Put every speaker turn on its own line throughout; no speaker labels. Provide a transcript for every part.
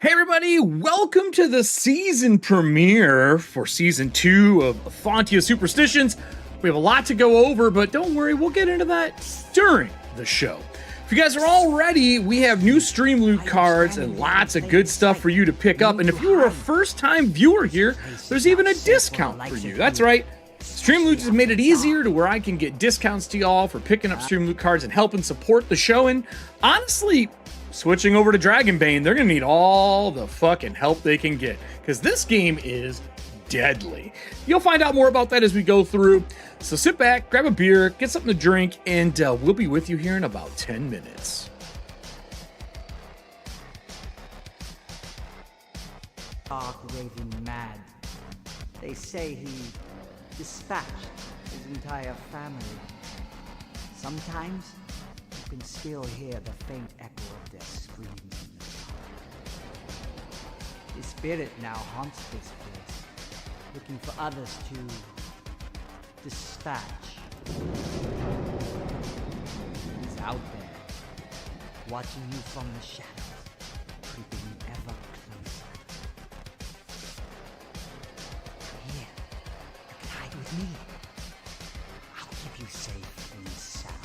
Hey everybody, welcome to the season premiere for season 2 of Ethauntia Superstitions. We have a lot to go over, but don't worry, we'll get into that during the show. If you guys are all ready, we have new Streamloot cards and lots of good stuff for you to pick up. And if you were a first-time viewer here, there's even a discount for you. That's right. Streamloot has made it easier to where I can get discounts to y'all for picking up Streamloot cards and helping support the show. And honestly, switching over to Dragonbane, they're going to need all the fucking help they can get because this game is deadly. You'll find out more about that as we go through. So sit back, grab a beer, get something to drink, and we'll be with you here in about 10 minutes.
Stark raving mad. They say he dispatched his entire family. Sometimes you can still hear the faint echo of their screams. His spirit now haunts this place, looking for others to dispatch. He's out there, watching you from the shadows, creeping ever closer. Here, you can hide with me. I'll keep you safe and sound.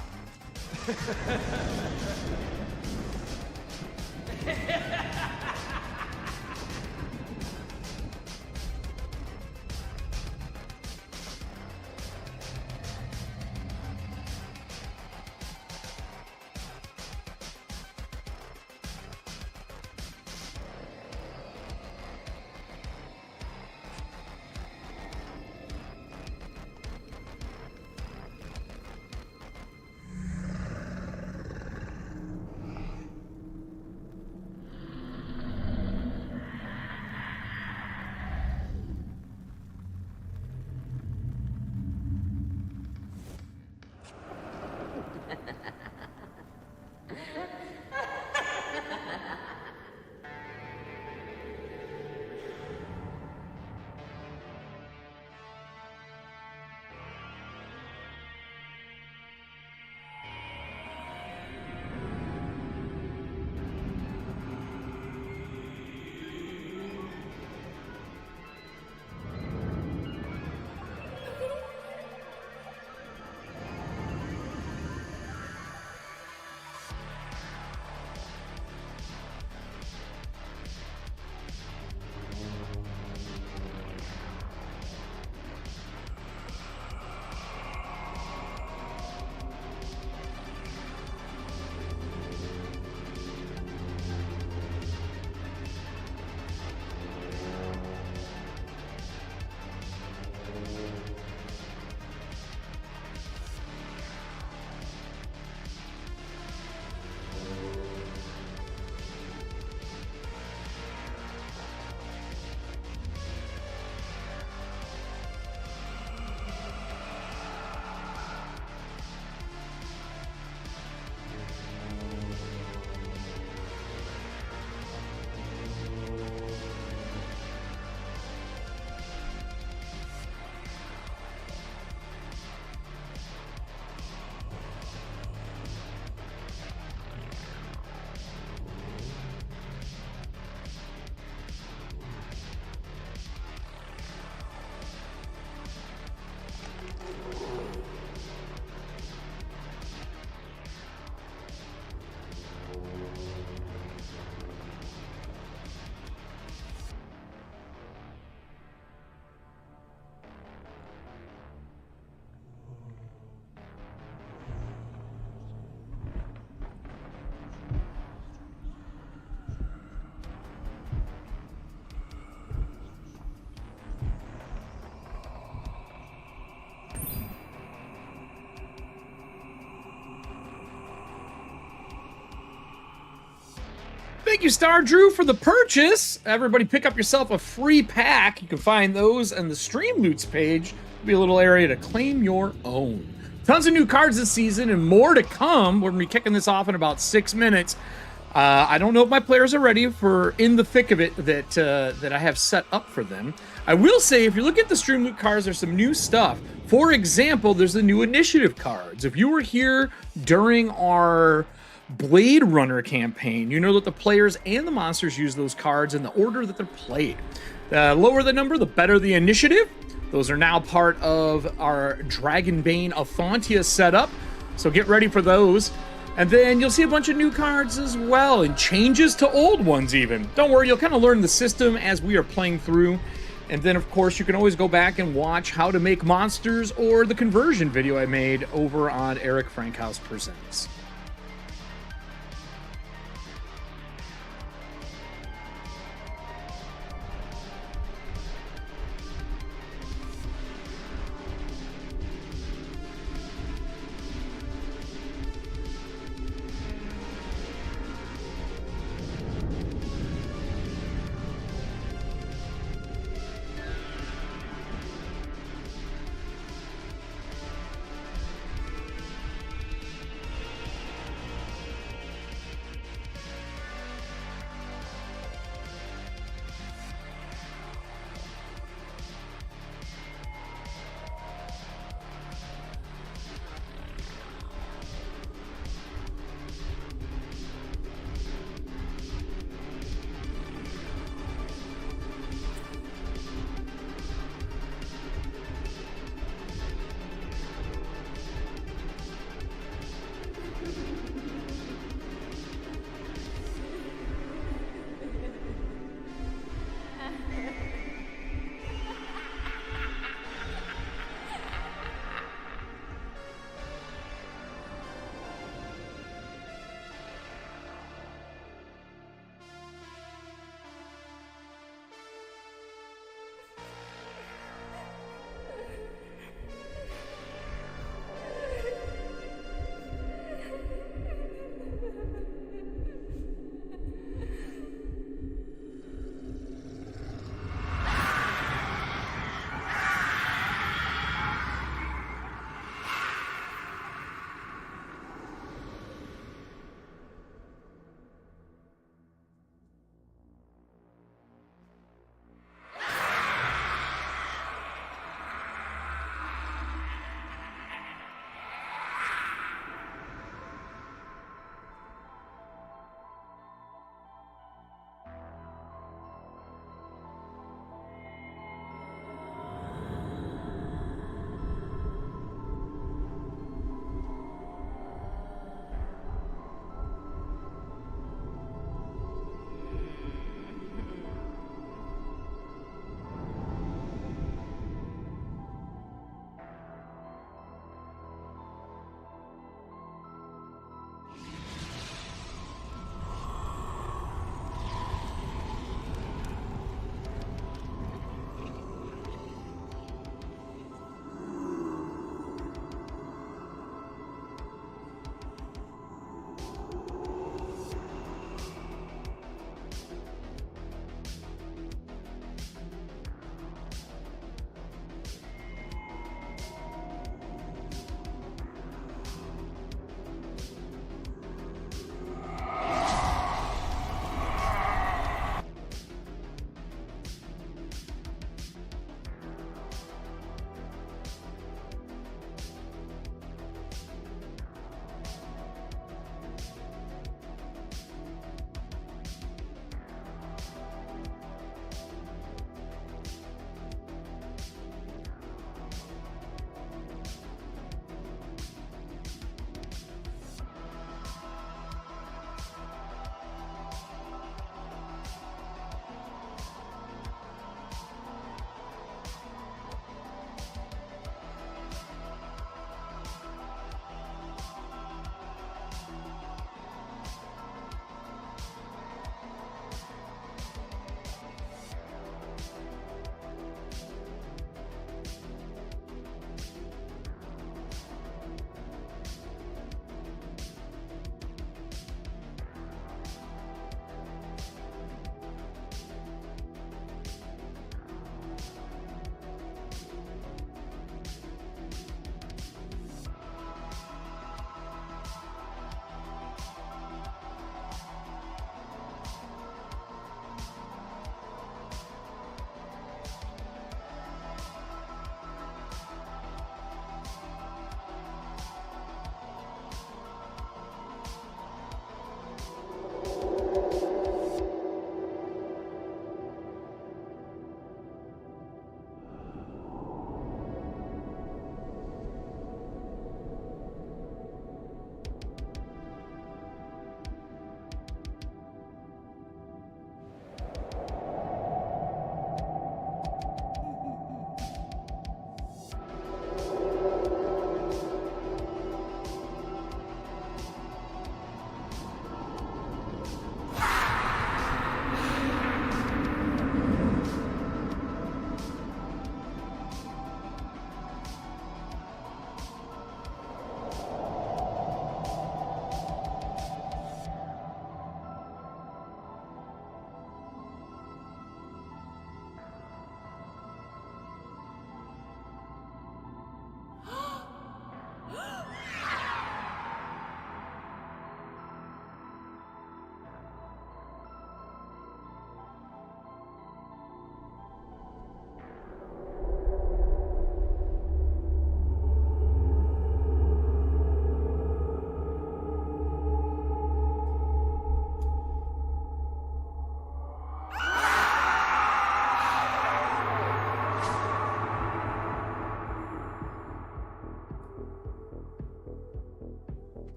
Thank you, Star Drew, for the purchase. Everybody pick up yourself a free pack. You can find those on the Streamloots page. It'll be a little area to claim your own. Tons of new cards this season and more to come. We're going to be kicking this off in about 6 minutes. I don't know if my players are ready for in the thick of it that I have set up for them. I will say, if you look at the Streamloot cards, there's some new stuff. For example, there's the new initiative cards. If you were here during our Blade Runner campaign, you know that the players and the monsters use those cards in the order that they're played. The lower the number, the better the initiative. Those are now part of our Dragonbane Ethauntia setup, so get ready for those. And then you'll see a bunch of new cards as well, and changes to old ones even. Don't worry, you'll kind of learn the system as we are playing through. And then, of course, you can always go back and watch how to make monsters or the conversion video I made over on Erik Frankhouse Presents.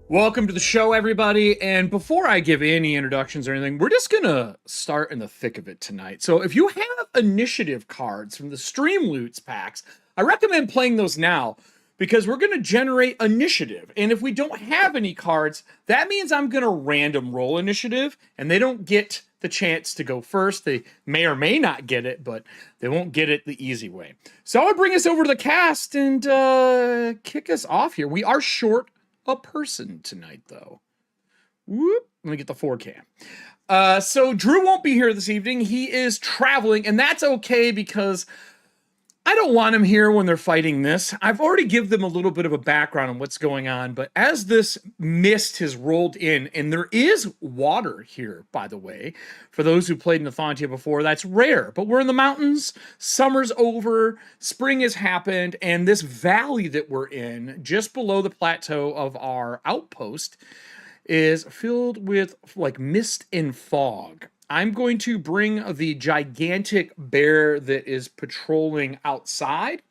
Welcome to the show, everybody. And before I give any introductions or anything, we're just gonna start in the thick of it tonight. So if you have initiative cards from the Streamloots packs, I recommend playing those now because we're gonna generate initiative. And if we don't have any cards, that means I'm gonna random roll initiative, and they don't get the chance to go first. They may or may not get it, but they won't get it the easy way. So I'll bring us over to the cast and kick us off here. We are short a person tonight, though. Whoop. Let me get the 4K. So Drew won't be here this evening. He is traveling, and that's okay because I don't want him here when they're fighting this. I've already given them a little bit of a background on what's going on, but as this mist has rolled in, and there is water here, by the way, for those who played in Ethauntia before, that's rare, but we're in the mountains, summer's over, spring has happened, and this valley that we're in, just below the plateau of our outpost, is filled with like mist and fog. I'm going to bring the gigantic bear that is patrolling outside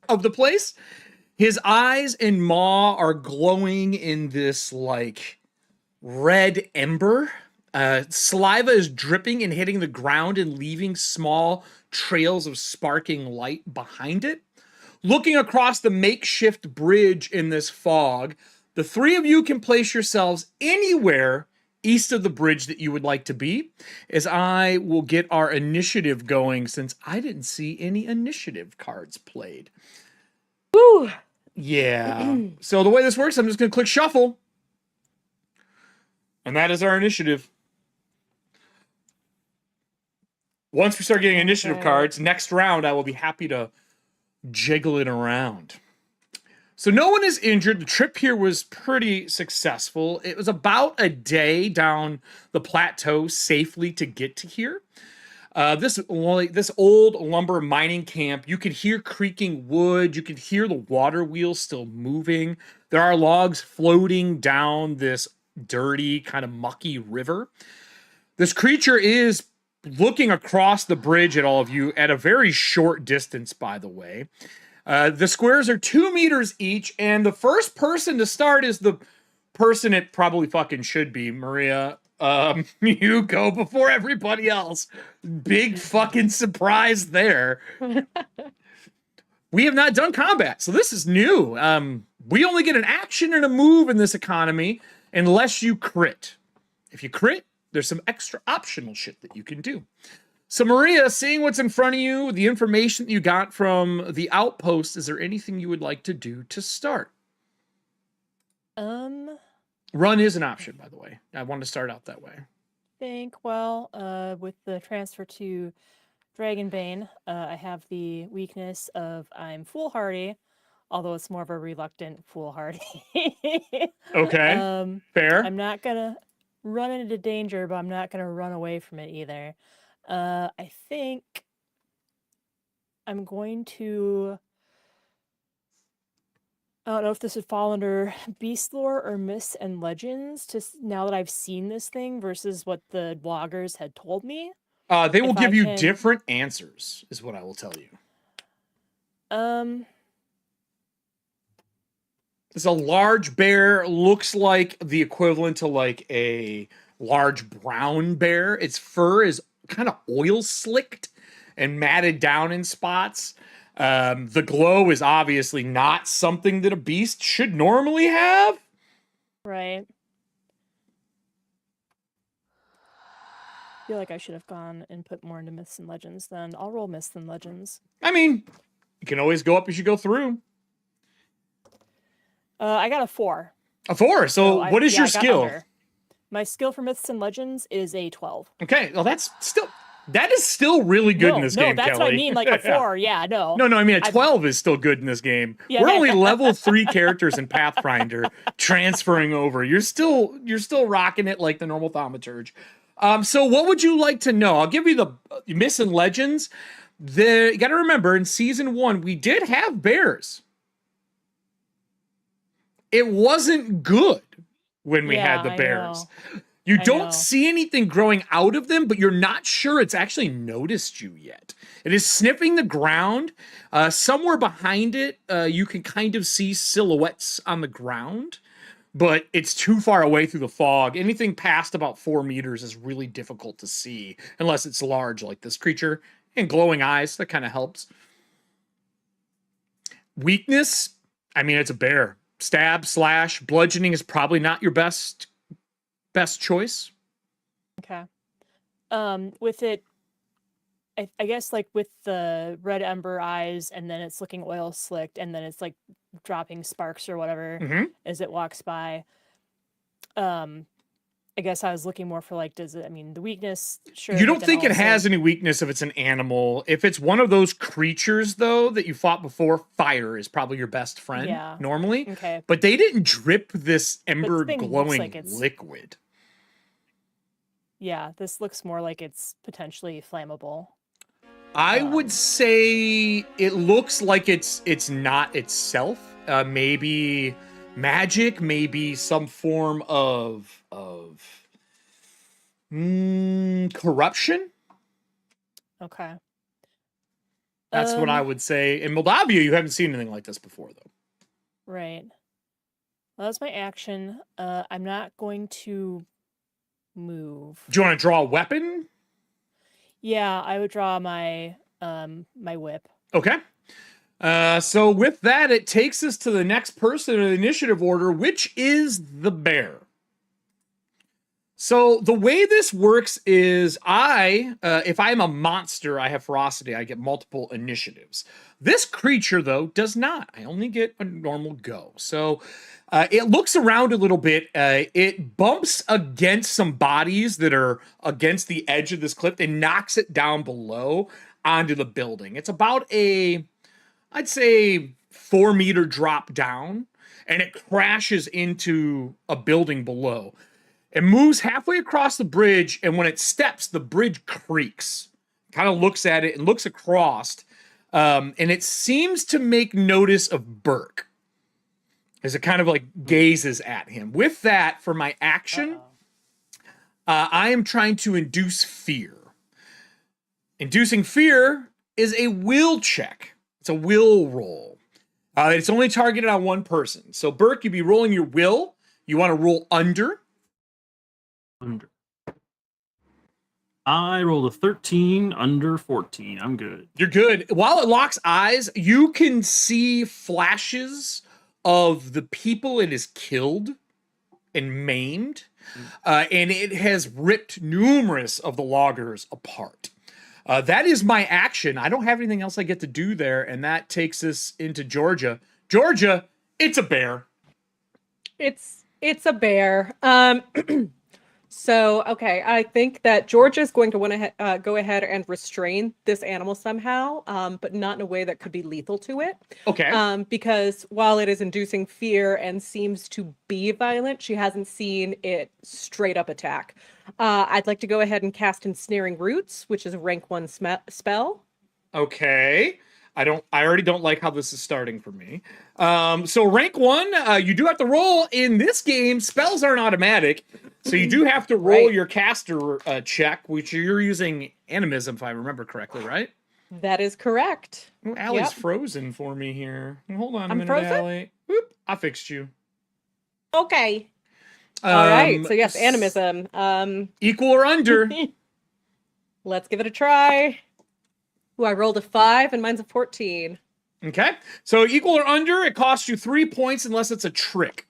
of the place. His eyes and maw are glowing in this like red ember. Saliva is dripping and hitting the ground and leaving small trails of sparking light behind it. Looking across the makeshift bridge in this fog, the three of you can place yourselves anywhere east of the bridge that you would like to be, as I will get our initiative going since I didn't see any initiative cards played.
Woo!
Yeah. So the way this works, I'm just going to click shuffle. And that is our initiative. Once we start getting initiative cards, next round I will be happy to jiggle it around. So no one is injured. The trip here was pretty successful. It was about a day down the plateau safely to get to here. This old lumber mining camp, you could hear creaking wood. You could hear the water wheels still moving. There are logs floating down this dirty, kind of mucky river. This creature is looking across the bridge at all of you at a very short distance, by the way. The squares are 2 meters each, and the first person to start is the person it probably fucking should be, Maria. You go before everybody else. Big fucking surprise there. We have not done combat, so this is new. We only get an action and a move in this economy unless you crit. If you crit, there's some extra optional shit that you can do. So Maria, seeing what's in front of you, the information that you got from the outpost, is there anything you would like to do to start?
Run
is an option, by the way. I want to start out that way.
With the transfer to Dragonbane, I have the weakness of I'm foolhardy, although it's more of a reluctant foolhardy.
Okay, fair.
I'm not gonna run into danger, but I'm not gonna run away from it either. I think I'm going to, I don't know if this would fall under Beast Lore or Myths and Legends, just now that I've seen this thing versus what the bloggers had told me.
They will give you different answers, is what I will tell you. It's a large bear, looks like the equivalent to like a large brown bear. Its fur is kind of oil slicked and matted down in spots. The glow is obviously not something that a beast should normally have.
Right. I feel like I should have gone and put more into Myths and Legends then. I'll roll Myths and Legends.
I mean, you can always go up as you go through.
I got a 4.
A 4? So what is your skill?
Under. My skill for Myths and Legends is a 12.
Okay, well that is still really good in this game,
that's
Kelly.
What I mean, like a 4, yeah, no.
No, I mean a 12 is still good in this game. Yeah. We're only level 3 characters in Pathfinder transferring over. You're still rocking it like the normal thaumaturge. So what would you like to know? I'll give you the Myths and Legends. You got to remember, in season 1, we did have bears. It wasn't good when we had the bears. You don't see anything growing out of them, but you're not sure it's actually noticed you yet. It is sniffing the ground. Somewhere behind it, you can kind of see silhouettes on the ground. but it's too far away through the fog. Anything past about 4 meters is really difficult to see unless it's large like this creature. And glowing eyes, that kind of helps. Weakness, I mean, it's a bear. Stab, slash, bludgeoning is probably not your best choice.
Okay. With it, I guess like with the red ember eyes, and then it's looking oil slicked, and then it's like dropping sparks or whatever as it walks by. I guess I was looking more for like, does it, I mean, the weakness, sure.
You don't think it has any weakness if it's an animal. If it's one of those creatures, though, that you fought before, fire is probably your best friend normally.
Okay.
But they didn't drip this ember glowing
like
liquid.
Yeah, this looks more like it's potentially flammable.
I would say it looks like it's not itself. Maybe magic, maybe some form of corruption.
Okay.
That's what I would say. In Moldavia, you haven't seen anything like this before, though.
Right. Well, that's my action. I'm not going to move.
Do you want to draw a weapon?
Yeah, I would draw my my whip.
Okay. So with that, it takes us to the next person in the initiative order, which is the bear. So the way this works is if I'm a monster, I have ferocity, I get multiple initiatives. This creature, though, does not. I only get a normal go. So it looks around a little bit. It bumps against some bodies that are against the edge of this cliff and knocks it down below onto the building. It's about I'd say 4 meter drop down, and it crashes into a building below. It moves halfway across the bridge, and when it steps, the bridge creaks. Kind of looks at it and looks across, and it seems to make notice of Burke as it kind of like gazes at him. With that, for my action, I am trying to induce fear. Inducing fear is a will check. It's a will roll. It's only targeted on one person. So, Burke, you'd be rolling your will. You want to roll under.
Under. I rolled a 13, under 14. I'm good.
You're good. While it locks eyes, you can see flashes of the people it has killed and maimed. And it has ripped numerous of the loggers apart. That is my action. I don't have anything else I get to do there, and that takes us into Georgia. Georgia, it's a bear.
It's a bear. So, okay, I think that Georgia's going to want to go ahead and restrain this animal somehow, but not in a way that could be lethal to it.
Okay.
Because while it is inducing fear and seems to be violent, she hasn't seen it straight up attack. I'd like to go ahead and cast Ensnaring Roots, which is a rank 1 spell.
Okay. I already don't like how this is starting for me. So rank 1, you do have to roll. In this game, spells aren't automatic. So you do have to roll your caster check, which you're using animism, if I remember correctly, right?
That is correct.
Ooh, Allie's frozen for me here. Hold on a minute,
frozen?
Allie. Whoop, I fixed you.
Okay. All right. So yes, animism.
Equal or under?
Let's give it a try. Ooh, I rolled a 5 and mine's a 14.
Okay. So equal or under, it costs you 3 points unless it's a trick.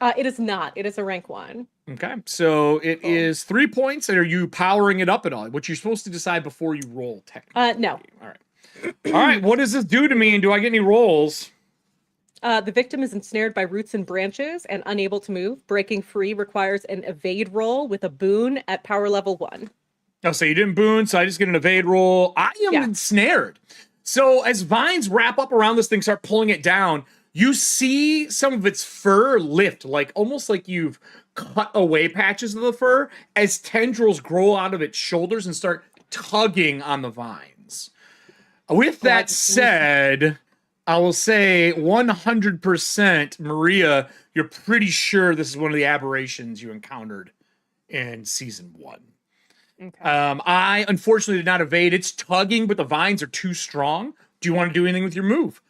It is not. It is a rank 1.
Okay. So it is 3 points. And are you powering it up at all? What you're supposed to decide before you roll, technically.
No.
All right. All right. What does this do to me? And do I get any rolls?
The victim is ensnared by roots and branches and unable to move. Breaking free requires an evade roll with a boon at power level 1.
Oh, so you didn't boon, so I just get an evade roll. I am ensnared. So as vines wrap up around this thing, start pulling it down, you see some of its fur lift, like almost like you've cut away patches of the fur as tendrils grow out of its shoulders and start tugging on the vines. With that said, I will say 100%, Maria, you're pretty sure this is one of the aberrations you encountered in season 1.
Okay.
I unfortunately did not evade. It's tugging, but the vines are too strong. Do you want to do anything with your move?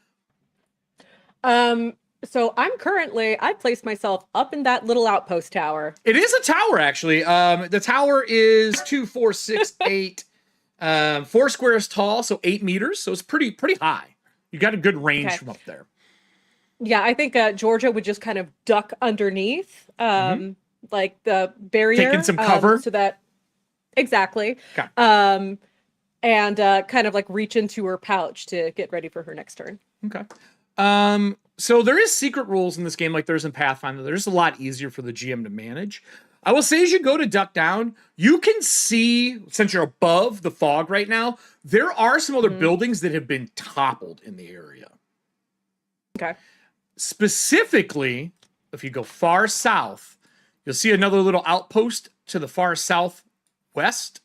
So I placed myself up in that little outpost tower.
It is a tower, actually. The tower is 2, 4, 6, 8, 4 squares tall, so 8 meters. So it's pretty high. You got a good range from up there.
Yeah, I think Georgia would just kind of duck underneath, like the barrier,
taking some cover,
so that exactly.
Okay.
And kind of like reach into her pouch to get ready for her next turn.
Okay. So there is secret rules in this game, like there's in Pathfinder. They're just a lot easier for the GM to manage. I will say, as you go to duck down, you can see, since you're above the fog right now, there are some other buildings that have been toppled in the area.
Okay.
Specifically, if you go far south, you'll see another little outpost to the far southwest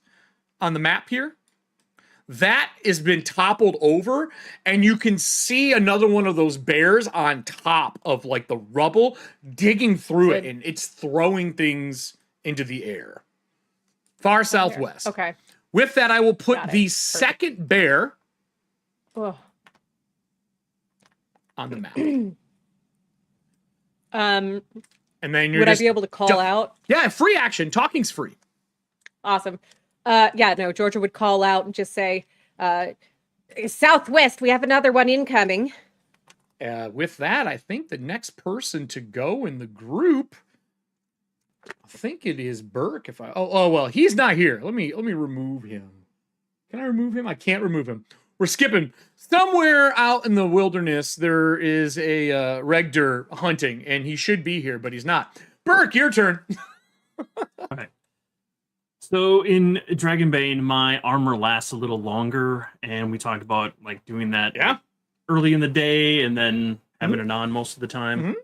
on the map here. That has been toppled over, and you can see another one of those bears on top of like the rubble digging through it, and it's throwing things into the air. Far southwest.
Okay.
With that, I will put the second bear on the map. And then
would I be able to call out?
Yeah, free action. Talking's free.
Awesome. Yeah, no, Georgia would call out and just say, Southwest, we have another one incoming.
With that, I think the next person to go in the group, I think it is Burke. Well, he's not here. Let me remove him. Can I remove him? I can't remove him. We're skipping. Somewhere out in the wilderness, there is a Regdur hunting, and he should be here, but he's not. Burke, your turn.
Okay. So in Dragonbane, my armor lasts a little longer, and we talked about like doing that early in the day and then having it on most of the time.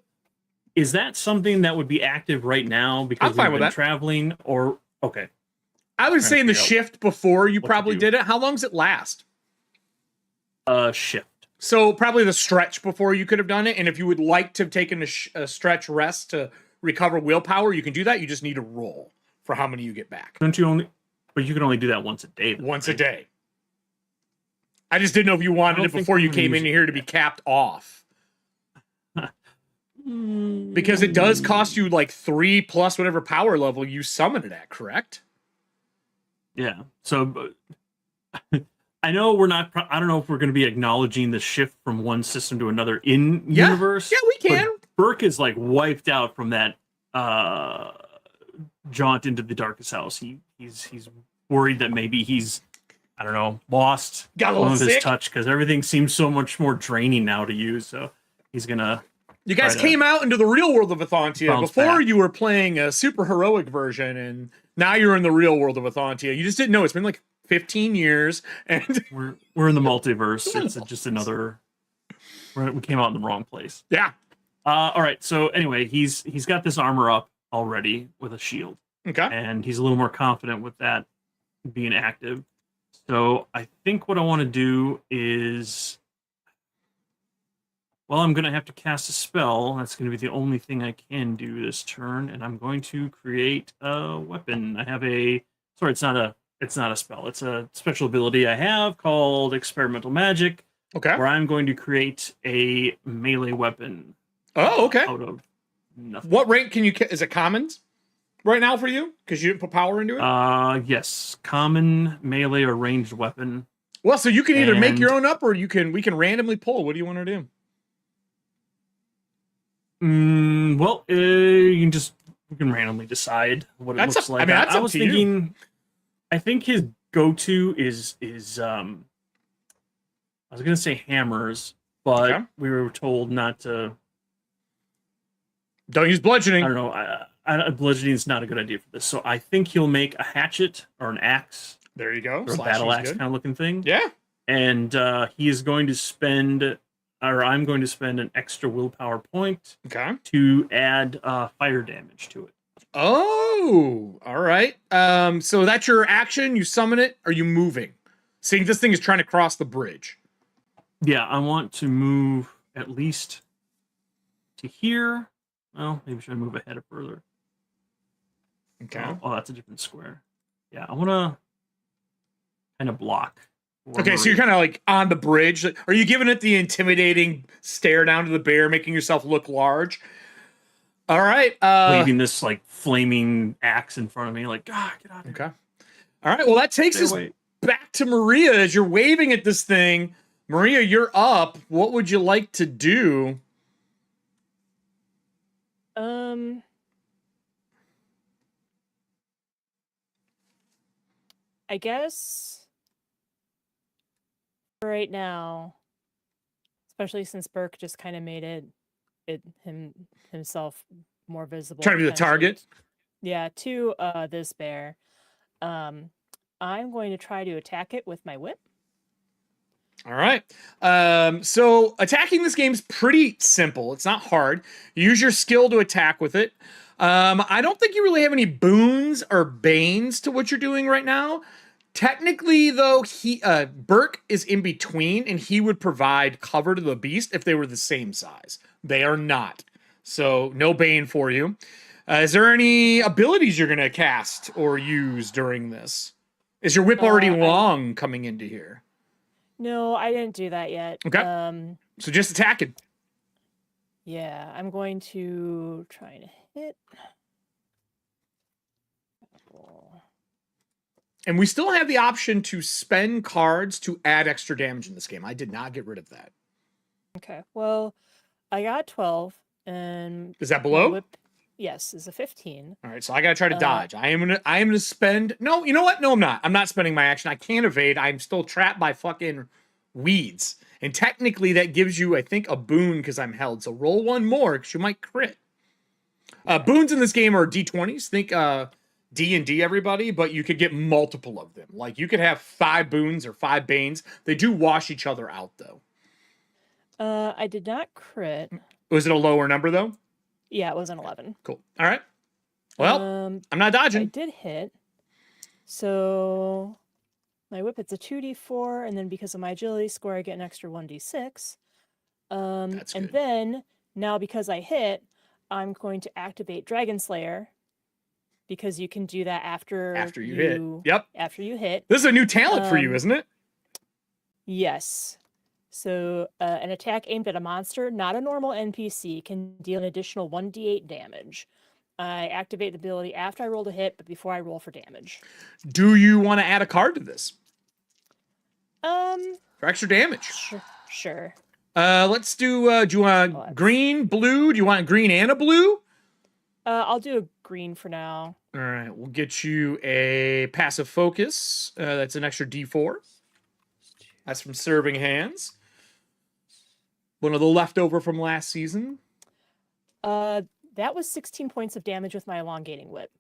Is that something that would be active right now because we've been traveling? Or okay,
I was saying the shift before you probably did it. How long does it last?
Shift.
So probably the stretch before you could have done it, and if you would like to have taken a stretch rest to recover willpower, you can do that. You just need to roll for how many you get back.
Don't you only? But you can only do that once a day.
Once a day. I just didn't know if you wanted it before you came in here to be capped off. Because it does cost you like 3 plus whatever power level you summon it at, correct?
Yeah. So I know we're not. I don't know if we're going to be acknowledging the shift from one system to another in universe.
Yeah, we can.
Burke is like wiped out from that jaunt into the darkest house. He's worried that maybe he's, I don't know, lost some of his touch because everything seems so much more draining now to use. So he's gonna.
You guys came out into the real world of Ethauntia before you were playing a super heroic version, and now you're in the real world of Ethauntia. You just didn't know. It's been like 15 years, and
we're in the multiverse. It's just another. We came out in the wrong place.
Yeah.
All right. So anyway, he's got this armor up already with a shield.
Okay.
And he's a little more confident with that being active. So I think what I want to do is, well, I'm going to have to cast a spell. That's going to be the only thing I can do this turn, and I'm going to create a weapon. I have it's not a spell. It's a special ability I have called Experimental Magic.
Okay.
Where I'm going to create a melee weapon.
Oh, okay.
Out of nothing.
What rank can you? Is it commons right now for you? Because you didn't put power into it.
Yes, common, melee, or ranged weapon.
Well, so you can either make your own up, or we can randomly pull. What do you want to do?
Well, we can randomly decide what it looks like. I was thinking. I think his go-to is I was gonna say hammers, but we were told not to.
Don't use bludgeoning.
I don't know. Bludgeoning is not a good idea for this. So I think he'll make a hatchet or an axe.
There you go.
Or a battle axe kind of looking thing.
Yeah.
And he is going to spend, or I'm going to spend an extra willpower point to add fire damage to it.
Oh, all right. So that's your action. You summon it. Are you moving? Seeing this thing is trying to cross the bridge.
Yeah, I want to move at least to here. Well, maybe should I move ahead or further?
Okay.
Oh, that's a different square. Yeah, I want to kind of block
Okay, so you're kind of like on the bridge. Are you giving it the intimidating stare down to the bear, making yourself look large? All right.
Waving this like flaming axe in front of me, like, get out of here.
Okay. All right. Well, that takes us back to Maria as you're waving at this thing. Maria, you're up. What would you like to do?
I guess right now, especially since Burke just kind of made himself more visible.
Trying to be the target?
Yeah, to this bear. I'm going to try to attack it with my whip.
All right. So attacking this game's pretty simple. It's not hard. You use your skill to attack with it. I don't think you really have any boons or banes to what you're doing right now. Technically, though, Burke is in between, and he would provide cover to the beast if they were the same size. They are not. So no bane for you. Is there any abilities you're going to cast or use during this? Is your whip already long coming into here?
No, I didn't do that yet.
Okay. So just attacking.
Yeah, I'm going to try to hit.
And we still have the option to spend cards to add extra damage in this game. I did not get rid of that.
Okay, well, I got 12, and
is that below?
Whip, yes, is a 15.
All right, so I gotta try to dodge. I am gonna spend. No, you know what? No, I'm not. I'm not spending my action. I can't evade. I'm still trapped by fucking weeds, and technically that gives you, I think, a boon because I'm held. So roll one more because you might crit. Boons in this game are D20s. Think D&D, everybody, but you could get multiple of them. Like you could have 5 boons or 5 banes. They do wash each other out, though.
I did not crit.
Was it a lower number though?
Yeah, it was an 11.
Cool. All right. Well, I'm not dodging.
I did hit. So my whip, it's a 2d4, and then because of my agility score, I get an extra 1d6.
That's good.
And then now because I hit, I'm going to activate Dragon Slayer. Because you can do that after
you hit. Yep.
After you hit.
This is a new talent for you, isn't it?
Yes. So an attack aimed at a monster, not a normal NPC, can deal an additional 1d8 damage. I activate the ability after I roll to hit, but before I roll for damage.
Do you want to add a card to this? For extra damage.
Sure.
Let's do you want green, blue? Do you want green and a blue?
I'll do a green for now.
All right, we'll get you a passive focus. That's an extra D4. That's from Serving Hands. One of the leftover from last season.
That was 16 points of damage with my elongating whip.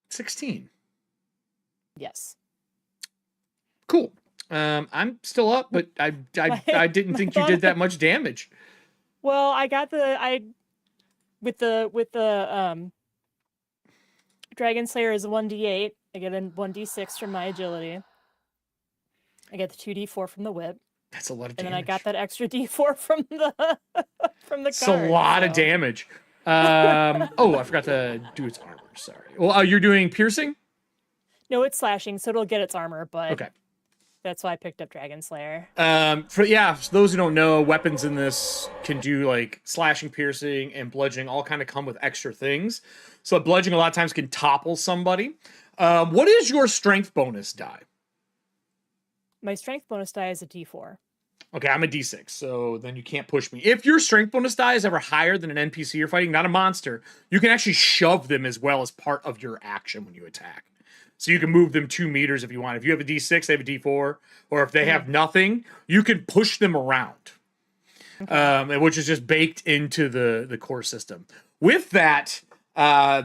16.
Yes.
Cool. I'm still up, but I didn't think you did that much damage.
Well, I got with the Dragon Slayer is a 1d8. I get a 1d6 from my agility. I get the 2d4 from the whip.
That's a lot of damage.
And then I got that extra d4 from the card.
It's a lot of damage. Oh, I forgot to do its armor. Sorry. Well, you're doing piercing?
No, it's slashing, so it'll get its armor, but
okay.
That's why I picked up Dragon Slayer.
For those who don't know, weapons in this can do like slashing, piercing, and bludgeoning all kind of come with extra things. So bludgeoning a lot of times can topple somebody. What is your strength bonus die?
My strength bonus die is a D4.
Okay, I'm a D6, so then you can't push me. If your strength bonus die is ever higher than an NPC you're fighting, not a monster, you can actually shove them as well as part of your action when you attack. So you can move them 2 meters if you want. If you have a D6, they have a D4. Or if they have nothing, you can push them around. Okay. Which is just baked into the core system. With that,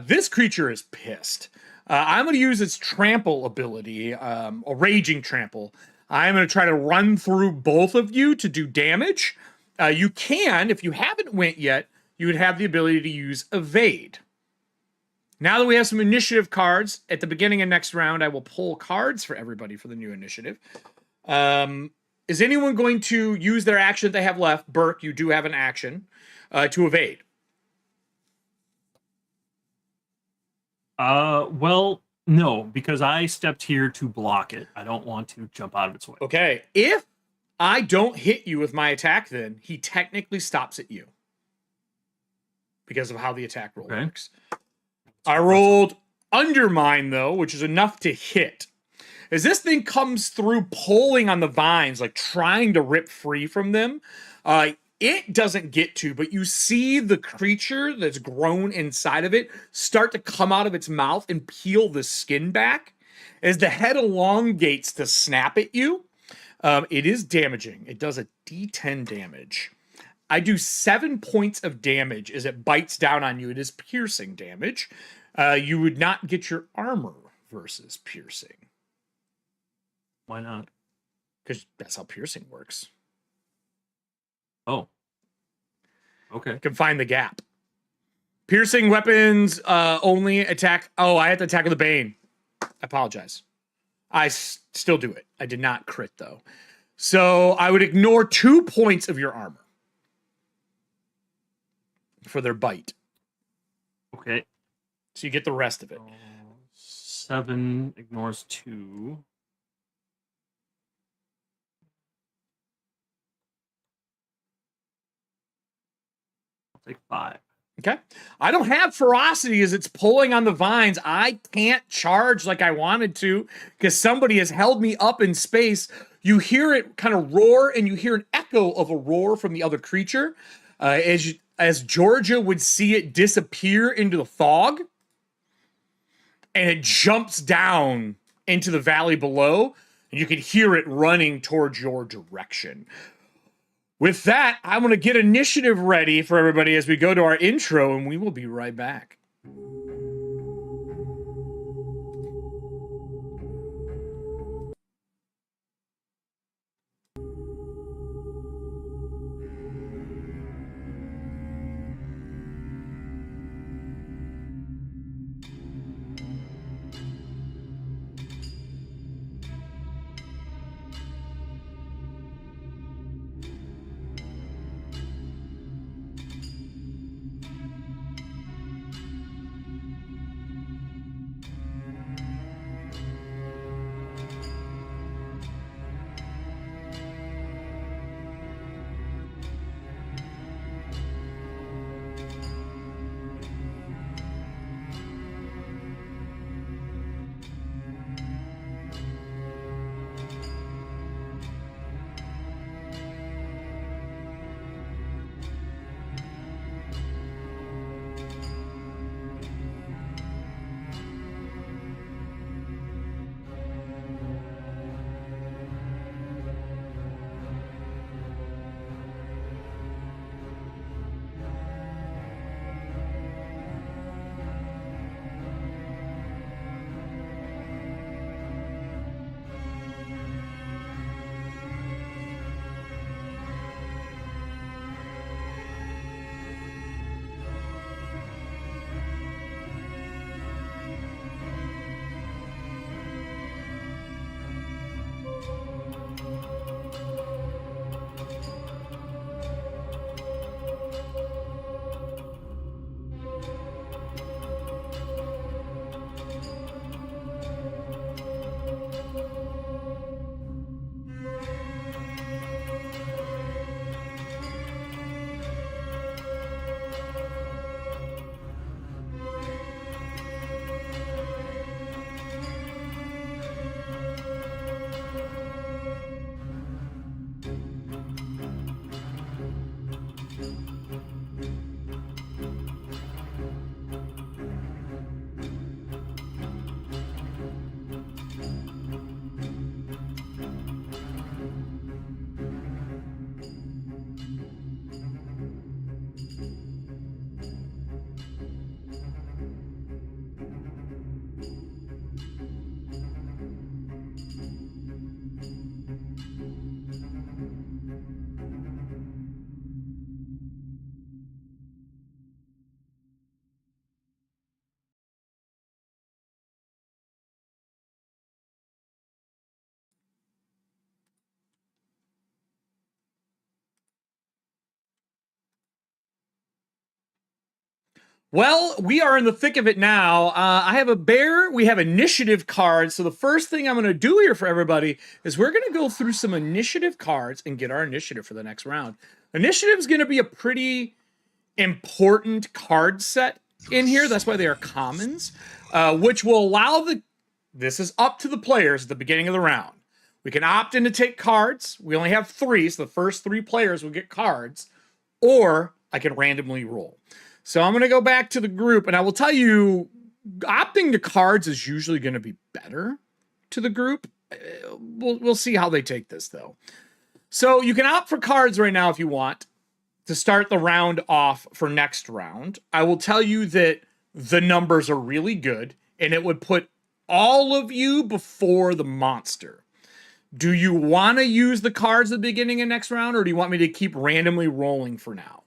this creature is pissed. I'm going to use its trample ability, a raging trample. I'm going to try to run through both of you to do damage. You can, if you haven't went yet, you would have the ability to use evade. Now that we have some initiative cards, at the beginning of next round, I will pull cards for everybody for the new initiative. Is anyone going to use their action that they have left? Burke, you do have an action to evade.
Well, No, because I stepped here to block it. I don't want to jump out of its way.
Okay, if I don't hit you with my attack, then he technically stops at you because of how the attack roll works. I rolled undermine, though, which is enough to hit. As this thing comes through pulling on the vines, like trying to rip free from them, it doesn't get to, but you see the creature that's grown inside of it start to come out of its mouth and peel the skin back. As the head elongates to snap at you, it is damaging. It does a D10 damage. I do 7 points of damage as it bites down on you. It is piercing damage. You would not get your armor versus piercing.
Why not?
Because that's how piercing works.
Oh. Okay.
You can find the gap. Piercing weapons only attack. Oh, I had to attack with the Bane. I apologize. I still do it. I did not crit, though. So I would ignore 2 points of your armor for their bite.
Okay.
So you get the rest of it.
7 ignores 2. I'll take 5.
Okay. I don't have ferocity as it's pulling on the vines. I can't charge like I wanted to because somebody has held me up in space. You hear it kind of roar, and you hear an echo of a roar from the other creature as Georgia would see it disappear into the fog, and it jumps down into the valley below, and you can hear it running towards your direction. With that, I'm going to get initiative ready for everybody as we go to our intro, and we will be right back. Well, we are in the thick of it now. I have a bear. We have initiative cards. So the first thing I'm going to do here for everybody is we're going to go through some initiative cards and get our initiative for the next round. Initiative is going to be a pretty important card set in here. That's why they are commons, which will allow this is up to the players at the beginning of the round. We can opt in to take cards. We only have 3, so the first 3 players will get cards, or I can randomly roll. So I'm going to go back to the group, and I will tell you, opting to cards is usually going to be better to the group. We'll see how they take this, though. So you can opt for cards right now if you want to start the round off for next round. I will tell you that the numbers are really good, and it would put all of you before the monster. Do you want to use the cards at the beginning of next round, or do you want me to keep randomly rolling for now?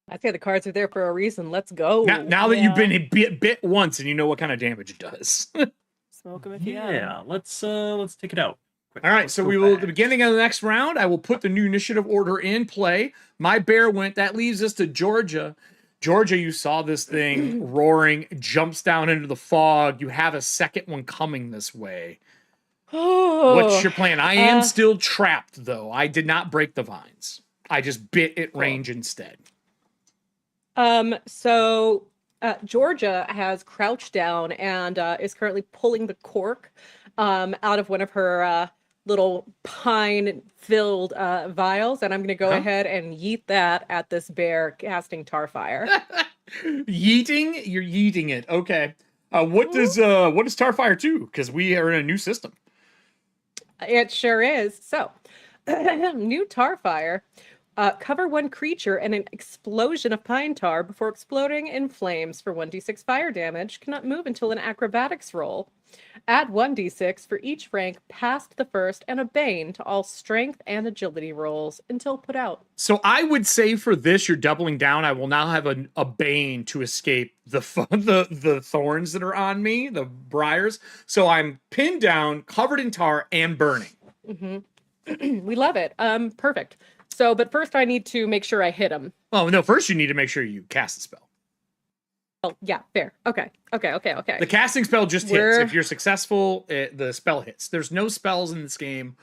I say the cards are there for a reason. Let's go.
Now that you've been bit once and you know what kind of damage it does.
Smoke them if you have.
Yeah, let's take it out. Quick,
All right,
let's
so
go
we will,
back.
at the beginning of the next round, I will put the new initiative order in play. My bear went. That leaves us to Georgia. Georgia, you saw this thing roaring, jumps down into the fog. You have a second one coming this way. What's your plan? I am still trapped, though. I did not break the vines. I just bit at range instead.
So Georgia has crouched down and is currently pulling the cork out of one of her little pine-filled vials, and I'm going to go ahead and yeet that at this bear casting Tarfire.
Yeeting? You're yeeting it. Okay. What does Tarfire do? Because we are in a new system.
It sure is. So, new Tarfire. Cover one creature in an explosion of pine tar before exploding in flames for 1d6 fire damage. Cannot move until an acrobatics roll. Add 1d6 for each rank past the first and a bane to all strength and agility rolls until put out.
So I would say for this, you're doubling down. I will now have a bane to escape the thorns that are on me, the briars. So I'm pinned down, covered in tar, and burning.
Mm-hmm. We love it. Perfect. So, but first I need to make sure I hit him.
Oh, no, first you need to make sure you cast the spell.
Oh, yeah, fair. Okay.
The casting spell just hits. If you're successful, the spell hits. There's no spells in this game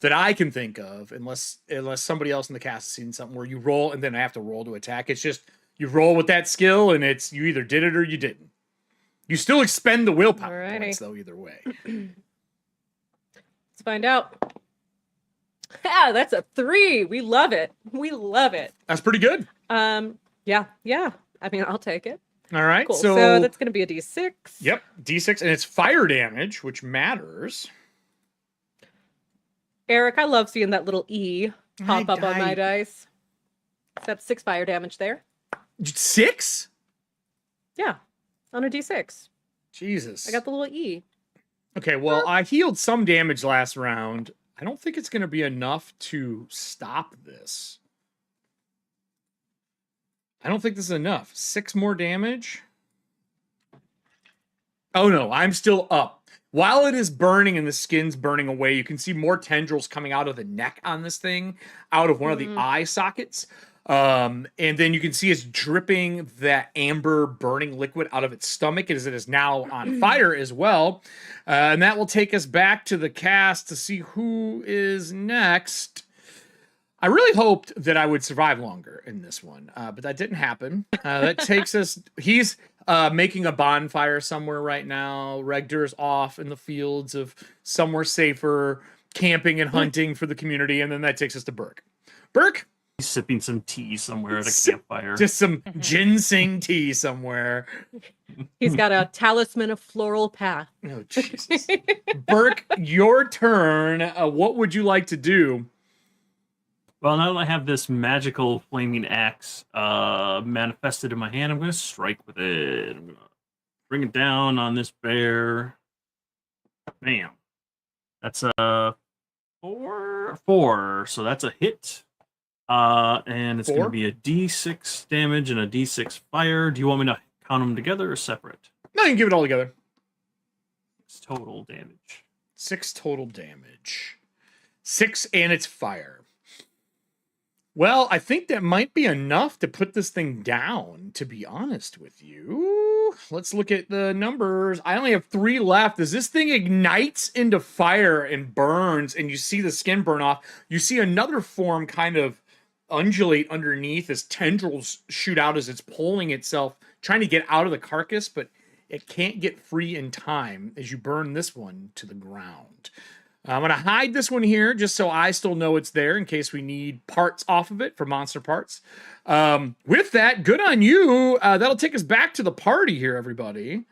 that I can think of, unless somebody else in the cast has seen something where you roll and then I have to roll to attack. It's just you roll with that skill, and it's you either did it or you didn't. You still expend the willpower points, though, either way.
Let's find out. Yeah, that's a 3. We love it.
That's pretty good.
Yeah. I mean, I'll take it.
All right.
Cool. So that's going to be a d6.
Yep, d6, and it's fire damage, which matters.
Eric, I love seeing that little E pop up on my dice. So that's 6 fire damage there.
6?
Yeah, on a d6.
Jesus.
I got the little E.
Okay, well, I healed some damage last round. I don't think it's going to be enough to stop this. I don't think this is enough. 6 more damage. Oh, no, I'm still up. While it is burning and the skin's burning away, you can see more tendrils coming out of the neck on this thing, out of one of the eye sockets. And then you can see it's dripping that amber burning liquid out of its stomach as it is now on fire as well. And that will take us back to the cast to see who is next. I really hoped that I would survive longer in this one, but that didn't happen. That takes us... He's making a bonfire somewhere right now. Regdur's off in the fields of somewhere safer, camping and hunting for the community, and then that takes us to Burke. Burke?
He's sipping some tea somewhere at a campfire.
Just some ginseng tea somewhere.
He's got a talisman of floral path.
Oh, Jesus. Burke, your turn. What would you like to do?
Well, now that I have this magical flaming axe manifested in my hand, I'm going to strike with it. I'm going to bring it down on this bear. Bam. That's a 4. So that's a hit. And it's going to be a d6 damage and a d6 fire. Do you want me to count them together or separate?
No, you can give it all together.
6 total damage.
6 total damage. 6 and it's fire. Well, I think that might be enough to put this thing down, to be honest with you. Let's look at the numbers. I only have 3 left. As this thing ignites into fire and burns, and you see the skin burn off, you see another form kind of undulate underneath as tendrils shoot out as it's pulling itself, trying to get out of the carcass, but it can't get free in time as you burn this one to the ground. I'm going to hide this one here just so I still know it's there in case we need parts off of it for monster parts. With that, good on you. That'll take us back to the party here, everybody.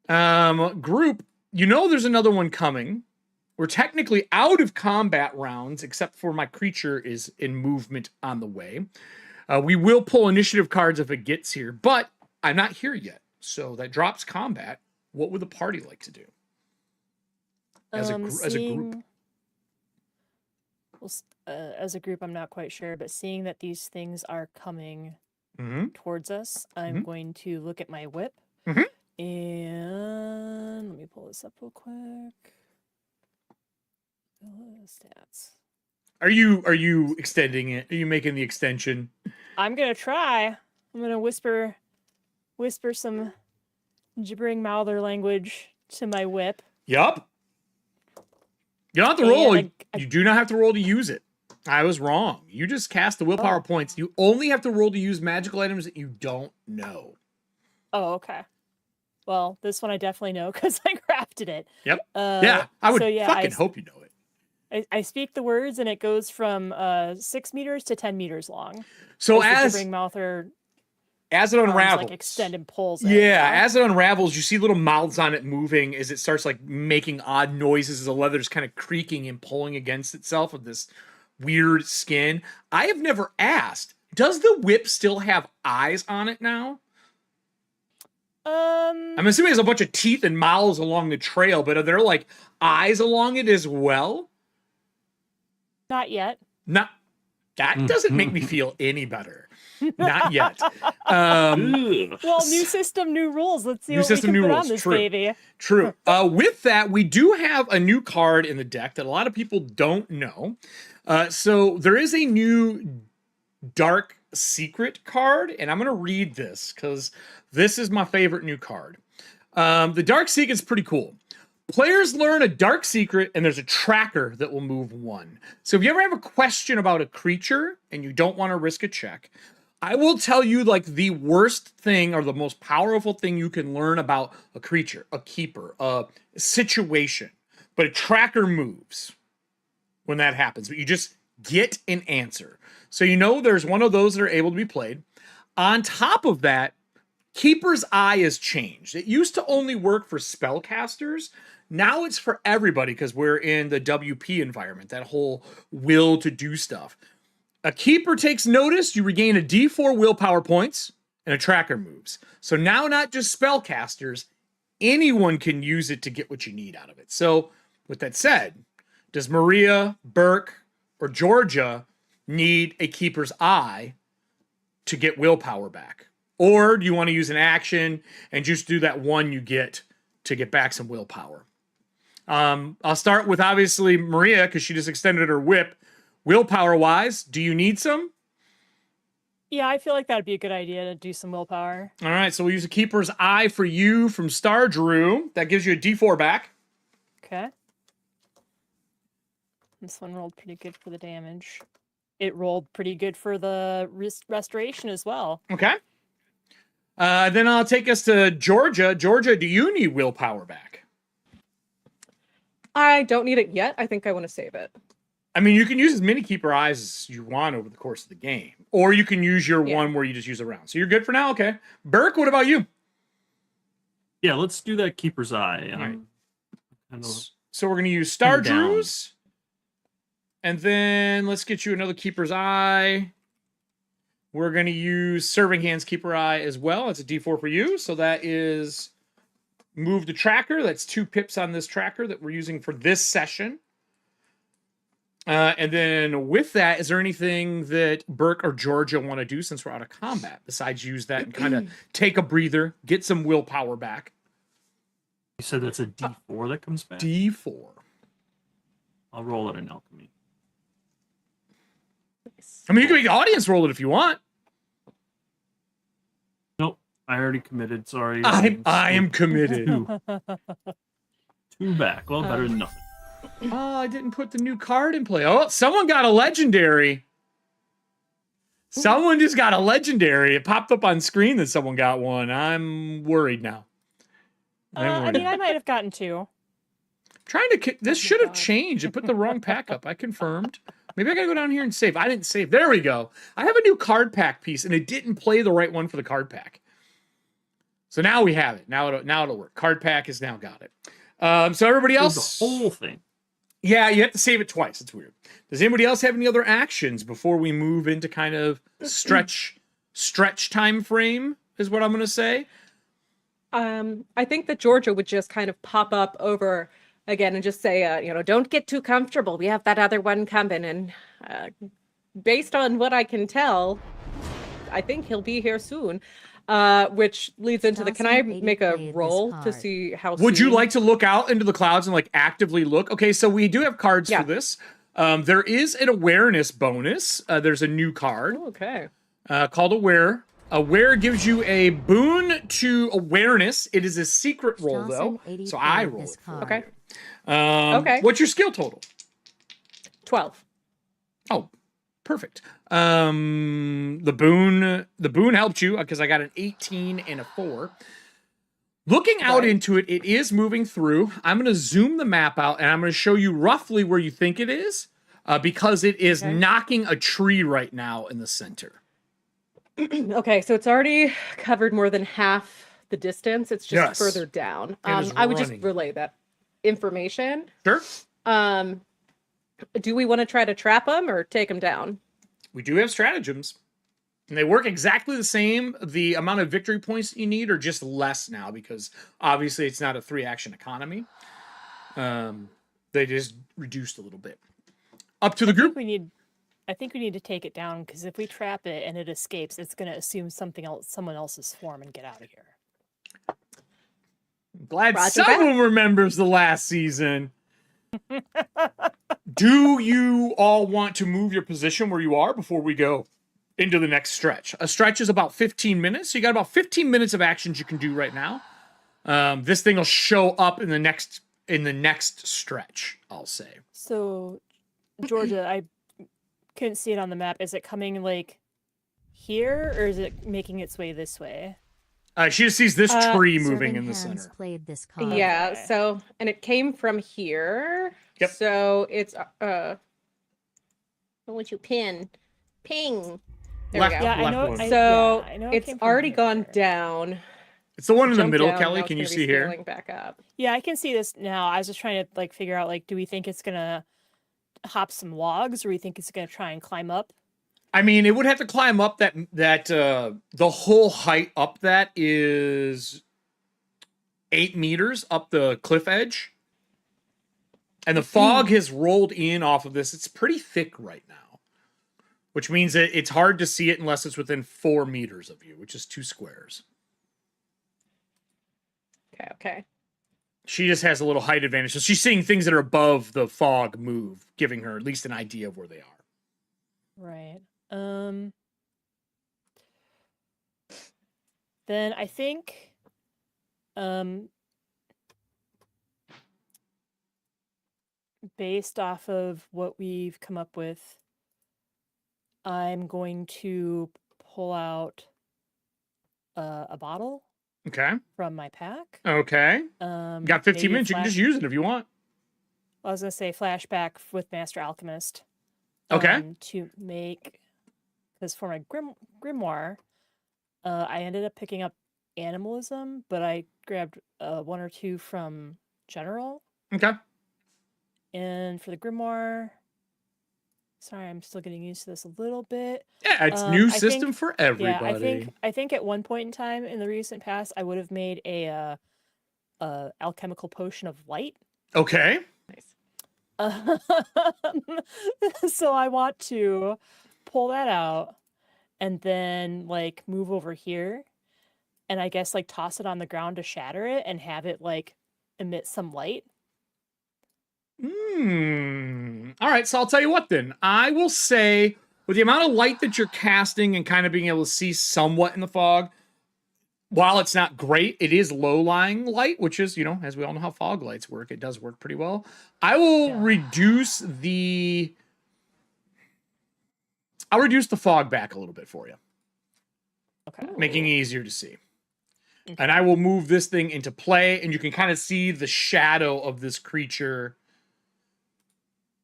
Group, you know there's another one coming. We're technically out of combat rounds, except for my creature is in movement on the way. We will pull initiative cards if it gets here, but I'm not here yet. So that drops combat. What would the party like to do? As a group?
Well, as a group, I'm not quite sure, but seeing that these things are coming towards us, I'm going to look at my whip. And let me pull this up real quick. Stats.
Are you extending it? Are you making the extension?
I'm gonna try. I'm gonna whisper some gibbering mouther language to my whip.
Yup. You don't have to roll. You do not have to roll to use it. I was wrong. You just cast the willpower points. You only have to roll to use magical items that you don't know.
Oh, okay. Well, this one I definitely know because I crafted it.
Yep. Yeah, I would fucking hope you know it.
I speak the words, and it goes from 6 meters to 10 meters long.
So
as the mouther,
as it unravels,
like extend and pulls it.
Yeah, as it unravels, you see little mouths on it moving as it starts like making odd noises as the leather's kind of creaking and pulling against itself with this weird skin. I have never asked, does the whip still have eyes on it now? I'm assuming there's a bunch of teeth and mouths along the trail, but are there like eyes along it as well?
Not yet.
That doesn't make me feel any better. Not yet. Well,
new system, new rules. Let's see what we can put on this baby.
True. With that, we do have a new card in the deck that a lot of people don't know. So there is a new Dark Secret card, and I'm going to read this because this is my favorite new card. The Dark Secret's pretty cool. Players learn a dark secret, and there's a tracker that will move 1. So if you ever have a question about a creature and you don't want to risk a check, I will tell you like the worst thing or the most powerful thing you can learn about a creature, a keeper, a situation. But a tracker moves when that happens. But you just get an answer. So you know there's one of those that are able to be played. On top of that, Keeper's Eye has changed. It used to only work for spellcasters. Now it's for everybody because we're in the WP environment, that whole will to do stuff. A keeper takes notice, you regain a D4 willpower points, and a tracker moves. So now not just spellcasters, anyone can use it to get what you need out of it. So with that said, does Maria, Burke, or Georgia need a Keeper's Eye to get willpower back? Or do you want to use an action and just do that one you get to get back some willpower? I'll start with obviously Maria because she just extended her whip. Willpower wise, do you need some?
Yeah, I feel like that'd be a good idea to do some willpower.
All right, so we'll use a Keeper's Eye for you from Star Drew. That gives you a D4 back.
Okay. This one rolled pretty good for the damage. It rolled pretty good for the restoration as well.
Okay. Then I'll take us to Georgia. Georgia, do you need willpower back?
I don't need it yet. I think I want to save it.
I mean, you can use as many Keeper Eyes as you want over the course of the game. Or you can use your one where you just use a round. So you're good for now? Okay. Burke, what about you?
Yeah, let's do that Keeper's Eye.
Right. So we're going to use Star Drews. And then let's get you another Keeper's Eye. We're going to use Serving Hands Keeper Eye as well. It's a D4 for you. So that is move the tracker. That's 2 pips on this tracker that we're using for this session. And then with that, is there anything that Burke or Georgia want to do since we're out of combat besides use that and kind of take a breather, get some willpower back?
You said that's a D4 that comes back?
D4.
I'll roll it in alchemy.
dice.
I mean, you can make the audience roll it if you want.
Nope, I already committed. Sorry.
I am committed.
Two back. Well, better than nothing.
Oh, I didn't put the new card in play. Oh, someone got a legendary. Someone just got a legendary. It popped up on screen that someone got one. I'm worried now.
I mean, I might have gotten 2.
Trying to. This should have changed. It put the wrong pack up. I confirmed. Maybe I gotta go down here and save. I didn't save. There we go. I have a new card pack piece, and it didn't play the right one for the card pack. So now we have it. Now it'll work. Card pack has now got it. So everybody else,
the whole thing.
Yeah, you have to save it twice. It's weird. Does anybody else have any other actions before we move into kind of stretch time frame? Is what I'm going to say.
I think that Georgia would just kind of pop up over again and just say, don't get too comfortable. We have that other one coming, and based on what I can tell, I think he'll be here soon. Which leads into can I make a roll to see how
Would you
soon?
like to look out into the clouds and like actively look? Okay, so we do have cards for this. There is an awareness bonus. There's a new card.
Oh, okay.
Called Aware. Aware gives you a boon to awareness. It is a secret roll though, so I roll it.
Okay.
Okay. What's your skill total?
12.
Oh, perfect. The boon helped you because I got an 18 and a 4. Looking out into it, it is moving through. I'm going to zoom the map out and I'm going to show you roughly where you think it is because it is knocking a tree right now in the center.
Okay, so it's already covered more than half the distance. It's just further down. I would just relay that information.
Sure.
Do we want to try to trap them or take them down?
We do have stratagems. And they work exactly the same. The amount of victory points you need are just less now because obviously it's not a 3-action economy. They just reduced a little bit. Up to the group.
I think we need to take it down because if we trap it and it escapes, it's going to assume someone else's form and get out of here.
Glad someone remembers the last season. Do you all want to move your position where you are before we go into the next stretch? A stretch is about 15 minutes. So you got about 15 minutes of actions you can do right now. This thing will show up in the next stretch, I'll say.
So, Georgia, I couldn't see it on the map. Is it coming like here or is it making its way this way?
She just sees this tree moving in the center.
Played this card.
Yeah, so, and it came from here.
Yep.
So it's, what would you ping? There we go.
Yeah, I know.
So
I know
it's
came from
already
here.
gone down.
It's the one in the
Jumped
middle,
down,
Kelly.
now
Can
it's
you
gonna be
see here?
scaling back up.
Yeah, I can see this now. I was just trying to like figure out like, do we think it's gonna hop some logs, or we think it's gonna try and climb up?
I mean, it would have to climb up that the whole height up that is 8 meters up the cliff edge. And the fog has rolled in off of this. It's pretty thick right now, which means that it's hard to see it unless it's within 4 meters of you, which is 2 squares.
Okay.
She just has a little height advantage. So she's seeing things that are above the fog move, giving her at least an idea of where they are.
Right. Then I think based off of what we've come up with, I'm going to pull out a bottle
Okay.
from my pack.
Okay. Got 15 minutes. You can just use it if you want.
I was going to say flashback with Master Alchemist.
Okay.
To make, because for my grimoire, I ended up picking up animalism, but I grabbed 1 or 2 from general.
Okay.
And for the grimoire, sorry, I'm still getting used to this a little bit.
Yeah, it's new system for everybody.
Yeah, I think at one point in time in the recent past, I would have made a alchemical potion of light.
Okay.
So I want to pull that out and then like move over here and I guess like toss it on the ground to shatter it and have it like emit some light.
All right, so I'll tell you what then. I will say with the amount of light that you're casting and kind of being able to see somewhat in the fog, while it's not great, it is low-lying light, which is, you know, as we all know how fog lights work, it does work pretty well. I will reduce the fog back a little bit for you.
Okay.
Making it easier to see. Okay. And I will move this thing into play, and you can kind of see the shadow of this creature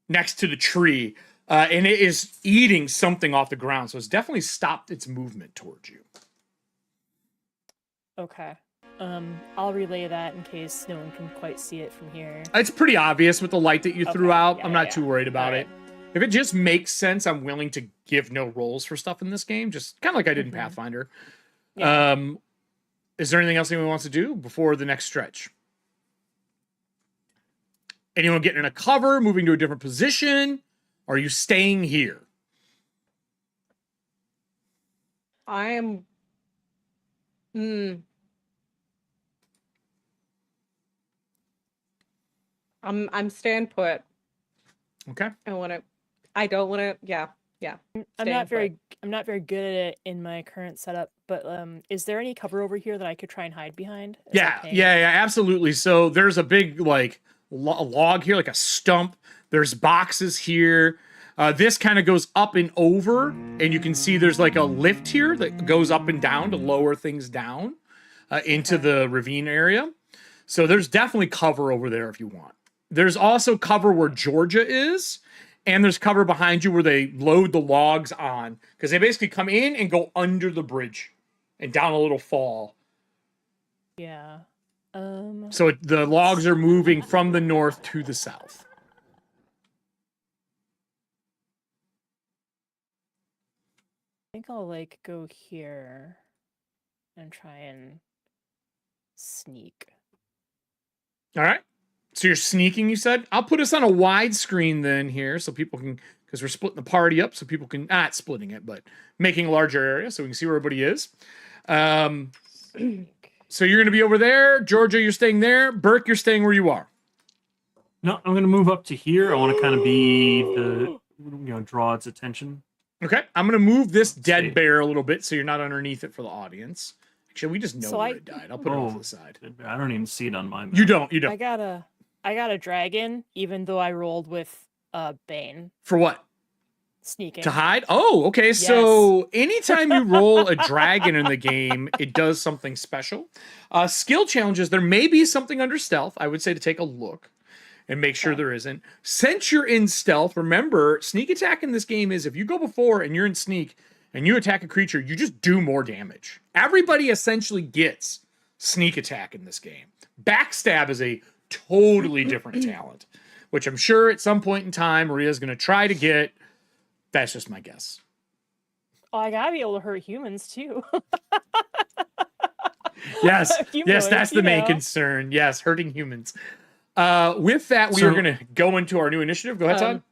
next to the tree. And it is eating something off the ground, so it's definitely stopped its movement towards you.
Okay. I'll relay that in case no one can quite see it from here.
It's pretty obvious with the light that you threw out.
Yeah,
I'm not too worried about it. If it just makes sense, I'm willing to give no rolls for stuff in this game, just kind of like I did in Pathfinder. Yeah. Is there anything else anyone wants to do before the next stretch? Anyone getting in a cover, moving to a different position? Or are you staying here?
I am... I'm staying put.
Okay.
I don't want to, yeah.
I'm not very good at it in my current setup, but is there any cover over here that I could try and hide behind?
Yeah, absolutely. So there's a big like log here, like a stump. There's boxes here. This kind of goes up and over, and you can see there's like a lift here that goes up and down to lower things down into the ravine area. So there's definitely cover over there if you want. There's also cover where Georgia is, and there's cover behind you where they load the logs on, because they basically come in and go under the bridge and down a little fall.
Yeah.
So the logs are moving from the north to the south.
I think I'll like go here and try and sneak.
All right. So you're sneaking, you said? I'll put us on a wide screen then here so people can, because we're splitting the party up so people can, not splitting it, but making a larger area so we can see where everybody is. So you're going to be over there. Georgia, you're staying there. Burke, you're staying where you are.
No, I'm going to move up to here. I want to kind of be the, draw its attention.
Okay. I'm going to move this dead bear a little bit so you're not underneath it for the audience. Actually, we just know where it died. I'll put it off to the side.
I don't even see it on my map.
You don't.
I got a dragon, even though I rolled with Bane.
For what?
Sneaking.
To hide? Oh, okay. Yes. So anytime you roll a dragon in the game, it does something special. Skill challenges, there may be something under stealth. I would say to take a look and make sure there isn't. Since you're in stealth, remember, sneak attack in this game is if you go before and you're in sneak and you attack a creature, you just do more damage. Everybody essentially gets sneak attack in this game. Backstab is a totally different talent, which I'm sure at some point in time Maria's going to try to get. That's just my guess.
Oh, I gotta be able to hurt humans too.
Yes, that's the main concern. Yes, hurting humans. With that, we are going to go into our new initiative. Go ahead, Todd.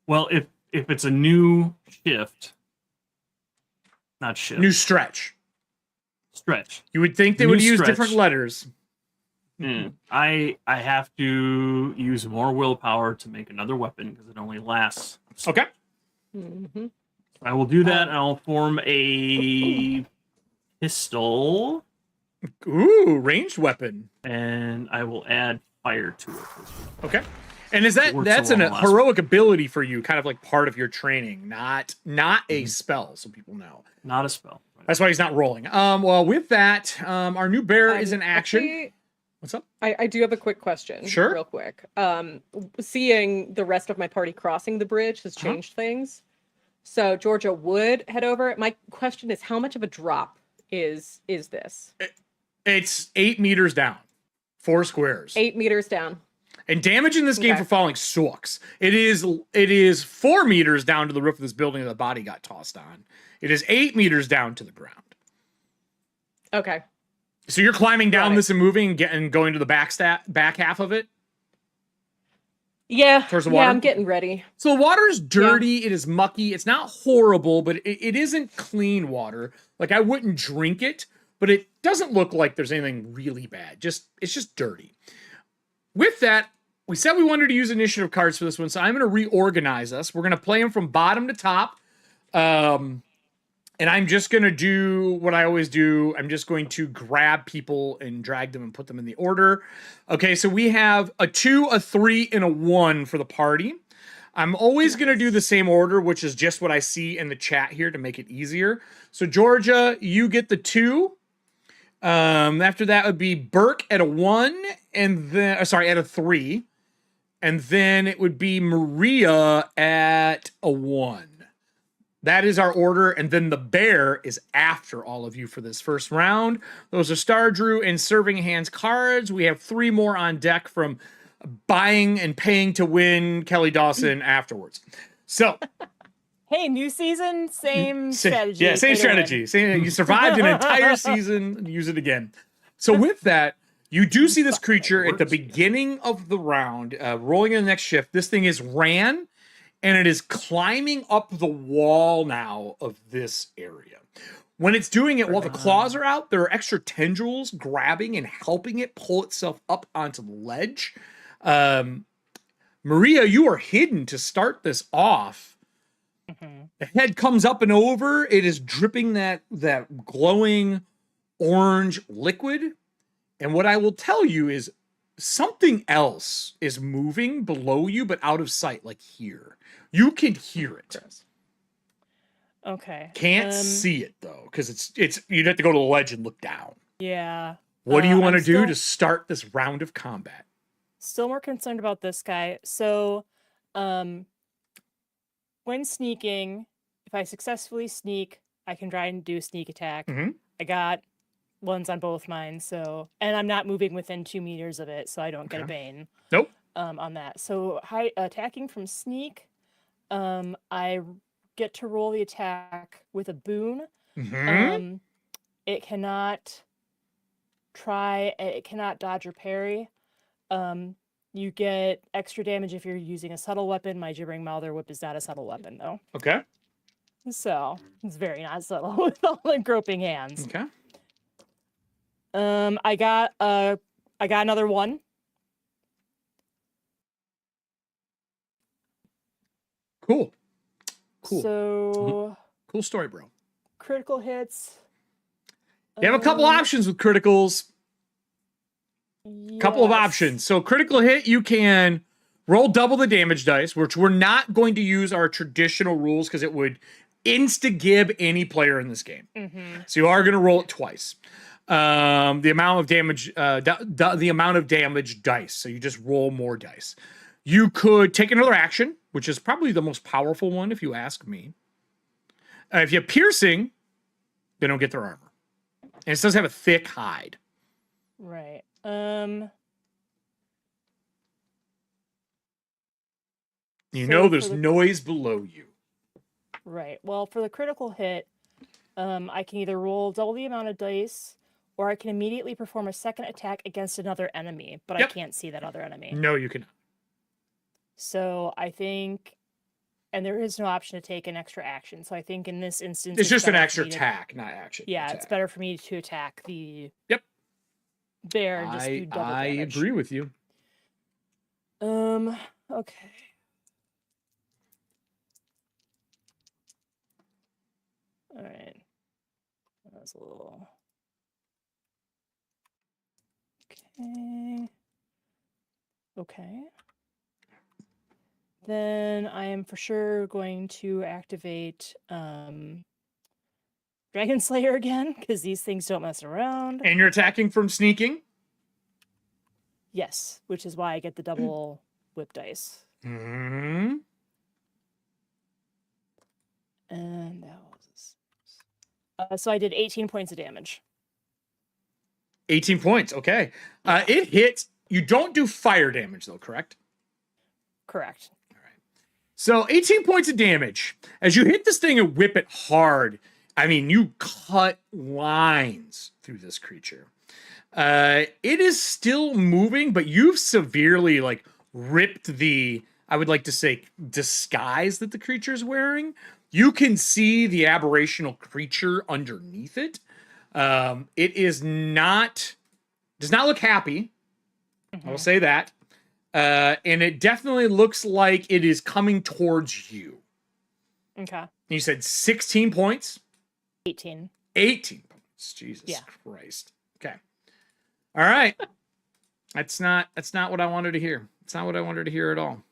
Well, if it's a new shift, not shift,
new stretch.
You
would think they would use different letters.
I have to use more willpower to make another weapon because it only lasts.
Okay.
Mm-hmm.
I will do that, and I'll form a pistol.
Ooh, ranged weapon.
And I will add fire to it.
Okay. And is that's a heroic ability for you, kind of like part of your training, not a spell, so people know.
Not a spell.
Right. That's why he's not rolling. Well, with that, our new bear is in action.
Actually,
what's up?
I do have a quick question.
Sure.
Real quick. Seeing the rest of my party crossing the bridge has changed things. So Georgia would head over. My question is, how much of a drop is this?
It's 8 meters down. 4 squares.
8 meters down.
And damage in this game for falling sucks. It is 4 meters down to the roof of this building that the body got tossed on. It is 8 meters down to the ground.
Okay.
So you're climbing down this and moving and going to the back half of it?
Yeah.
Towards the water?
Yeah, I'm getting ready.
So the water is dirty. Yeah. It is mucky. It's not horrible, but it isn't clean water. Like, I wouldn't drink it, but it doesn't look like there's anything really bad. It's just dirty. With that, we said we wanted to use initiative cards for this one, so I'm going to reorganize us. We're going to play them from bottom to top. And I'm just going to do what I always do. I'm just going to grab people and drag them and put them in the order. Okay, so we have a 2, a 3, and a 1 for the party. I'm always going to do the same order, which is just what I see in the chat here to make it easier. So, Georgia, you get the 2. After that would be Burke at a 1, and then, at a 3. And then it would be Maria at a 1. That is our order, and then the bear is after all of you for this first round. Those are Star Drew and Serving Hands cards. We have 3 more on deck from buying and paying to win Kelly Dawson afterwards. So,
hey, new season, same strategy.
Yeah, same strategy. You survived an entire season, use it again. So with that, you do see this creature at the beginning of the round, rolling in the next shift. This thing is ran, and it is climbing up the wall now of this area. When it's doing it while the claws are out, there are extra tendrils grabbing and helping it pull itself up onto the ledge. Maria, you are hidden to start this off. The head comes up and over. It is dripping that glowing orange liquid. And what I will tell you is something else is moving below you, but out of sight, like here. You can hear it.
Okay.
Can't see it though, because it's you'd have to go to the ledge and look down.
Yeah.
What do you want to do to start this round of combat?
Still more concerned about this guy. So, when sneaking, if I successfully sneak, I can try and do a sneak attack. I got ones on both mine, so, and I'm not moving within 2 meters of it, so I don't get a bane.
Nope.
On that. So attacking from sneak, I get to roll the attack with a boon. It cannot dodge or parry. You get extra damage if you're using a subtle weapon. My Gibbering Mouth or Whip is not a subtle weapon, though.
Okay.
So it's very not subtle with all the groping hands.
Okay.
I got another 1.
Cool.
So
cool story, bro.
Critical hits.
You have a couple options with criticals. Couple of options. So critical hit, you can roll double the damage dice, which we're not going to use our traditional rules because it would insta-gib any player in this game. So you are going to roll it twice. The amount of damage, the amount of damage dice. So you just roll more dice. You could take another action, which is probably the most powerful one, if you ask me. If you have piercing, they don't get their armor, and it does have a thick hide.
Right.
There's noise below you.
Right. Well, for the critical hit, I can either roll double the amount of dice, or I can immediately perform a second attack against another enemy, but I can't see that other enemy.
No, you cannot.
So I think, and there is no option to take an extra action. So I think in this instance,
it's just an extra attack, not action.
Yeah,
attack.
It's better for me to attack the bear and just do double
damage. I agree with you.
Okay. All right. That was a little. Okay. Then I am for sure going to activate Dragon Slayer again, because these things don't mess around.
And you're attacking from sneaking?
Yes, which is why I get the double whip dice.
Mm-hmm.
And that was... so I did 18 points of damage.
18 points, okay. It hits. You don't do fire damage, though, correct?
Correct.
All right. So 18 points of damage. As you hit this thing and whip it hard, I mean, you cut lines through this creature. It is still moving, but you've severely, ripped the, I would like to say, disguise that the creature is wearing. You can see the aberrational creature underneath it. It is not, does not look happy. I will say that. and it definitely looks like it is coming towards you.
Okay.
You said 16 points?
18.
18 points. Jesus Christ. Okay. All right. That's not what I wanted to hear. It's not what I wanted to hear at all.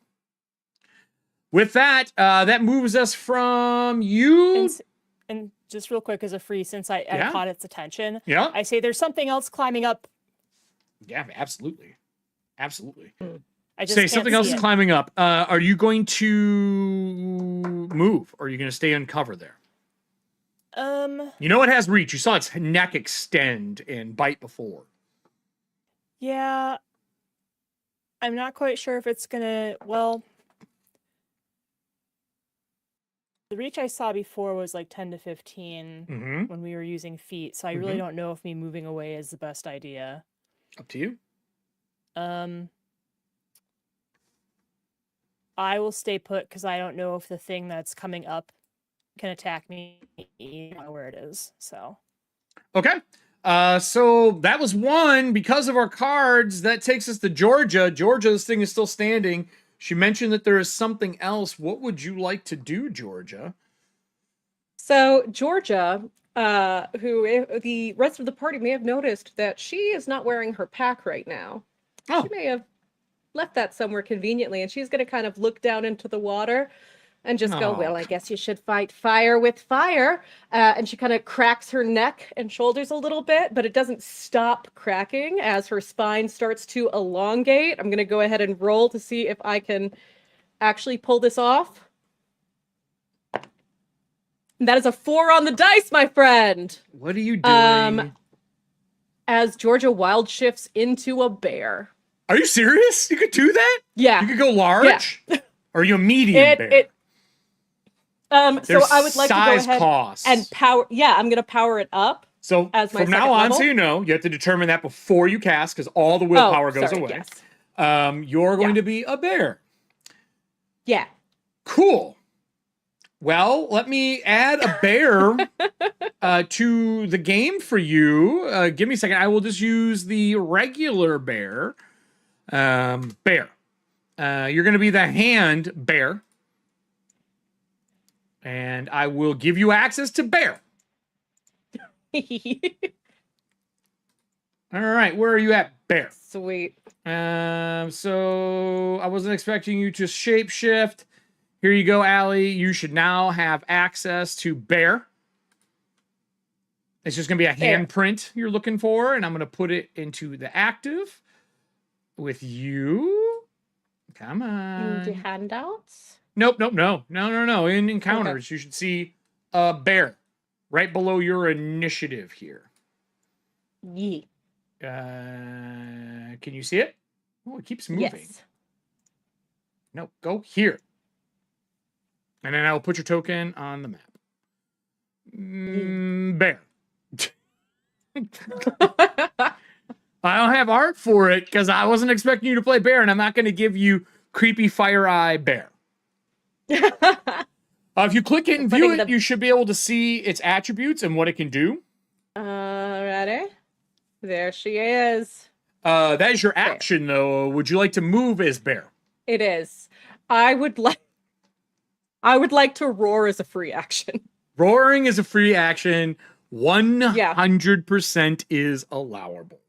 With that, that moves us from you.
And just real quick as a free, since I caught its attention, I say there's something else climbing up.
Yeah, absolutely. Absolutely.
I just
say
can't
something
see
else is
it.
climbing up. Are you going to move, or are you going to stay in cover there? You know it has reach. You saw its neck extend and bite before.
Yeah. I'm not quite sure if it's gonna, well, the reach I saw before was like 10 to 15 when we were using feet, so I really don't know if me moving away is the best idea.
Up to you.
I will stay put because I don't know if the thing that's coming up can attack me. I don't know where it is, so.
Okay. So that was one. Because of our cards, that takes us to Georgia. Georgia, this thing is still standing. She mentioned that there is something else. What would you like to do, Georgia?
So Georgia, who the rest of the party may have noticed that she is not wearing her pack right now.
Oh.
She may have left that somewhere conveniently, and she's going to kind of look down into the water and just go, well, I guess you should fight fire with fire. And she kind of cracks her neck and shoulders a little bit, but it doesn't stop cracking as her spine starts to elongate. I'm going to go ahead and roll to see if I can actually pull this off. And that is a 4 on the dice, my friend.
What are you doing?
As Georgia wild shifts into a bear.
Are you serious? You could do that?
Yeah.
You could go large?
Yeah.
Or are you a medium bear?
So I would like to go ahead
costs.
and power. Yeah, I'm going to power it up.
So
as my
from now
second
on,
level.
so you know, you have to determine that before you cast because all the willpower goes away.
Yes.
You're going to be a bear.
Yeah.
Cool. Well, let me add a bear to the game for you. Give me a second. I will just use the regular bear. Bear. You're going to be the hand bear. And I will give you access to bear. All right, where are you at, bear?
Sweet.
So I wasn't expecting you to shapeshift. Here you go, Allie. You should now have access to bear. It's just going to be a handprint you're looking for, and I'm going to put it into the active with you. Come on.
Do handouts?
Nope. In encounters, you should see a bear right below your initiative here.
Yeah.
Can you see it? Oh, it keeps moving.
Yes.
No, go here. And then I will put your token on the map. Bear. I don't have art for it because I wasn't expecting you to play bear, and I'm not going to give you creepy fire eye bear. If you click it and view it, you should be able to see its attributes and what it can do.
Alrighty. There she is.
That is your action, though. Would you like to move as bear?
It is. I would like to roar as a free action.
Roaring is a free action. 100% is allowable.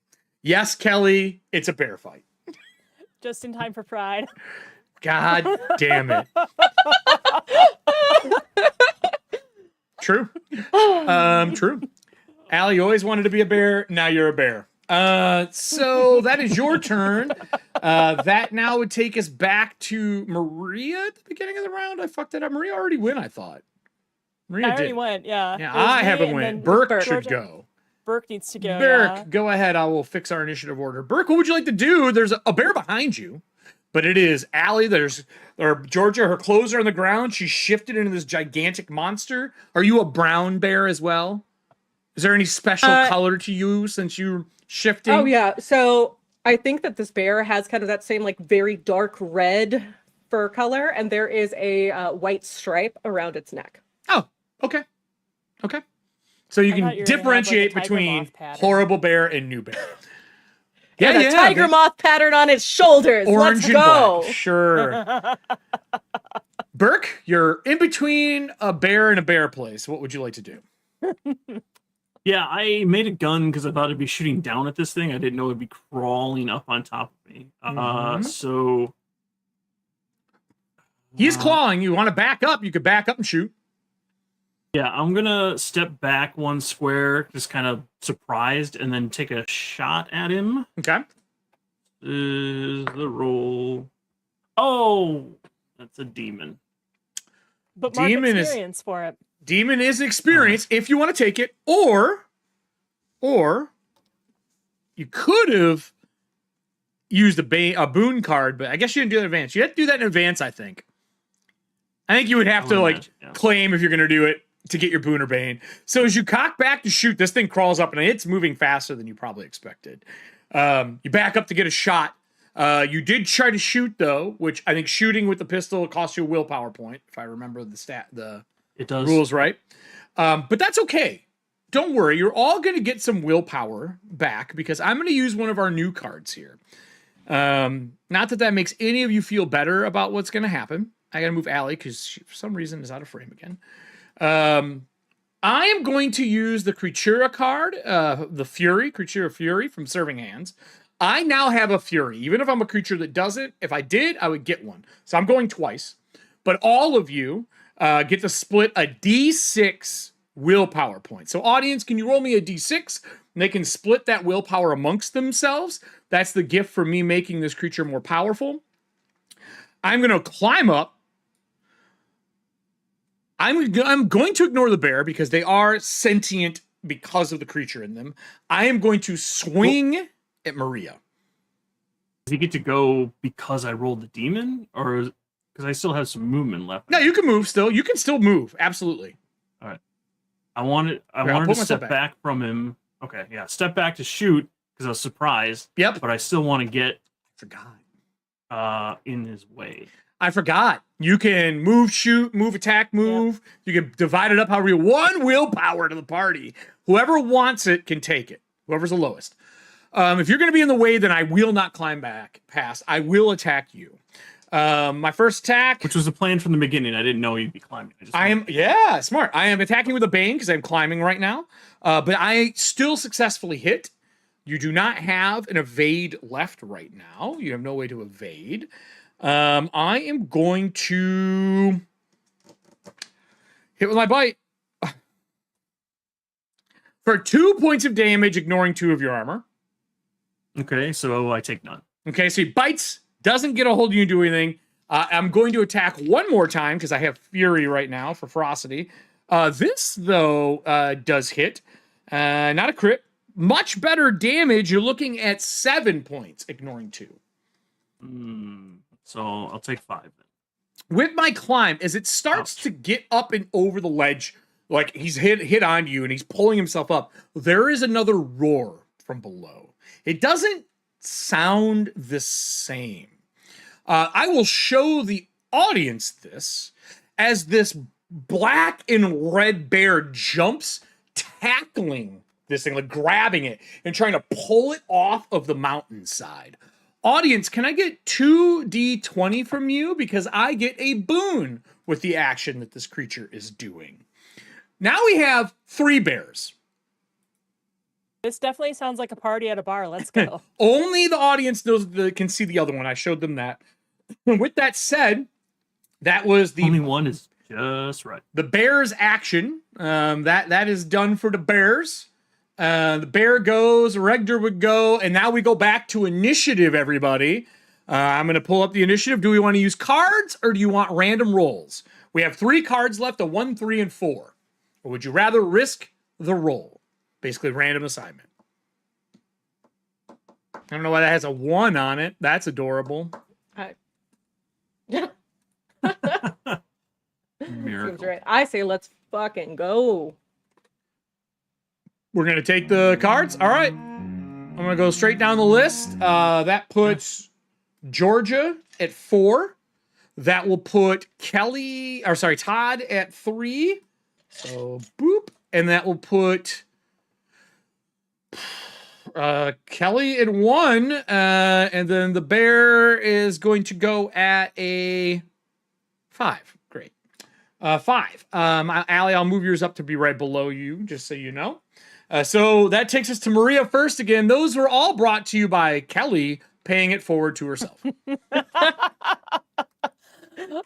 Yes, Kelly, it's a bear fight.
Just in time for Pride.
God damn it. True. True. Allie, you always wanted to be a bear. Now you're a bear. So that is your turn. That now would take us back to Maria at the beginning of the round. I fucked it up. Maria already went, I thought. Maria
I
did.
already went, yeah.
Yeah,
It was
I
me,
haven't
and
went.
then
Burke should
Georgia-
go.
Burke needs to go.
Burke,
yeah.
go ahead. I will fix our initiative order. Burke, what would you like to do? There's a bear behind you, but it is Allie. Or Georgia. Her clothes are on the ground. She's shifted into this gigantic monster. Are you a brown bear as well? Is there any special color to you since you're shifting?
Oh yeah. So I think that this bear has kind of that same like very dark red fur color, and there is a white stripe around its neck.
Oh, okay. Okay. So you
I thought
can
you were gonna have, like, a
differentiate
tiger
between
moth pattern.
horrible bear and new bear.
and a tiger moth pattern on its shoulders.
Orange
Let's go.
and black. Sure. Burke, you're in between a bear and a bear place. What would you like to do?
Yeah, I made a gun because I thought it'd be shooting down at this thing. I didn't know it'd be crawling up on top of me. So
he's clawing. You want to back up? You could back up and shoot.
Yeah, I'm gonna step back one square, just kind of surprised, and then take a shot at him.
Okay.
Is the roll? Oh, that's a demon.
But mark experience for it.
Demon is experience if you want to take it, or you could have used a boon card, but I guess you didn't do that in advance. You have to do that in advance, I think. I think you would have to claim if you're going to do it to get your boon or bane. So as you cock back to shoot, this thing crawls up and it's moving faster than you probably expected. You back up to get a shot. You did try to shoot though, which I think shooting with the pistol costs you a willpower point, if I remember the
It does.
rules right. But that's okay. Don't worry. You're all going to get some willpower back because I'm going to use one of our new cards here. Not that that makes any of you feel better about what's going to happen. I got to move Allie because she, for some reason, is out of frame again. I am going to use the Creatura card, the Fury, Creatura Fury from Serving Hands. I now have a Fury. Even if I'm a creature that doesn't, if I did, I would get one. So I'm going twice. But all of you get to split a D6 willpower point. So audience, can you roll me a D6? And they can split that willpower amongst themselves. That's the gift for me making this creature more powerful. I'm going to climb up. I'm going to ignore the bear because they are sentient because of the creature in them. I am going to swing at Maria.
Does he get to go because I rolled the demon? Or because I still have some movement left?
No, you can move still. You can still move. Absolutely.
All right. I wanted to step back from him. Okay, yeah. Step back to shoot because I was surprised.
Yep.
But I still want to get
forgot.
In his way.
I forgot. You can move, shoot, move, attack, move. Yep. You can divide it up however you want. One willpower to the party. Whoever wants it can take it. Whoever's the lowest. If you're going to be in the way, then I will not climb back past. I will attack you. My first attack,
which was the plan from the beginning. I didn't know you'd be climbing.
Smart. I am attacking with a bane because I'm climbing right now. But I still successfully hit. You do not have an evade left right now. You have no way to evade. I am going to hit with my bite for 2 points of damage, ignoring 2 of your armor.
Okay, so I take none.
Okay, so he bites, doesn't get a hold of you and do anything. I'm going to attack one more time because I have Fury right now for ferocity. This, though, does hit. Not a crit. Much better damage. You're looking at 7 points, ignoring 2.
So I'll take 5 then.
With my climb, as it starts to get up and over the ledge, like he's hit on you and he's pulling himself up, there is another roar from below. It doesn't sound the same. I will show the audience this as this black and red bear jumps, tackling this thing, like grabbing it and trying to pull it off of the mountainside. Audience, can I get 2d20 from you? Because I get a boon with the action that this creature is doing. Now we have 3 bears.
This definitely sounds like a party at a bar. Let's go.
Only the audience knows can see the other one. I showed them that. With that said, that was the
only one is just right.
The bear's action. That is done for the bears. The bear goes, Regdor would go, and now we go back to initiative, everybody. I'm going to pull up the initiative. Do we want to use cards or do you want random rolls? We have 3 cards left, a 1, 3, and 4. Or would you rather risk the roll? Basically, random assignment. I don't know why that has a 1 on it. That's adorable.
Seems right. I say let's fucking go.
We're going to take the cards. All right. I'm going to go straight down the list. That puts Georgia at 4. That will put Todd at 3. So, boop. And that will put Kelly at 1, and then the bear is going to go at a 5. Great. 5. Allie, I'll move yours up to be right below you, just so you know. So that takes us to Maria first again. Those were all brought to you by Kelly paying it forward to herself.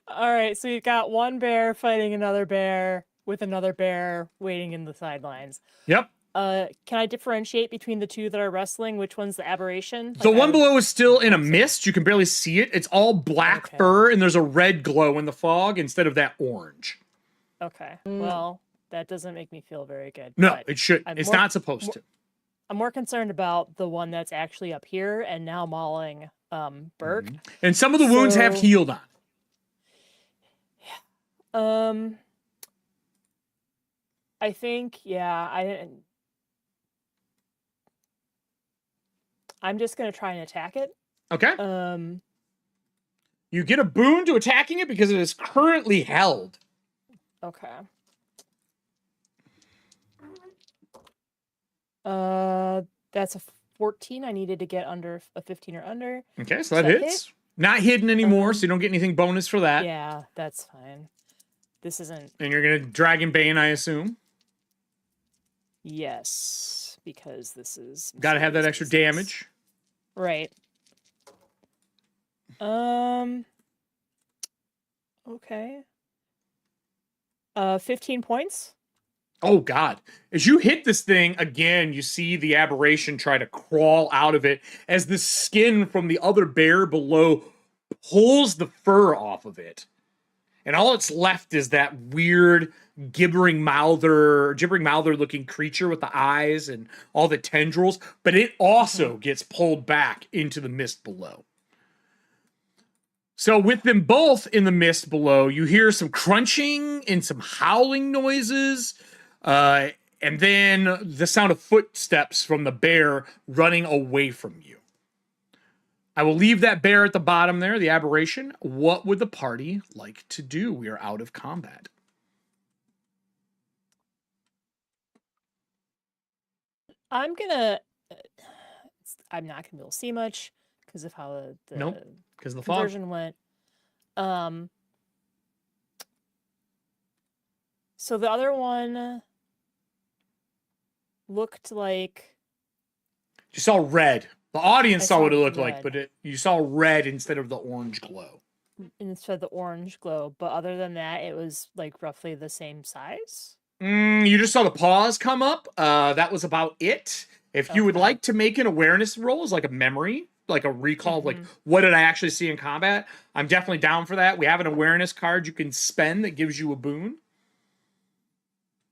All right, so you've got one bear fighting another bear with another bear waiting in the sidelines.
Yep.
Can I differentiate between the two that are wrestling? Which one's the aberration?
The one below is still in a mist. You can barely see it. It's all black fur, and there's a red glow in the fog instead of that orange.
Okay. Well, that doesn't make me feel very good.
No, it should. It's not supposed to.
I'm more concerned about the one that's actually up here and now mauling Burke.
And some of the wounds have healed on.
I think, I'm just gonna try and attack it.
Okay. You get a boon to attacking it because it is currently held.
Okay. That's a 14. I needed to get under a 15 or under.
Okay, so that hits. Not hidden anymore, so you don't get anything bonus for that.
Yeah, that's fine. This isn't.
And you're gonna Dragonbane, I assume.
Yes, because this is.
Got to have that extra damage.
Right. Okay. 15 points.
Oh, God. As you hit this thing, again, you see the aberration try to crawl out of it as the skin from the other bear below pulls the fur off of it. And all it's left is that weird gibbering mouther looking creature with the eyes and all the tendrils. But it also gets pulled back into the mist below. So with them both in the mist below, you hear some crunching and some howling noises. And then the sound of footsteps from the bear running away from you. I will leave that bear at the bottom there, the aberration. What would the party like to do? We are out of combat.
I'm not gonna be able to see much because of how the
nope, because the fog
conversion went. So the other one looked like
you saw red. The audience saw what it looked
red.
like, but you saw red instead of the orange glow.
Instead of the orange glow, but other than that, it was like roughly the same size.
You just saw the paws come up. That was about it. If you would like to make an awareness roll as like a memory, like a recall of like, what did I actually see in combat? I'm definitely down for that. We have an awareness card you can spend that gives you a boon.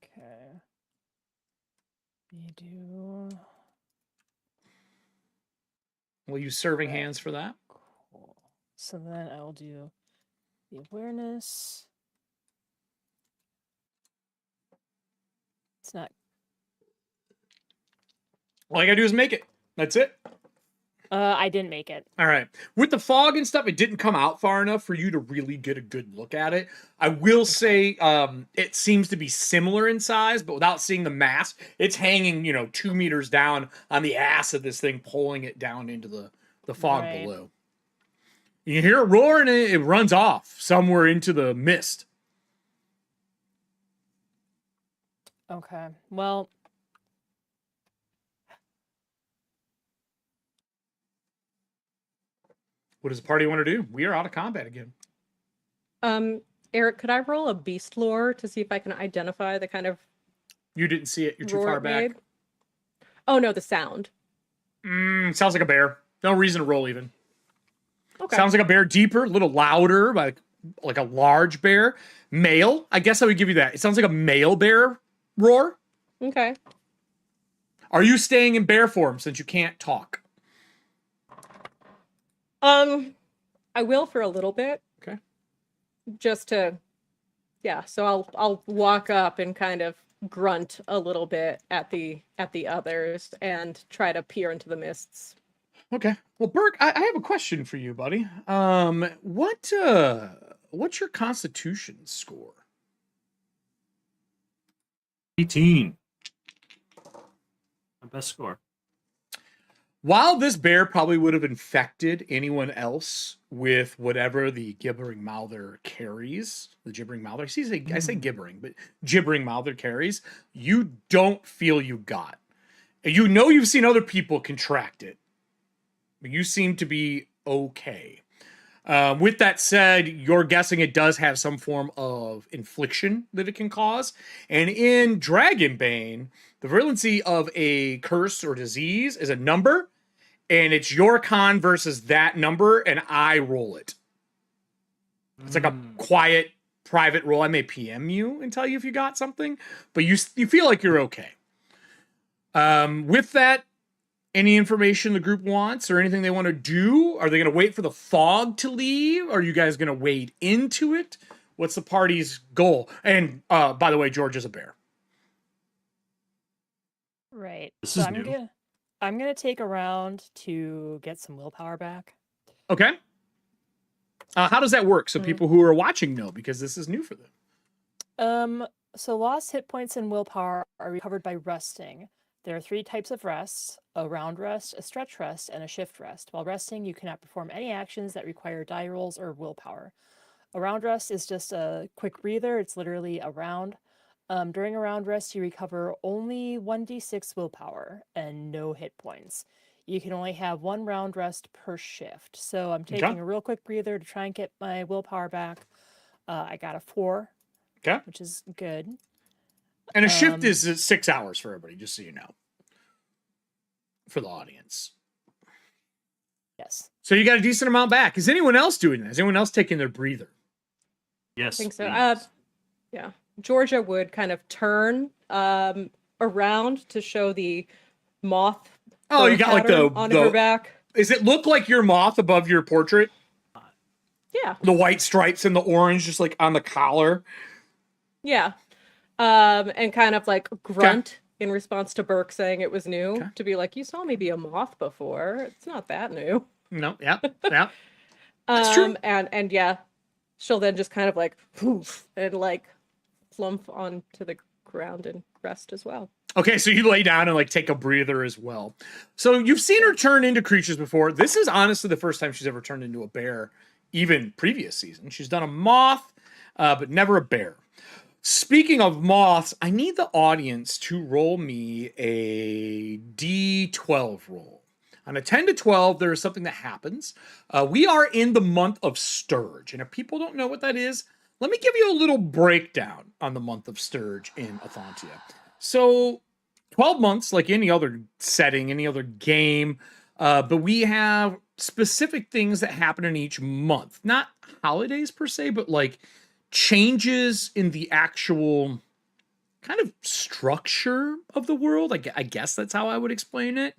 Okay. You do.
We'll use serving hands for that.
Cool. So then I will do the awareness. It's not.
All you gotta do is make it. That's it.
I didn't make it.
All right. With the fog and stuff, it didn't come out far enough for you to really get a good look at it. I will say it seems to be similar in size, but without seeing the mass, it's hanging, 2 meters down on the ass of this thing, pulling it down into the fog below. You hear it roar and it runs off somewhere into the mist.
Okay. Well,
what does the party want to do? We are out of combat again.
Eric, could I roll a beast lore to see if I can identify the kind of
You didn't see it. You're too far back.
made? Oh, no, the sound.
Sounds like a bear. No reason to roll even.
Okay.
Sounds like a bear, deeper, a little louder, like a large bear. Male. I guess I would give you that. It sounds like a male bear roar.
Okay.
Are you staying in bear form since you can't talk?
I will for a little bit.
Okay.
Just to, so I'll walk up and kind of grunt a little bit at the others and try to peer into the mists.
Okay. Well, Burke, I have a question for you, buddy. What's your Constitution score?
18. My best score.
While this bear probably would have infected anyone else with whatever the gibbering mouther carries, the gibbering mouther, I say gibbering, but gibbering mouther carries, you don't feel you got. You know you've seen other people contract it, but you seem to be okay. With that said, you're guessing it does have some form of infliction that it can cause. And in Dragonbane, the virulency of a curse or disease is a number, and it's your con versus that number, and I roll it. It's like a quiet, private roll. I may PM you and tell you if you got something, but you feel like you're okay. With that, any information the group wants or anything they want to do? Are they going to wait for the fog to leave? Are you guys going to wade into it? What's the party's goal? And by the way, George is a bear.
Right.
This
So
is
I'm
new.
gonna take a round to get some willpower back.
Okay. How does that work? So people who are watching know, because this is new for them.
So lost hit points and willpower are recovered by resting. There are 3 types of rests: a round rest, a stretch rest, and a shift rest. While resting, you cannot perform any actions that require die rolls or willpower. A round rest is just a quick breather. It's literally a round. During a round rest, you recover only 1d6 willpower and no hit points. You can only have 1 round rest per shift. So I'm taking a real quick breather to try and get my willpower back. I got a 4, which is good.
And a shift is 6 hours for everybody, just so you know. For the audience.
Yes.
So you got a decent amount back. Is anyone else doing that? Is anyone else taking their breather?
Yes.
I think so.
please.
Yeah. Georgia would kind of turn around to show the moth.
Oh, you got like
on her back.
Does it look like your moth above your portrait?
Yeah.
The white stripes and the orange just like on the collar.
Yeah. And kind of like grunt in response to Burke saying it was new, to be like, you saw me be a moth before. It's not that new.
No, yeah. That's true.
And yeah, she'll then just kind of like poof and like plump onto the ground and rest as well.
Okay, so you lay down and like take a breather as well. So you've seen her turn into creatures before. This is honestly the first time she's ever turned into a bear, even previous season. She's done a moth, but never a bear. Speaking of moths, I need the audience to roll me a D12 roll. On a 10 to 12, there is something that happens. We are in the month of Sturge, and if people don't know what that is, let me give you a little breakdown on the month of Sturge in Ethauntia. So 12 months, like any other setting, any other game, but we have specific things that happen in each month. Not holidays per se, but like changes in the actual kind of structure of the world. I guess that's how I would explain it.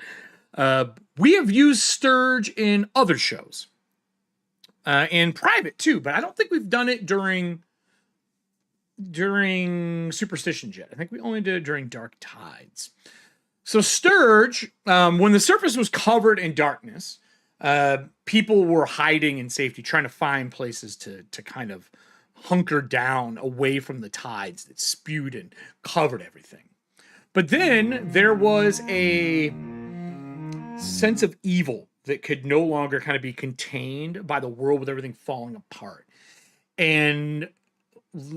We have used Sturge in other shows. And private too, but I don't think we've done it during Superstitions yet. I think we only did it during Dark Tides. So Sturge, when the surface was covered in darkness, people were hiding in safety, trying to find places to kind of hunker down away from the tides that spewed and covered everything. But then there was a sense of evil that could no longer kind of be contained by the world with everything falling apart. And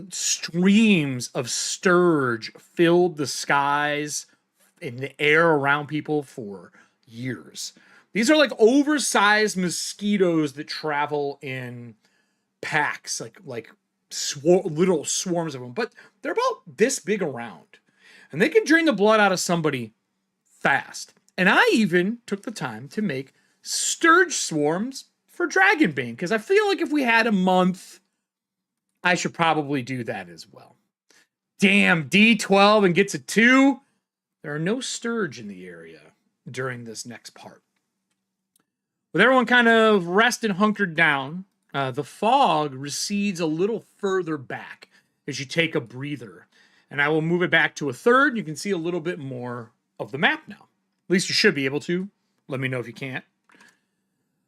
streams of Sturge filled the skies in the air around people for years. These are like oversized mosquitoes that travel in packs, like little swarms of them, but they're about this big around. And they can drain the blood out of somebody fast. And I even took the time to make Sturge swarms for Dragonbane, because I feel like if we had a month, I should probably do that as well. Damn, D12 and gets a 2. There are no Sturge in the area during this next part. With everyone kind of rested, hunkered down, the fog recedes a little further back as you take a breather. And I will move it back to a third. You can see a little bit more of the map now. At least you should be able to. Let me know if you can't.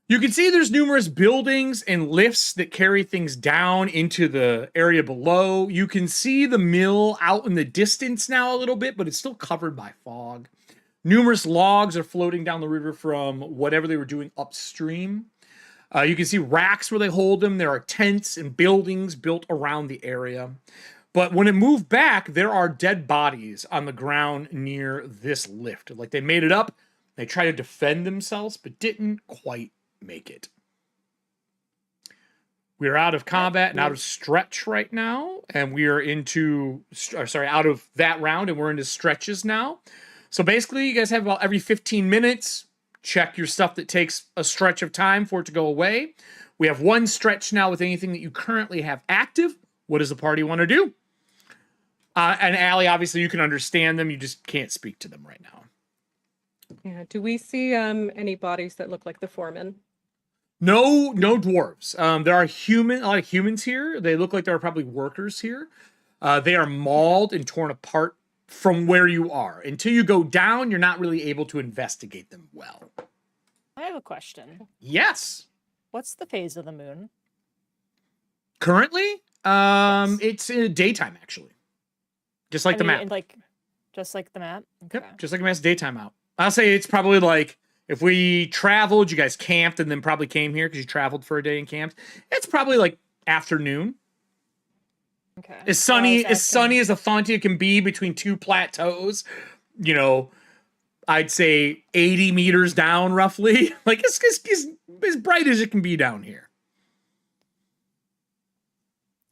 You can see there's numerous buildings and lifts that carry things down into the area below. You can see the mill out in the distance now a little bit, but it's still covered by fog. Numerous logs are floating down the river from whatever they were doing upstream. You can see racks where they hold them. There are tents and buildings built around the area. But when it moved back, there are dead bodies on the ground near this lift. Like they made it up. They tried to defend themselves, but didn't quite make it. We are out of combat and out of stretch right now. And we are into, out of that round, and we're into stretches now. So basically, you guys have about every 15 minutes, check your stuff that takes a stretch of time for it to go away. We have one stretch now with anything that you currently have active. What does the party want to do? And Allie, obviously, you can understand them. You just can't speak to them right now.
Yeah. Do we see any bodies that look like the foreman?
No dwarves. There are a lot of humans here. They look like there are probably workers here. They are mauled and torn apart from where you are. Until you go down, you're not really able to investigate them well.
I have a question.
Yes.
What's the phase of the moon?
Currently,
Yes.
it's in daytime actually, just like the map.
Just like the map. Okay.
Yep, just like the map's daytime out. I'll say it's probably like if we traveled, you guys camped, and then probably came here because you traveled for a day and camped. It's probably like afternoon.
Okay.
As sunny as Ethauntia can be between two plateaus, you know, I'd say 80 meters down roughly. Like it's as bright as it can be down here.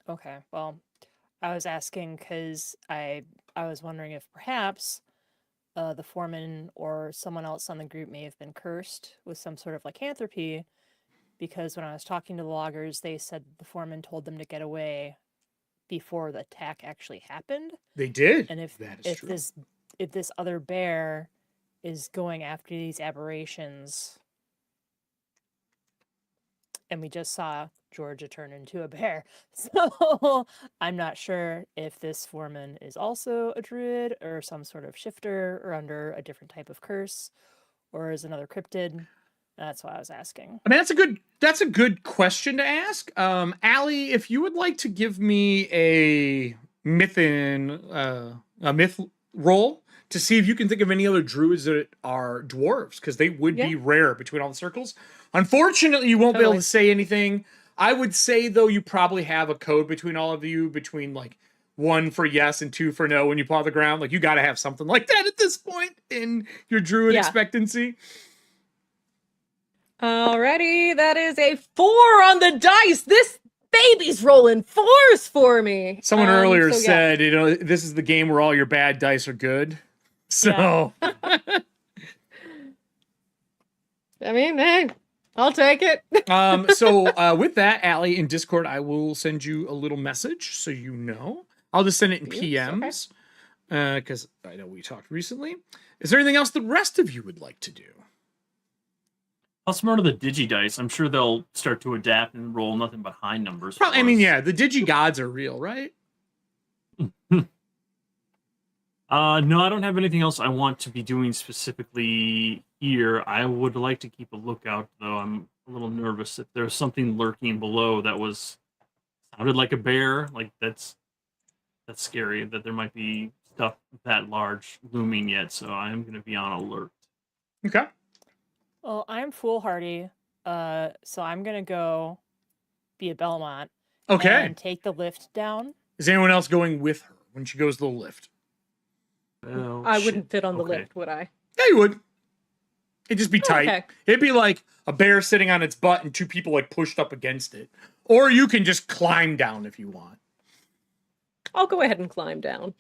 Okay. Well, I was asking because I was wondering if perhaps the foreman or someone else on the group may have been cursed with some sort of lycanthropy, because when I was talking to the loggers, they said the foreman told them to get away before the attack actually happened.
They did.
And if
true.
this other bear is going after these aberrations, and we just saw Georgia turn into a bear, so I'm not sure if this foreman is also a druid or some sort of shifter or under a different type of curse, or is another cryptid. That's why I was asking.
I mean, that's a good question to ask. Allie, if you would like to give me a myth roll to see if you can think of any other druids that are dwarves, because they would be rare between all the circles. Unfortunately, you won't be able to say anything. I would say, though, you probably have a code between all of you, between like 1 for yes and 2 for no when you paw the ground. Like, you got to have something like that at this point in your druid expectancy.
Alrighty, that is a 4 on the dice. This baby's rolling 4s for me.
Someone earlier said, you know, this is the game where all your bad dice are good. So,
I mean, hey, I'll take it.
So with that, Allie, in Discord, I will send you a little message so you know. I'll just send it in PMs because I know we talked recently. Is there anything else the rest of you would like to do?
How smart are the Digidice? I'm sure they'll start to adapt and roll nothing but high numbers.
Probably, I mean, yeah, the Digigods are real, right?
No, I don't have anything else I want to be doing specifically here. I would like to keep a lookout, though. I'm a little nervous if there's something lurking below that sounded like a bear. Like that's scary. That there might be stuff that large looming yet. So I am going to be on alert.
Okay.
Well, I'm foolhardy, so I'm gonna go be a Belmont.
Okay.
And take the lift down.
Is anyone else going with her when she goes to the lift?
Oh,
I wouldn't fit on the lift, would I?
Yeah, you would. It'd just be tight.
Okay.
It'd be like a bear sitting on its butt and 2 people like pushed up against it. Or you can just climb down if you want.
I'll go ahead and climb down.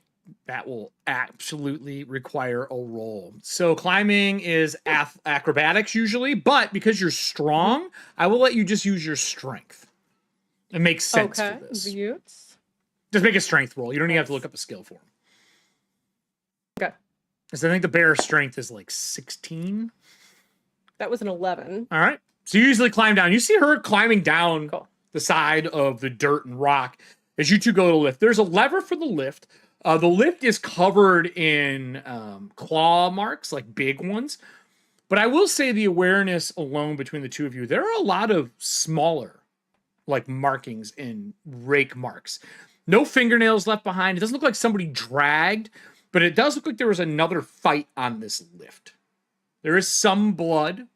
That will absolutely require a roll. So climbing is acrobatics usually, but because you're strong, I will let you just use your strength. It makes sense for this. Just make a strength roll. You don't even have to look up a skill for them.
Okay.
Because I think the bear's strength is like 16.
That was an 11.
All right. So you usually climb down. You see her climbing down the side of the dirt and rock as you two go to the lift. There's a lever for the lift. The lift is covered in claw marks, like big ones. But I will say the awareness alone between the two of you, there are a lot of smaller, like markings and rake marks. No fingernails left behind. It doesn't look like somebody dragged But it does look like there was another fight on this lift. There is some blood,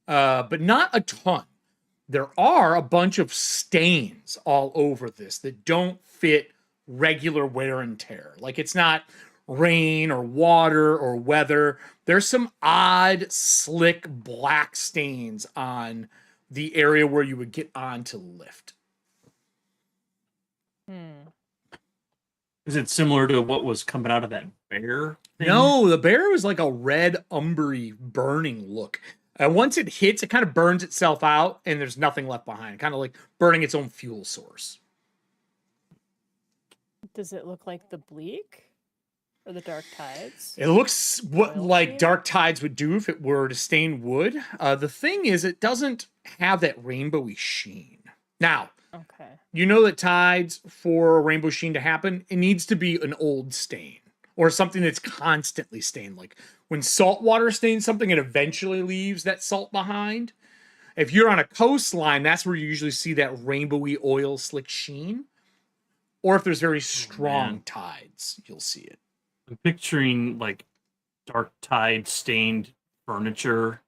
but not a ton. There are a bunch of stains all over this that don't fit regular wear and tear. Like, it's not rain or water or weather. There's some odd, slick black stains on the area where you would get onto the lift.
Is it similar to what was coming out of that bear thing?
No, the bear was like a red, umbery, burning look. Once it hits, it kind of burns itself out, and there's nothing left behind. Kind of like burning its own fuel source.
Does it look like the bleak or the dark tides?
It looks like dark tides would do if it were to stain wood. The thing is, it doesn't have that rainbowy sheen. Now,
okay,
you know that tides, for a rainbow sheen to happen, it needs to be an old stain or something that's constantly stained. Like when salt water stains something, it eventually leaves that salt behind. If you're on a coastline, that's where you usually see that rainbowy oil slick sheen. Or if there's very strong tides, you'll see it.
I'm picturing like dark tide stained furniture,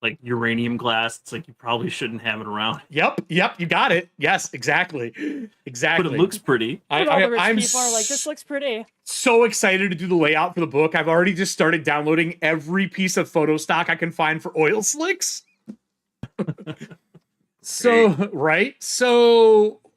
like uranium glass. It's like you probably shouldn't have it around.
Yep, you got it. Yes, exactly.
But it looks pretty.
All the rich people are like, this looks pretty.
So excited to do the layout for the book. I've already just started downloading every piece of photo stock I can find for oil slicks. So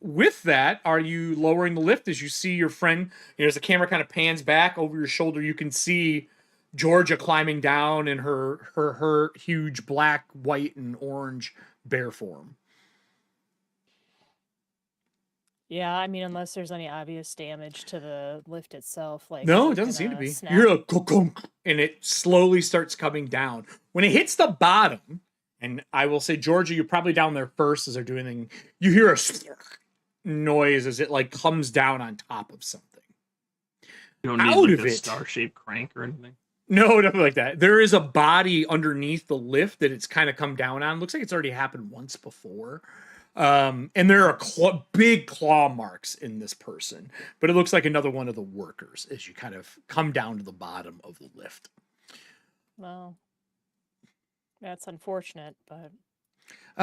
with that, are you lowering the lift as you see your friend? As the camera kind of pans back over your shoulder, you can see Georgia climbing down in her huge black, white, and orange bear form.
Yeah, I mean, unless there's any obvious damage to the lift itself, like
no, it doesn't seem to be. You hear a kunk, and it slowly starts coming down. When it hits the bottom, and I will say, Georgia, you're probably down there first as they're doing anything. You hear a noise as it like comes down on top of something.
You don't need like a star-shaped crank or anything.
No, nothing like that. There is a body underneath the lift that it's kind of come down on. Looks like it's already happened once before. And there are big claw marks in this person. But it looks like another one of the workers as you kind of come down to the bottom of the lift.
Well, that's unfortunate, but...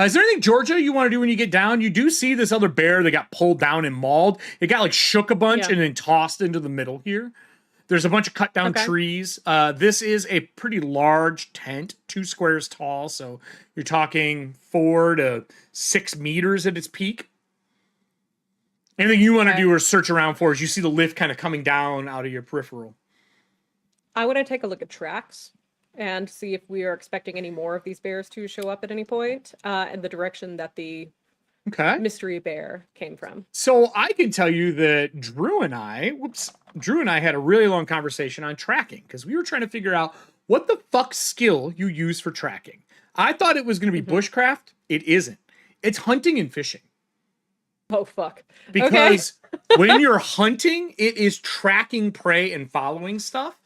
is there anything, Georgia, you want to do when you get down? You do see this other bear that got pulled down and mauled. It got like shook a bunch and then tossed into the middle here. There's a bunch of cut down trees. This is a pretty large tent, 2 squares tall. So you're talking 4 to 6 meters at its peak. Anything you want to do or search around for as you see the lift kind of coming down out of your peripheral?
I want to take a look at tracks and see if we are expecting any more of these bears to show up at any point, and the direction that the mystery bear came from.
So I can tell you that Drew and I had a really long conversation on tracking because we were trying to figure out what the fuck skill you use for tracking. I thought it was going to be bushcraft. It isn't. It's hunting and fishing.
Oh, fuck.
Because when you're hunting, it is tracking prey and following stuff.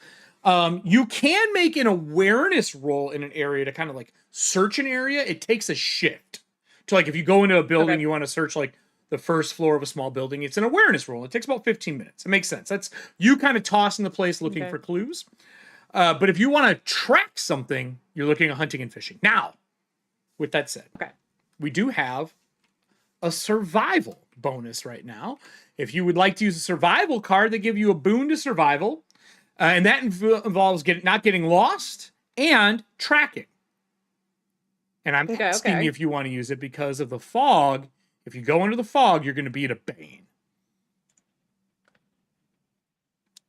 You can make an awareness roll in an area to kind of like search an area. It takes a shift. So like if you go into a building, you want to search like the first floor of a small building, it's an awareness roll. It takes about 15 minutes. It makes sense. That's you kind of tossing the place looking for clues. But if you want to track something, you're looking at hunting and fishing. Now, with that said, we do have a survival bonus right now. If you would like to use a survival card, they give you a boon to survival. And that involves not getting lost and tracking. And I'm asking you if you want to use it because of the fog. If you go into the fog, you're going to be at a bane.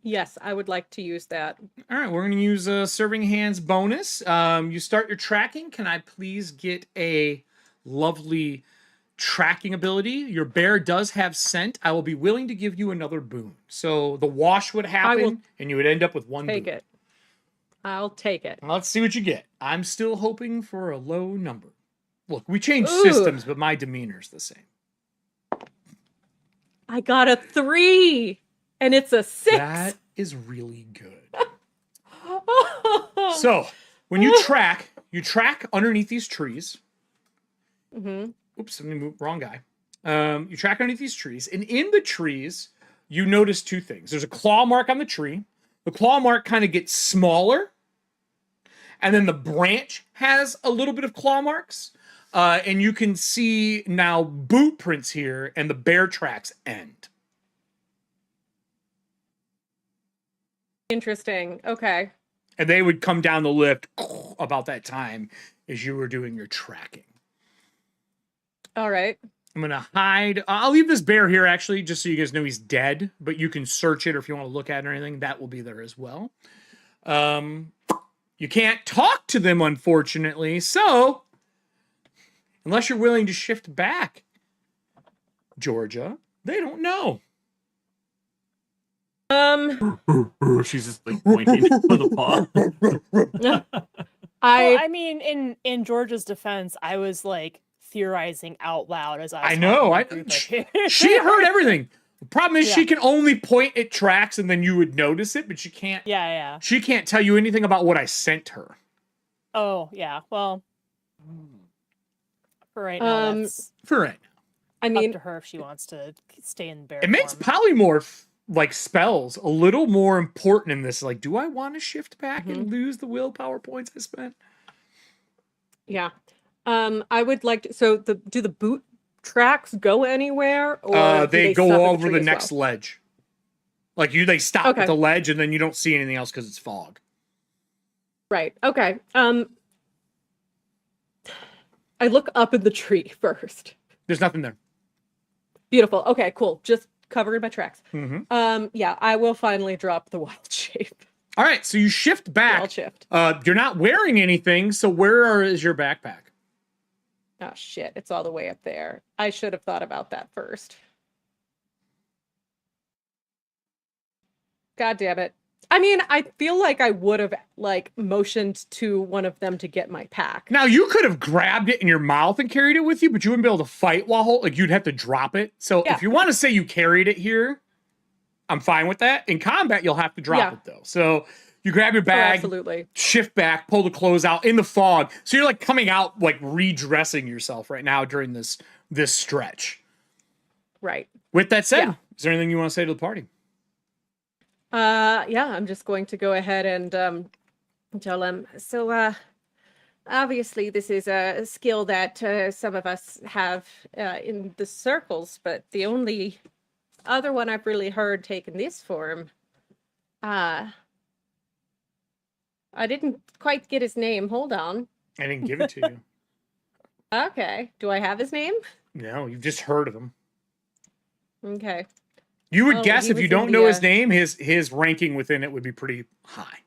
Yes, I would like to use that.
All right, we're going to use a Serving Hands bonus. You start your tracking. Can I please get a lovely tracking ability? Your bear does have scent. I will be willing to give you another boon. So the wash would happen, and you would end up with one boon.
Take it. I'll take it.
Let's see what you get. I'm still hoping for a low number. Look, we changed systems, but my demeanor's the same.
I got a 3, and it's a 6.
That is really good. So, when you track underneath these trees. Oops, let me move. Wrong guy. You track underneath these trees, and in the trees, you notice 2 things. There's a claw mark on the tree. the claw mark kind of gets smaller, and then the branch has a little bit of claw marks. And you can see now boot prints here, and the bear tracks end.
Interesting. Okay.
And they would come down the lift about that time as you were doing your tracking.
All right.
I'm going to hide. I'll leave this bear here, actually, just so you guys know he's dead. But you can search it, or if you want to look at it or anything, that will be there as well. You can't talk to them, unfortunately. So, unless you're willing to shift back, Georgia, they don't know.
She's just like pointing with a paw.
I mean, in Georgia's defense, I was like theorizing out loud as I was
I know. She heard everything. The problem is she can only point at tracks, and then you would notice it, but she can't.
Yeah.
She can't tell you anything about what I sent her.
Oh yeah. Well, for right now, that's
For right now,
I mean,
up to her if she wants to stay in bear
it makes
form.
polymorph like spells a little more important in this. Like, do I want to shift back and lose the willpower points I spent?
yeah. I would like to. So, do the boot tracks go anywhere, or do
they
stop at
go
the
over
tree
the
as
next
well?
ledge. Like they stop
Okay.
at the ledge, and then you don't see anything else because it's fog.
Right. Okay. I look up in the tree first.
There's nothing there.
Beautiful. Okay. Cool. Just covering my tracks.
Mm-hmm.
Yeah. I will finally drop the wild shape.
All right, so you shift back.
Wild shift.
You're not wearing anything, so where is your backpack?
Oh shit! It's all the way up there. I should have thought about that first. God damn it. I mean, I feel like I would have like motioned to one of them to get my pack.
Now, you could have grabbed it in your mouth and carried it with you, but you wouldn't be able to fight while you'd have to drop it. So if you want to say you carried it here, I'm fine with that. In combat, you'll have to drop it though. So you grab your bag,
absolutely.
Shift back, pull the clothes out in the fog. So you're like coming out, like redressing yourself right now during this stretch.
Right.
With that said, is there anything you want to say to the party?
Yeah, I'm just going to go ahead and tell them. So, obviously, this is a skill that some of us have in the circles, but the only other one I've really heard taken this form, I didn't quite get his name. Hold on.
I didn't give it to you.
Okay. Do I have his name?
No, you've just heard of him.
Okay.
You would
Oh,
guess
he
if you
was
don't
in
know
the,
his name, his ranking within it would be pretty high.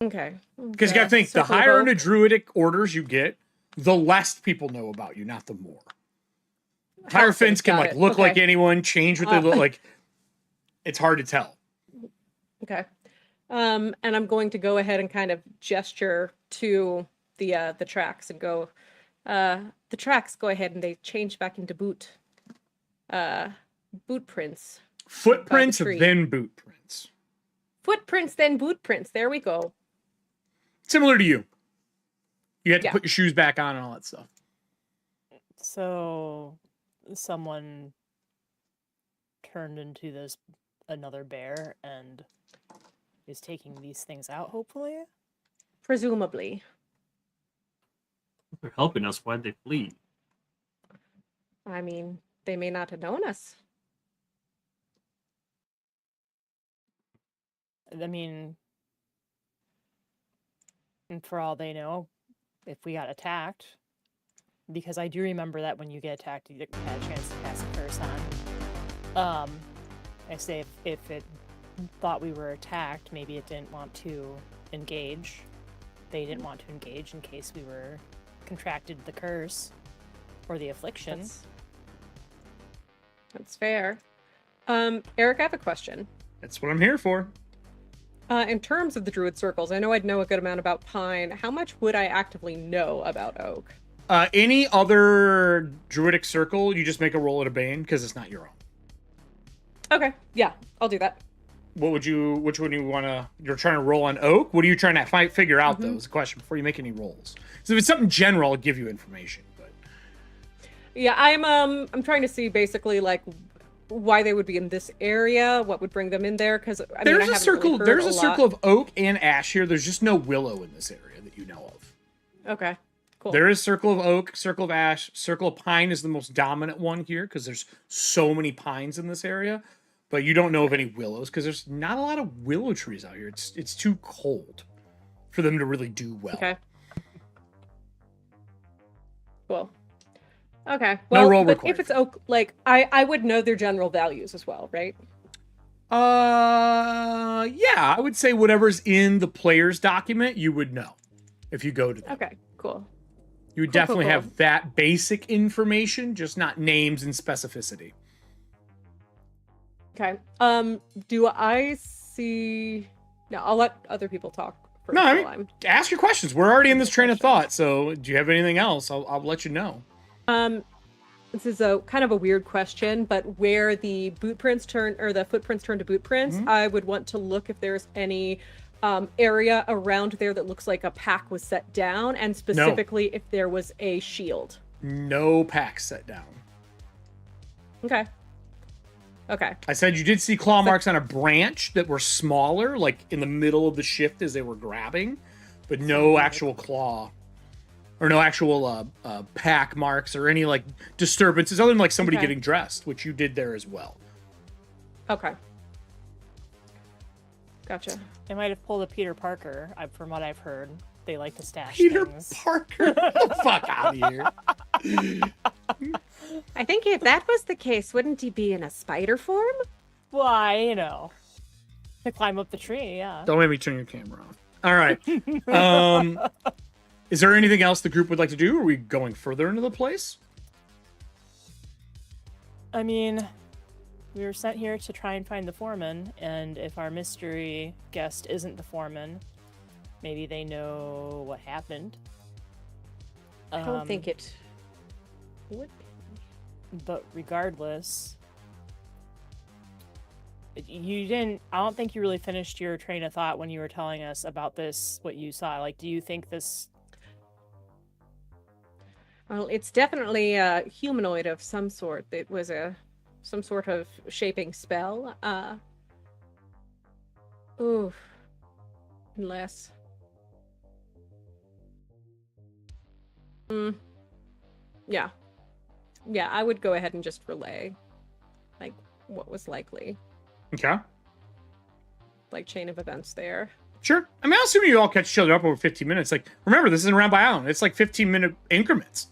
Okay.
Because you got to think, the
Circle of
higher into
Oak.
druidic orders you get, the less people know about you, not the more. Hierophants can
got
like
it.
look like
Okay.
anyone, change what they look like. It's hard to tell.
Okay. And I'm going to go ahead and kind of gesture to the tracks and go, the tracks go ahead and they change back into boot prints.
Footprints,
tree.
then boot prints.
Footprints, then boot prints. There we go.
Similar to you. You had to
Yeah.
put your shoes back on and all that stuff.
So someone turned into another bear and is taking these things out, hopefully.
Presumably.
They're helping us. Why'd they flee?
I mean, they may not have known us.
I mean, and for all they know, if we got attacked, because I do remember that when you get attacked, you had a chance to pass a curse on. I say if it thought we were attacked, maybe it didn't want to engage. They didn't want to engage in case we were contracted the curse or the affliction.
That's fair. Eric, I have a question.
That's what I'm here for.
In terms of the druid circles, I know I'd know a good amount about pine. How much would I actively know about oak?
Any other druidic circle, you just make a roll at a bane because it's not your own.
Okay, yeah, I'll do that.
Which one you want to, you're trying to roll on oak? What are you trying to figure out, though, is the question before you make any rolls. So if it's something general, I'll give you information, but.
Yeah, I'm trying to see basically like why they would be in this area, what would bring them in there, because I
There's
mean,
a circle.
Really
there's a circle of oak and ash here. There's just no willow in this area that you know of.
Okay, cool.
There is circle of oak, circle of ash, circle of pine is the most dominant one here because there's so many pines in this area. But you don't know of any willows because there's not a lot of willow trees out here. It's too cold for them to really do well.
Okay. Cool. Okay. Well,
No roll
but
required.
if it's oak, like I would know their general values as well, right?
Yeah, I would say whatever's in the player's document, you would know if you go to them.
Okay. Cool.
You would
Cool,
definitely
cool.
have that basic information, just not names and specificity.
Okay. Do I see? No, I'll let other people talk first.
No, I
while
mean, ask your questions. We're already in this train of thought, so do you have anything else? I'll let you know.
This is a kind of a weird question, but where the boot prints turn or the footprints turn to boot prints, I would want to look if there's any area around there that looks like a pack was set down, and specifically if there was a shield.
No packs set down.
Okay. Okay.
I said you did see claw marks on a branch that were smaller, like in the middle of the shift as they were grabbing, but no actual claw or no actual pack marks or any like disturbances other than like somebody
Okay.
getting dressed, which you did there as well.
Okay. Gotcha.
They might have pulled a Peter Parker, from what I've heard. They like to stash
Peter
things.
Parker, get the fuck out of here.
I think if that was the case, wouldn't he be in a spider form?
Why, to climb up the tree, yeah.
Don't make me turn your camera off. All right. Is there anything else the group would like to do? Are we going further into the place?
I mean, we were sent here to try and find the foreman, and if our mystery guest isn't the foreman, maybe they know what happened.
I don't think it would be.
But regardless, I don't think you really finished your train of thought when you were telling us about this, what you saw. Like, do you think this...
Well, it's definitely a humanoid of some sort. It was some sort of shaping spell. Ooh. Unless. Yeah. Yeah, I would go ahead and just relay, like, what was likely.
Okay.
Like, chain of events there.
Sure. I mean, I'll assume you all catch each other up over 15 minutes. Like, remember, this isn't round by round. It's like 15-minute increments.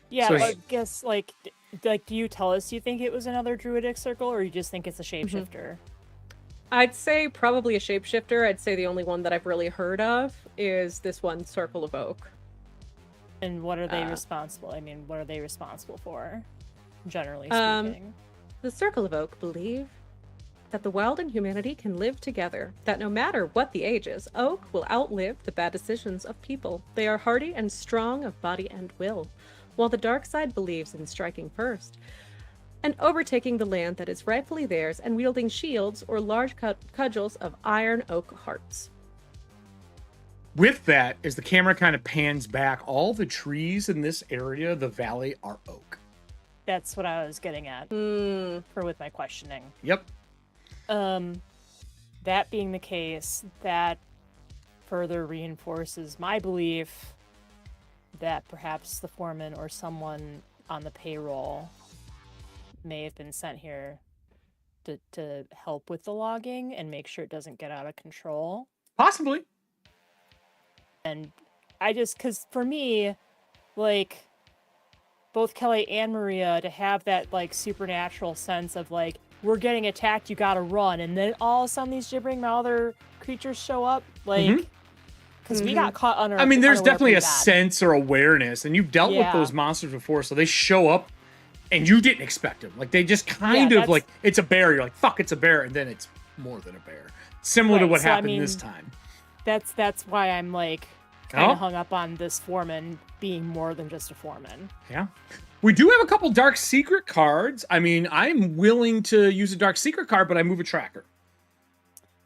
Yeah,
So-
I guess, like, do you tell us you think it was another druidic circle, or you just think it's a shapeshifter?
I'd say probably a shapeshifter. I'd say the only one that I've really heard of is this one, Circle of Oak.
And what are they responsible? I mean, what are they responsible for, generally speaking?
The Circle of Oak believe that the wild and humanity can live together, that no matter what the ages, Oak will outlive the bad decisions of people. They are hardy and strong of body and will, while the dark side believes in striking first and overtaking the land that is rightfully theirs and wielding shields or large cudgels of iron oak hearts.
With that, as the camera kind of pans back, all the trees in this area, the valley, are oak.
That's what I was getting at with my questioning.
Yep.
That being the case, that further reinforces my belief that perhaps the foreman or someone on the payroll may have been sent here to help with the logging and make sure it doesn't get out of control.
Possibly.
And because for me, like, both Kelly and Maria, to have that, like, supernatural sense of, like, we're getting attacked, you gotta run, and then all of a sudden these gibbering mouther creatures show up, like, because we got caught
I mean, there's definitely a
bad.
sense or awareness, and you've dealt with
Yeah.
those monsters before, so they show up, and you didn't expect them. Like, they just kind of,
that's-
like, it's a bear. You're like, fuck, it's a bear, and then it's more than a bear. Similar to
Right,
what
so, I
happened
mean,
this time.
That's why I'm, like, kind
Oh.
of hung up on this foreman being more than just a foreman.
Yeah. We do have a couple Dark Secret cards. I mean, I'm willing to use a Dark Secret card, but I move a tracker.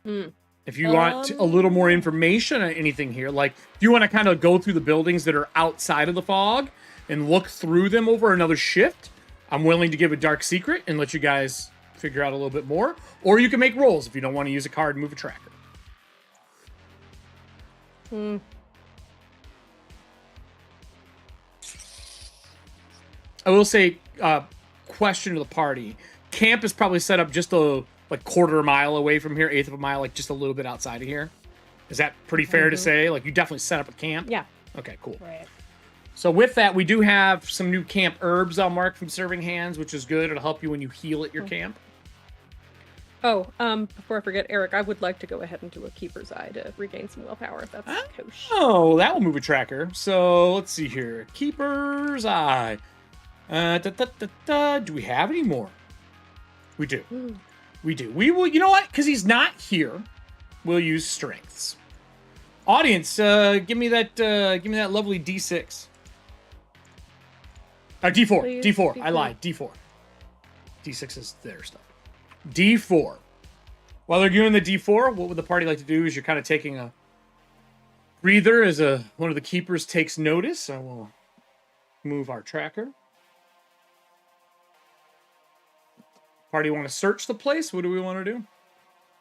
If you want a little more information on anything here, like if you want to kind of go through the buildings that are outside of the fog and look through them over another shift, I'm willing to give a dark secret and let you guys figure out a little bit more. Or you can make rolls if you don't want to use a card and move a tracker. I will say, question to the party. Camp is probably set up just a quarter mile away from here, eighth of a mile, like just a little bit outside of here. Is that pretty fair to say? Like, you definitely set up a camp?
Yeah.
Okay, cool.
Right.
So with that, we do have some new camp herbs I'll mark from serving hands, which is good. It'll help you when you heal at your camp.
Oh, before I forget, Eric, I would like to go ahead and do a Keeper's Eye to regain some willpower, if that's kosher.
Oh, that will move a tracker. So let's see here. Keeper's Eye. Do we have any more? We do. We do. We will, you know what? Because he's not here, we'll use strengths. Audience, give me that lovely D6. D4.
Please,
D4. I
D4.
lied. D4. D6 is their stuff. D4. While they're doing the D4, what would the party like to do is you're kind of taking a breather as one of the keepers takes notice. I will move our tracker. Party want to search the place? What do we want to do?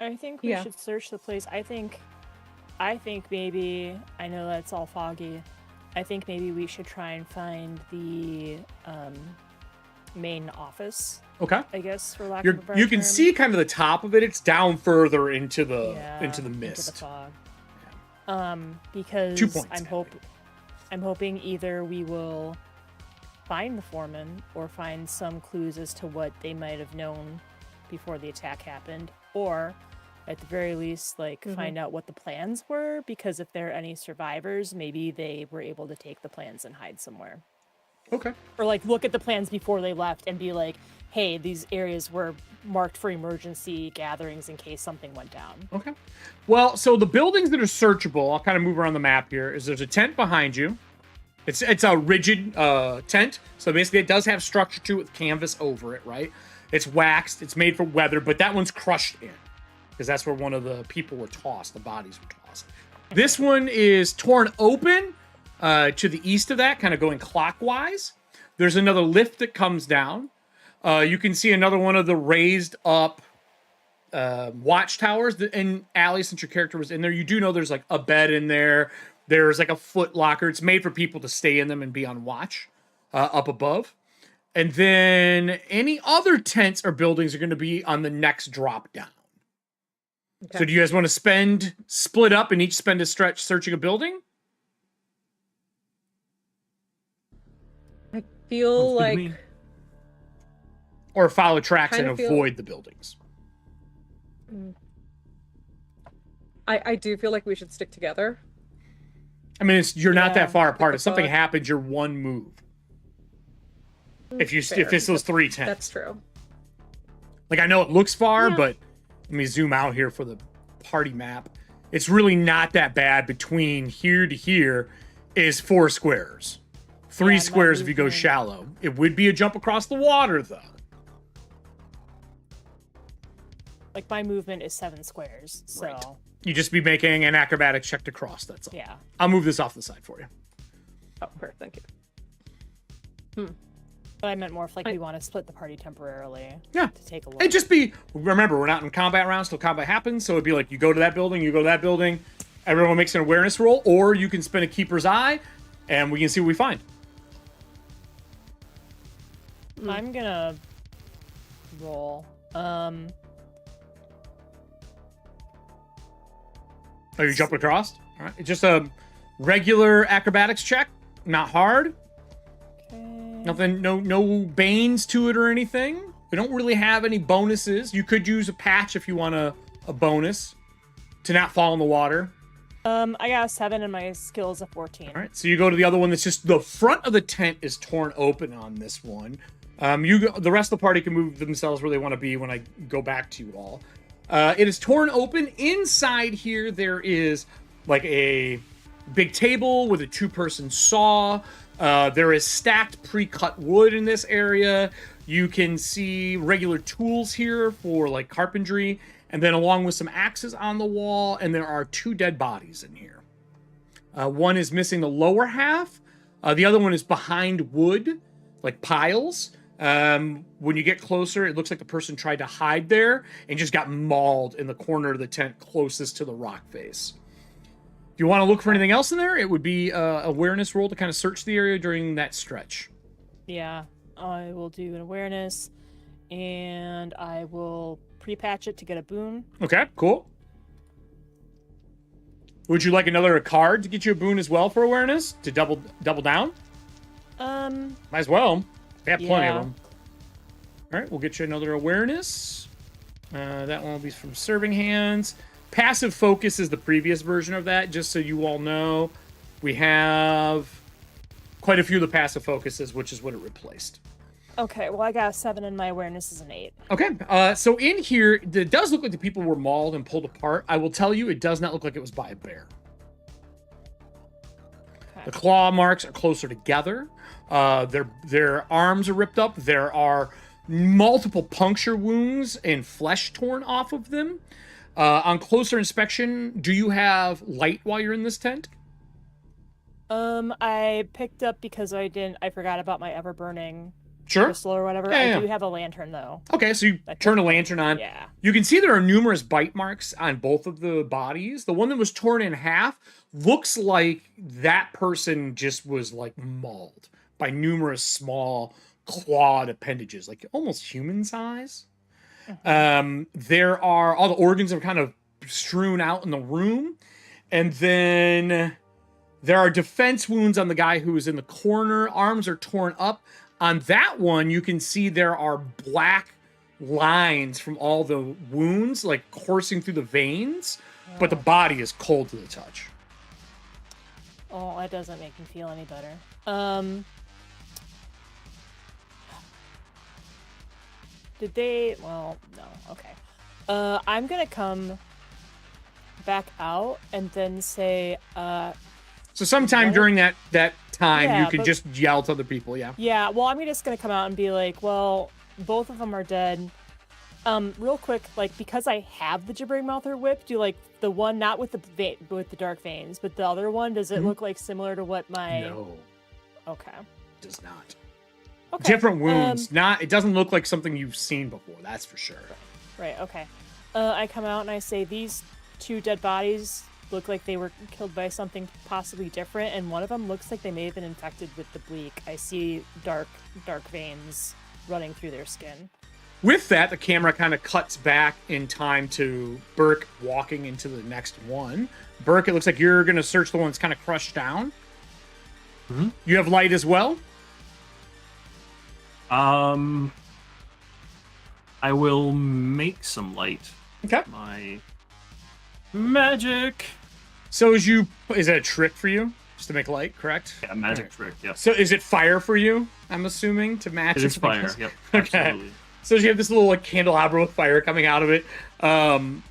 I think we should search the place. I think maybe, I know that's all foggy. I think maybe we should try and find the main office.
Okay.
I guess, for lack of a better
you can
term.
see kind of the top of it. It's down further into the mist.
Into the fog. Because
2 points.
I'm hoping either we will find the foreman or find some clues as to what they might have known before the attack happened, or at the very least, find out what the plans were, because if there are any survivors, maybe they were able to take the plans and hide somewhere.
Okay.
Or look at the plans before they left and be like, hey, these areas were marked for emergency gatherings in case something went down.
Okay. Well, so the buildings that are searchable, I'll kind of move around the map here, is there's a tent behind you. It's a rigid tent, so basically it does have structure to it with canvas over it, right? It's waxed, it's made for weather, but that one's crushed in, because that's where one of the people were tossed, the bodies were tossed. This one is torn open to the east of that, kind of going clockwise. There's another lift that comes down. You can see another one of the raised up watchtowers. And Allie, since your character was in there, you do know there's a bed in there. There's a foot locker. It's made for people to stay in them and be on watch up above. And then any other tents or buildings are going to be on the next drop down. Okay. So do you guys want to split up and each spend a stretch searching a building?
I feel like...
Or follow tracks and avoid the buildings.
I do feel like we should stick together.
I mean, you're not that far apart. If something happens, you're one move. If it's those 3 tents.
That's true.
I know it looks far, but let me zoom out here for the party map. It's really not that bad. Between here to here is 4 squares. 3 squares if you go shallow. It would be a jump across the water, though.
My movement is 7 squares, so...
Right. You just be making an acrobatics check to cross, that's all.
Yeah.
I'll move this off the side for you.
Oh, perfect, thank you.
But I meant more if we want to split the party temporarily.
Yeah.
To take a look.
It'd just be, remember, we're not in combat rounds till combat happens, so it'd be you go to that building, you go to that building, everyone makes an awareness roll, or you can spend a Keeper's Eye, and we can see what we find.
I'm gonna roll.
Oh, you jump across? All right. It's just a regular acrobatics check. Not hard.
Okay.
Nothing, no banes to it or anything. We don't really have any bonuses. You could use a patch if you want a bonus to not fall in the water.
I got a 7 and my skill is a 14.
All right, so you go to the other one that's just the front of the tent is torn open on this one. The rest of the party can move themselves where they want to be when I go back to you all. It is torn open. Inside here, there is a big table with a 2-person saw. There is stacked pre-cut wood in this area. You can see regular tools here for carpentry, and then along with some axes on the wall, and there are 2 dead bodies in here. One is missing the lower half. The other one is behind wood, piles. When you get closer, it looks like the person tried to hide there and just got mauled in the corner of the tent closest to the rock face. If you want to look for anything else in there, it would be awareness roll to kind of search the area during that stretch.
Yeah, I will do an awareness, and I will pre-patch it to get a boon.
Okay, cool. Would you like another card to get you a boon as well for awareness to double down? Might as well. We have plenty of them. All right, we'll get you another awareness. That one will be from Serving Hands. Passive Focus is the previous version of that, just so you all know. We have quite a few of the passive focuses, which is what it replaced.
Okay, well, I got a 7 and my awareness is an 8.
Okay, so in here, it does look like the people were mauled and pulled apart. I will tell you, it does not look like it was by a bear.
Okay.
The claw marks are closer together. Their arms are ripped up. There are multiple puncture wounds and flesh torn off of them. On closer inspection, do you have light while you're in this tent?
I picked up because I forgot about my ever-burning crystal or whatever.
Yeah.
I do have a lantern, though.
Okay, so you turn a lantern on.
Yeah.
You can see there are numerous bite marks on both of the bodies. The one that was torn in half looks like that person just was, like, mauled by numerous small clawed appendages, like almost human size. There are all the organs are kind of strewn out in the room, and then there are defense wounds on the guy who is in the corner. Arms are torn up. On that one, you can see there are black lines from all the wounds, like coursing through the veins, but the body is cold to the touch.
Oh, that doesn't make me feel any better. Did they? Well, no. Okay. I'm gonna come back out and then say,
So sometime during that time,
Yeah,
you can just yell to other people, yeah.
Yeah, well, I'm just gonna come out and be like, well, both of them are dead. Real quick, like, because I have the gibbering mouth or whip, do like the one not with the dark veins, but the other one, does it look like similar to what my?
No.
Okay.
Does not.
Okay.
Different wounds. It doesn't look like something you've seen before, that's for sure.
Right. Okay. I come out and I say these 2 dead bodies look like they were killed by something possibly different, and one of them looks like they may have been infected with the bleak. I see dark veins running through their skin.
With that, the camera kind of cuts back in time to Burke walking into the next one. Burke, it looks like you're going to search the one that's kind of crushed down.
Mm-hmm.
You have light as well?
I will make some light.
Okay.
My magic.
So is it a trick for you? Just to make light, correct?
Yeah, magic trick, yeah.
So is it fire for you, I'm assuming, to match?
It is fire, yep.
Okay.
Absolutely.
So you have this little like candelabra with fire coming out of it. In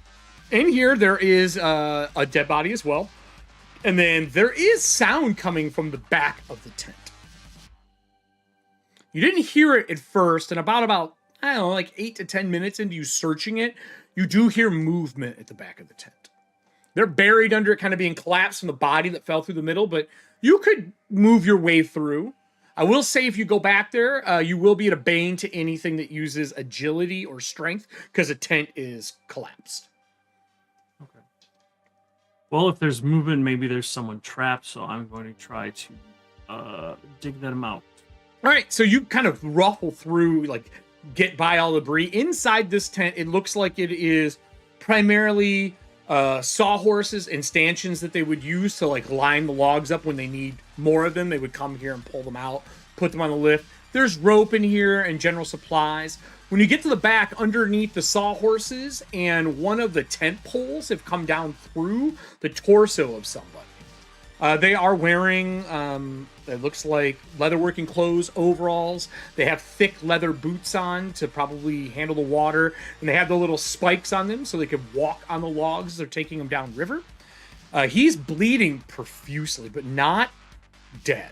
here, there is a dead body as well. And then there is sound coming from the back of the tent. You didn't hear it at first, and about I don't know, like 8 to 10 minutes into you searching it, you do hear movement at the back of the tent. They're buried under it, kind of being collapsed from the body that fell through the middle, but you could move your way through. I will say if you go back there, you will be at a bane to anything that uses agility or strength, because the tent is collapsed.
Okay. Well, if there's movement, maybe there's someone trapped, so I'm going to try to dig them out.
All right, so you kind of ruffle through, like, get by all the debris. Inside this tent, it looks like it is primarily sawhorses and stanchions that they would use to, like, line the logs up when they need more of them. They would come here and pull them out, put them on the lift. There's rope in here and general supplies. When you get to the back, underneath the sawhorses and one of the tent poles have come down through the torso of somebody. They are wearing, it looks like leatherworking clothes, overalls. They have thick leather boots on to probably handle the water. And they have the little spikes on them so they can walk on the logs as they're taking them down river. He's bleeding profusely, but not dead.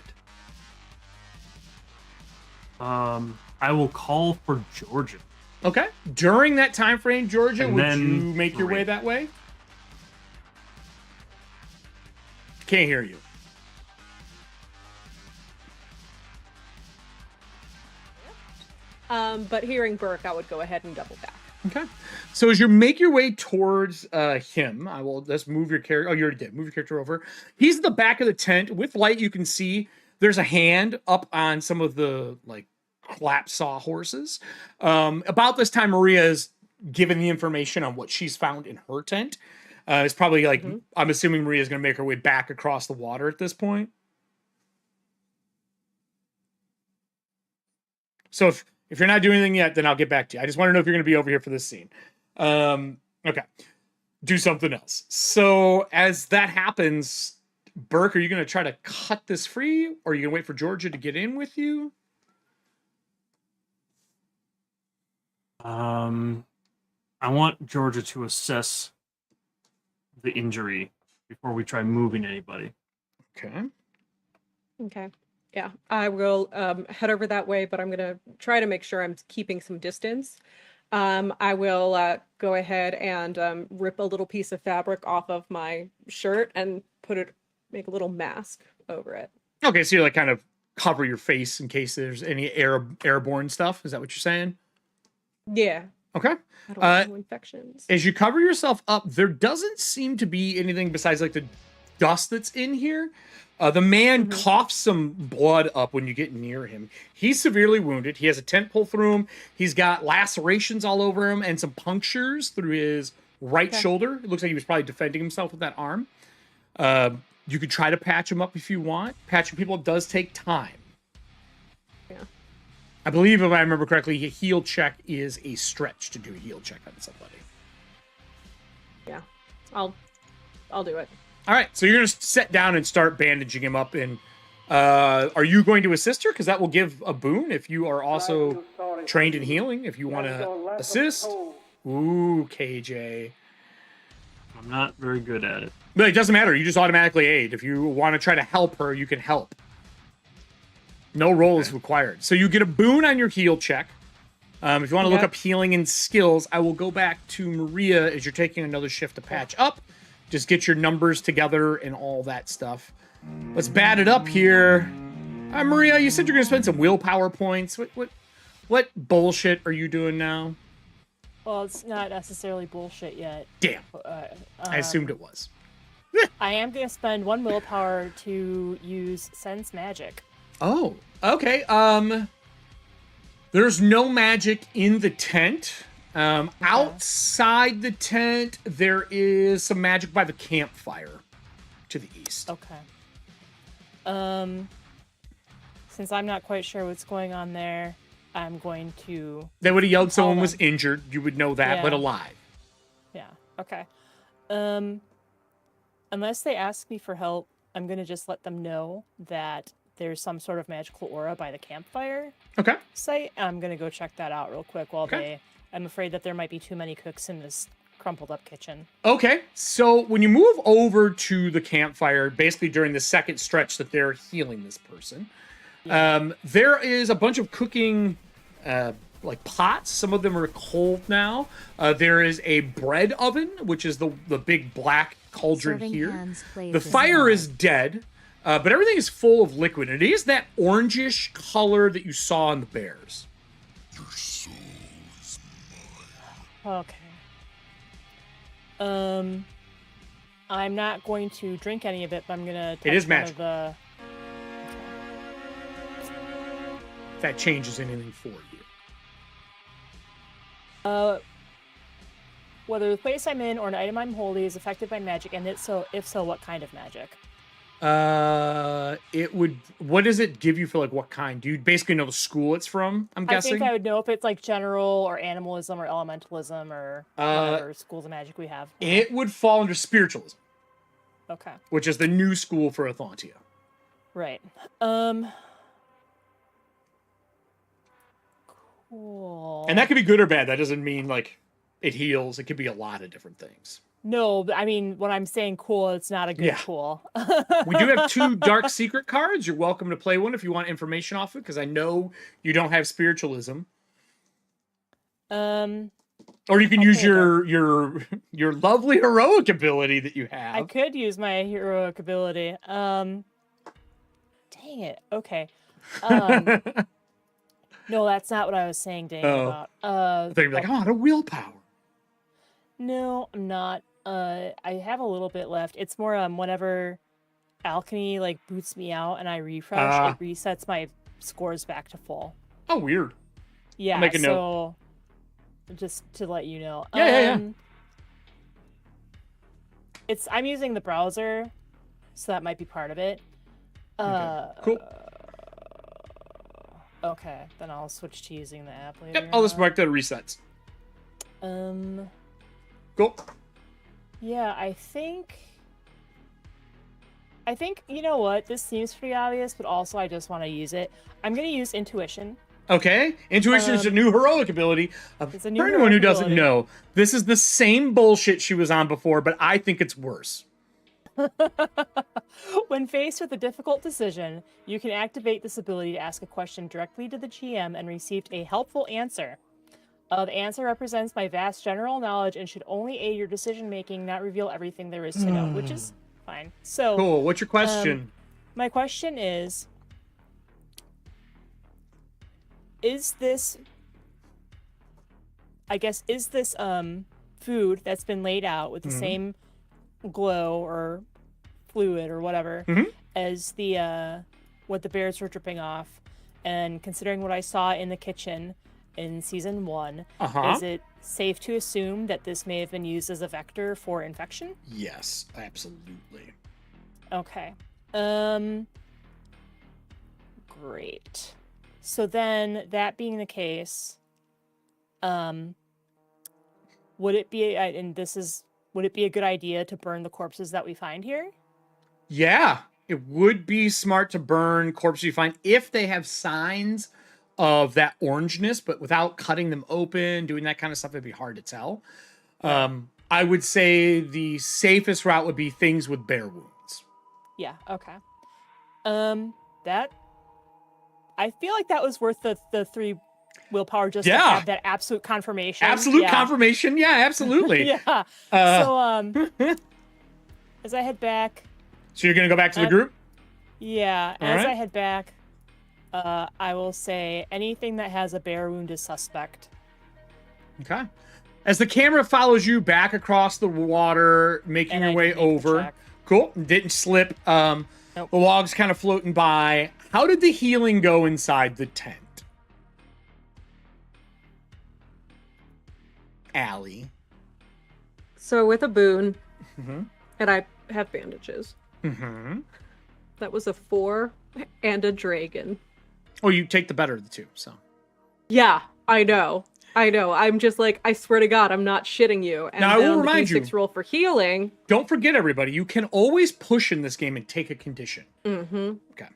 I will call for Georgia.
Okay. During that time frame, Georgia,
And
would
then
you make your way that way? Can't hear you.
But hearing Burke, I would go ahead and double back.
Okay. So as you make your way towards him, I will just move your character. Oh, you already did. Move your character over. He's in the back of the tent. With light, you can see there's a hand up on some of the like clap saw horses. About this time, Maria is given the information on what she's found in her tent. It's probably like, I'm assuming Maria's going to make her way back across the water at this point. So if you're not doing anything yet, then I'll get back to you. I just want to know if you're going to be over here for this scene. Okay. Do something else. So as that happens, Burke, are you going to try to cut this free? Or are you going to wait for Georgia to get in with you?
I want Georgia to assess the injury before we try moving anybody.
Okay.
Okay. Yeah, I will head over that way, but I'm going to try to make sure I'm keeping some distance. I will go ahead and rip a little piece of fabric off of my shirt and make a little mask over it.
Okay, so you like kind of cover your face in case there's any airborne stuff. Is that what you're saying?
Yeah.
Okay.
I don't want no infections.
As you cover yourself up, there doesn't seem to be anything besides like the dust that's in here. The man coughs some blood up when you get near him. He's severely wounded. He has a tent pull through him. He's got lacerations all over him and some punctures through his right shoulder. It looks like he was probably defending himself with that arm. You could try to patch him up if you want. Patching people up does take time.
Yeah.
I believe, if I remember correctly, a heal check is a stretch to do a heal check on somebody.
Yeah. I'll do it.
All right, so you're going to sit down and start bandaging him up. And are you going to assist her? Because that will give a boon if you are also trained in healing. If you want to assist. Ooh, KJ.
I'm not very good at it.
But it doesn't matter. You just automatically aid. If you want to try to help her, you can help. No roll is required. So you get a boon on your heal check. If you want to look up healing and skills, I will go back to Maria as you're taking another shift to patch up. Just get your numbers together and all that stuff. Let's bat it up here. Maria, you said you're going to spend some willpower points. What bullshit are you doing now?
Well, it's not necessarily bullshit yet.
Damn. I assumed it was.
I am going to spend 1 willpower to use Sense Magic.
Oh, okay. There's no magic in the tent. Outside the tent, there is some magic by the campfire to the east.
Okay. Since I'm not quite sure what's going on there, I'm going to...
They would have yelled someone was injured. You would know that, but alive.
Yeah, okay. Unless they ask me for help, I'm going to just let them know that there's some sort of magical aura by the campfire site. I'm going to go check that out real quick while I'm afraid that there might be too many cooks in this crumpled up kitchen. Okay,
so when you move over to the campfire, basically during the second stretch that they're healing this person, there is a bunch of cooking like pots. Some of them are cold now. There is a bread oven, which is the big black cauldron here. The fire is dead, but everything is full of liquid. It is that orangish color that you saw in the bears.
Okay. I'm not going to drink any of it, but I'm gonna touch
it is
one
magic.
of the...
If that changes anything for you.
Whether the place I'm in or an item I'm holding is affected by magic, and if so, what kind of magic?
It would. What does it give you for like what kind? Do you basically know the school it's from? I'm guessing.
I think I would know if it's like general or animalism or elementalism or whatever schools of magic we have.
It would fall under spiritualism.
Okay.
Which is the new school for Ethauntia.
Right. Cool.
And that could be good or bad. That doesn't mean like it heals. It could be a lot of different things.
No, I mean, when I'm saying cool, it's not a good cool.
We do have 2 dark secret cards. You're welcome to play one if you want information off it, because I know you don't have spiritualism. Or you can use your lovely heroic ability that you have.
I could use my heroic ability. Dang it. Okay. No, that's not what I was saying, dang about.
I thought you'd be like, oh, the willpower.
No, I'm not. I have a little bit left. It's more whenever alchemy like boots me out and I refresh, it resets my scores back to full.
Oh, weird.
Yeah,
I'll make a note.
Just to let you know.
Yeah.
I'm using the browser, so that might be part of it.
Cool.
Okay, then I'll switch to using the app later.
Yep, I'll just mark that it resets. Cool.
Yeah, I think you know what? This seems pretty obvious, but also I just want to use it. I'm gonna use intuition.
Okay, intuition is a new heroic ability.
It's a new
For anyone who
heroic
doesn't
ability.
know, this is the same bullshit she was on before, but I think it's worse.
When faced with a difficult decision, you can activate this ability to ask a question directly to the GM and receive a helpful answer. The answer represents my vast general knowledge and should only aid your decision making, not reveal everything there is to know, which is fine. So
Cool. What's your question?
my question is this food that's been laid out with the same glow or fluid or whatever as the what the bears were dripping off, and considering what I saw in the kitchen in season 1, is it safe to assume that this may have been used as a vector for infection?
Yes, absolutely.
Okay. Great. So then, that being the case, would it be a good idea to burn the corpses that we find here?
Yeah, it would be smart to burn corpses you find if they have signs of that orangeness, but without cutting them open, doing that kind of stuff, it'd be hard to tell. I would say the safest route would be things with bear wounds.
Yeah, okay. That... I feel like that was worth the 3 willpower just to have that absolute confirmation.
Absolute confirmation? Yeah, absolutely.
Yeah. So, as I head back...
So you're going to go back to the group?
Yeah.
All
As
right.
I head back, I will say anything that has a bear wound is suspect.
Okay. As the camera follows you back across the water, making
And
your
I
way
didn't make the
over.
check.
Cool. Didn't slip.
Nope.
The log's kind of floating by. How did the healing go inside the tent? Allie.
So with a boon, and I have bandages.
Mm-hmm.
That was a 4 and a dragon.
Oh, you take the better of the two, so.
Yeah, I know. I'm just like, I swear to God, I'm not shitting you. And
Now, I
then
will
on the
remind you.
D6 roll for healing.
Don't forget, everybody, you can always push in this game and take a condition.
Mm-hmm.
Okay.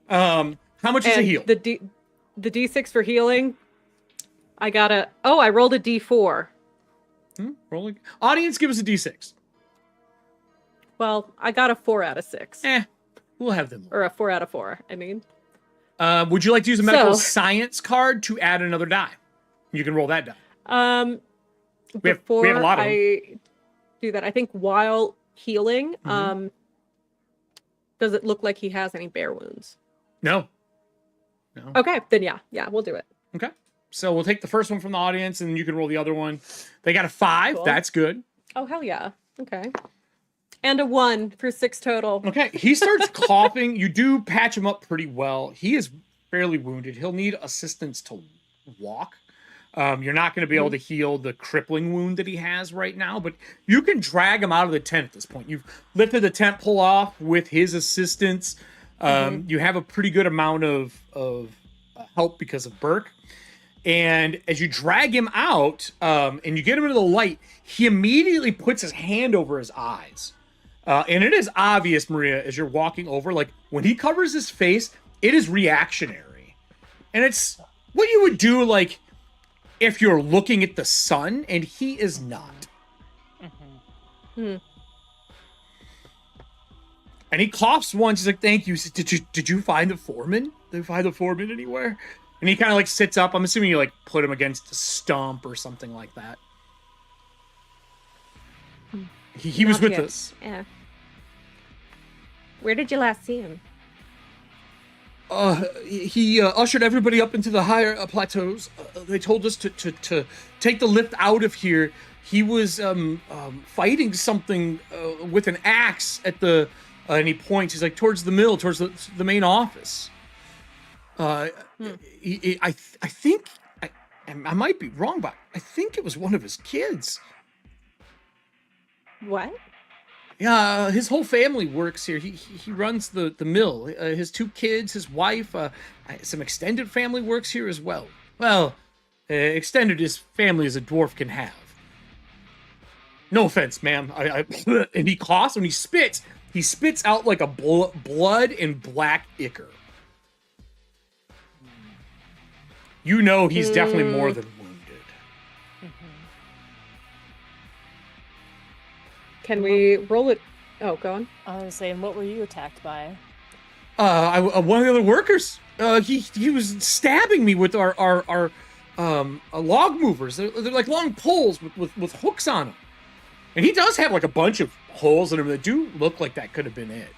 How much is a heal?
The D6 for healing, I rolled a D4.
Rolling. Audience, give us a D6.
Well, I got a 4 out of 6.
We'll have them.
Or a 4 out of 4, I mean.
Would you like to use a medical science card to add another die? You can roll that die. We have a lot of them.
I do that, I think while healing, does it look like he has any bear wounds?
No.
Okay, then yeah, we'll do it.
Okay. So we'll take the first one from the audience, and you can roll the other one. They got a 5.
Cool.
That's good.
Oh, hell yeah. Okay. And a 1 for 6 total.
Okay. He starts coughing. You do patch him up pretty well. He is fairly wounded. He'll need assistance to walk. You're not going to be able to heal the crippling wound that he has right now, but you can drag him out of the tent at this point. You've lifted the tent pole off with his assistance. You have a pretty good amount of help because of Burke. And as you drag him out and you get him into the light, he immediately puts his hand over his eyes. And it is obvious, Maria, as you're walking over, like when he covers his face, it is reactionary. And it's what you would do, like, if you're looking at the sun, and he is not. And he coughs once. He's like, "Thank you." He says, Did you find the foreman? Did you find the foreman anywhere? And he kind of like sits up. I'm assuming you like put him against a stump or something like that. He was
Not
with
yet.
us.
Yeah. Where did you last see him?
he ushered everybody up into the higher plateaus. They told us to take the lift out of here. He was fighting something with an axe at the, and he points. He's like towards the mill, towards the main office. I think I might be wrong, but I think it was one of his kids.
What?
Yeah, his whole family works here. He runs the mill. His 2 kids, his wife, some extended family works here as well. Well, extended his family as a dwarf can have. No offense, ma'am. And he coughs when he spits. He spits out like a blood and black ichor. You know he's definitely more than wounded.
Can we roll it? Oh, go on.
I was saying, what were you attacked by?
One of the other workers. He was stabbing me with our log movers. They're like long poles with hooks on them. And he does have like a bunch of holes in him that do look like that could have been it.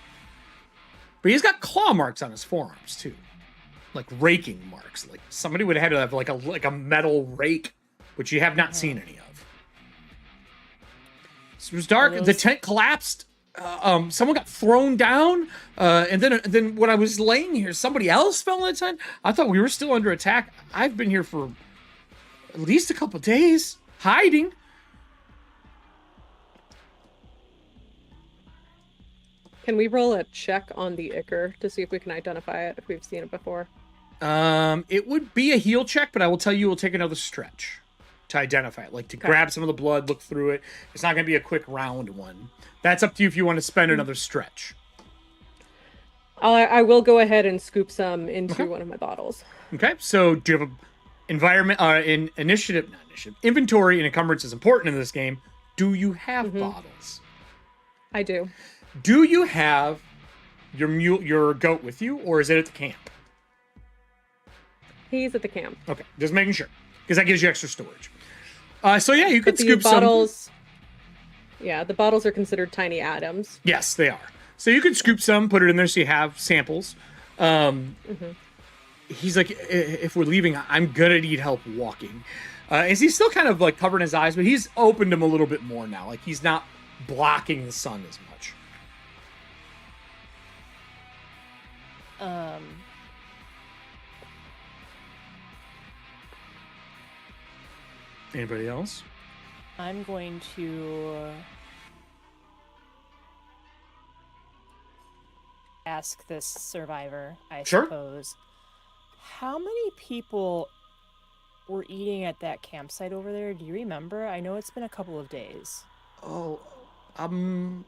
But he's got claw marks on his forearms too, like raking marks. Like somebody would have had to have like a metal rake, which you have not seen any of. It was dark. The tent collapsed. Someone got thrown down, and then when I was laying here, somebody else fell in the tent. I thought we were still under attack. I've been here for at least a couple days, hiding.
Can we roll a check on the ichor to see if we can identify it, if we've seen it before?
It would be a heal check, but I will tell you we'll take another stretch to identify it, like to grab some of the blood, look through it. It's not going to be a quick round one. That's up to you if you want to spend another stretch.
I will go ahead and scoop some into one of my bottles.
Okay, so do you have a inventory and encumbrance is important in this game. Do you have bottles?
I do.
Do you have your goat with you, or is it at the camp?
He's at the camp.
Okay, just making sure, because that gives you extra storage. So yeah, you could scoop
bottles,
some.
Yeah, the bottles are considered tiny atoms.
Yes, they are. So you could scoop some, put it in there so you have samples. He's like, if we're leaving, I'm gonna need help walking. He's still kind of like covering his eyes, but he's opened them a little bit more now. Like he's not blocking the sun as much. Anybody else?
I'm going to ask this survivor, I suppose. How many people were eating at that campsite over there? Do you remember? I know it's been a couple of days.
Oh, I mean,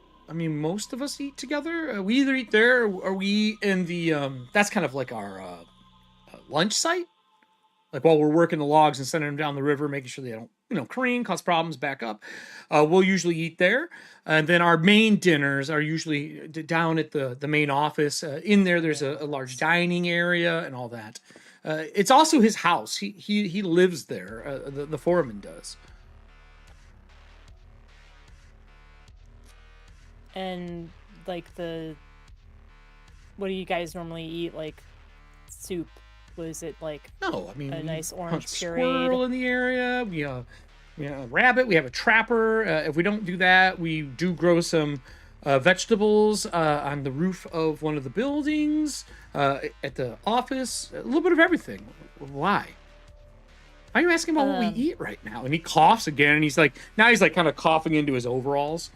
most of us eat together. We either eat there or we eat in the, that's kind of like our lunch site. Like while we're working the logs and sending them down the river, making sure they don't, careen, cause problems, back up. We'll usually eat there. And then our main dinners are usually down at the main office. In there's a large dining area and all that. It's also his house. He lives there. The foreman does.
And like what do you guys normally eat? Like soup? Was it like
no? I mean,
a nice orange puree?
Squirrel in the area. We have a rabbit. We have a trapper. If we don't do that, we do grow some vegetables on the roof of one of the buildings. At the office, a little bit of everything. Why? Why are you asking about what we eat right now? And he coughs again, and he's like kind of coughing into his overalls.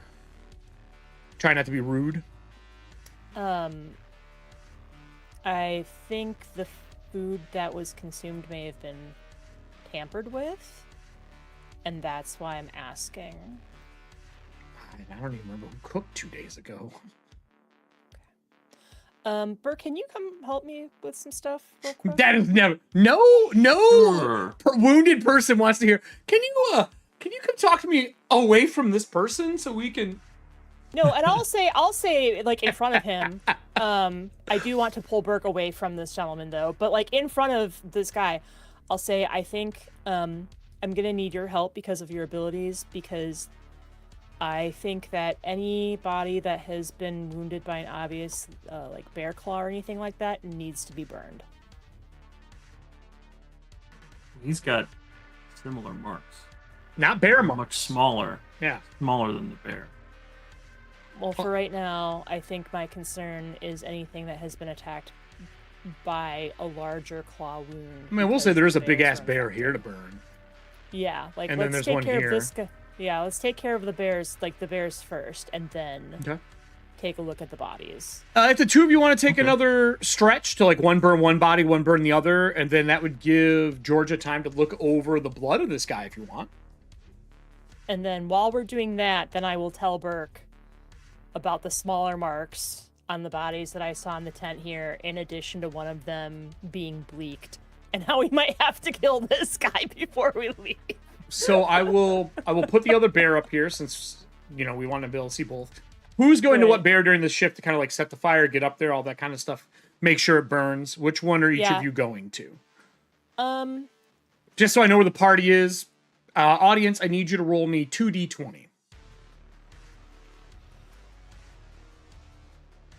Try not to be rude.
I think the food that was consumed may have been tampered with, and that's why I'm asking.
I don't even remember who cooked 2 days ago.
Bert, can you come help me with some stuff real quick?
That is never no wounded person wants to hear. Can you come talk to me away from this person so we can?
No, and I'll say like in front of him. I do want to pull Burke away from this gentleman though, but like in front of this guy, I'll say I think I'm gonna need your help because of your abilities, because I think that any body that has been wounded by an obvious, like bear claw or anything like that, needs to be burned.
He's got similar marks.
Not bear marks.
Much smaller.
Yeah.
Smaller than the bear.
Well, for right now, I think my concern is anything that has been attacked by a larger claw wound.
I mean, we'll say there is a
because
big ass
bears are
bear
infected.
here to burn.
Yeah, like
And then
let's
there's
take
one
care
here.
of this guy. Yeah, let's take care of the bears, like the bears first, and then
Okay.
take a look at the bodies.
If the two of you want to take another stretch to like one burn one body, one burn the other, and then that would give Georgia time to look over the blood of this guy if you want.
And then while we're doing that, then I will tell Burke about the smaller marks on the bodies that I saw in the tent here, in addition to one of them being bleaked, and how we might have to kill this guy before we leave.
So I will put the other bear up here since we want to be able to see both. Who's going to what bear during this shift to kind of like set the fire, get up there, all that kind of stuff, make sure it burns? Which one are each of you going to? Just so I know where the party is. Audience, I need you to roll me 2d20.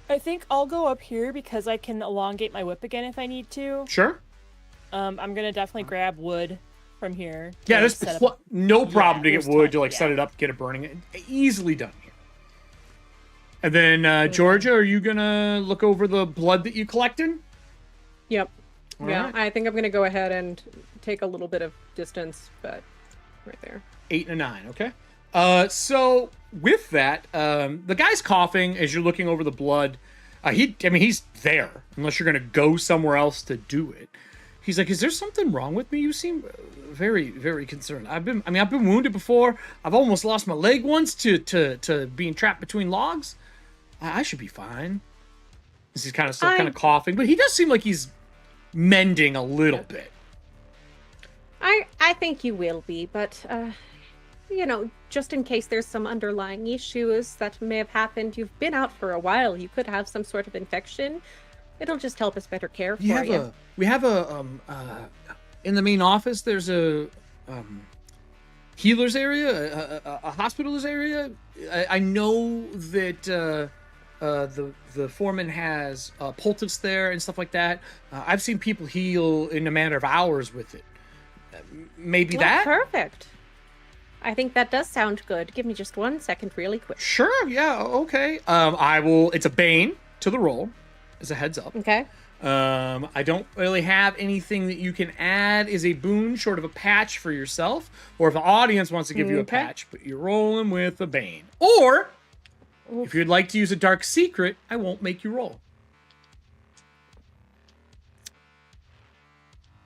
I think I'll go up here because I can elongate my whip again if I need to.
Sure.
I'm gonna definitely grab wood from here.
Yeah,
to
there's
set up-
no problem to get
there's
wood to
time,
like set
yeah.
it up, get it burning. Easily done here. And then Georgia, are you gonna look over the blood that you collected?
Yep.
All
yeah,
right.
I think I'm gonna go ahead and take a little bit of distance, but right there.
8 and a 9, okay? So with that, the guy's coughing as you're looking over the blood. He's there, unless you're gonna go somewhere else to do it. He's like, "Is there something wrong with me? You seem very, very concerned. I've been wounded before. I've almost lost my leg once to being trapped between logs. I should be fine." He's kind of coughing, but he does seem like he's mending a little bit.
I think you will be, but just in case there's some underlying issues that may have happened, you've been out for a while. You could have some sort of infection. It'll just help us better care for you.
We have in the main office. There's a healer's area, a hospital's area. I know that the foreman has poultice there and stuff like that. I've seen people heal in a matter of hours with it. Maybe
Well,
that.
perfect. I think that does sound good. Give me just 1 second, really quick.
Sure. Yeah. Okay. I will. It's a bane to the roll, as a heads up.
Okay.
I don't really have anything that you can add as a boon short of a patch for yourself, or if the audience wants to give you a
Okay.
patch, but you're rolling with a bane. Or if you'd like to use a dark secret, I won't make you roll.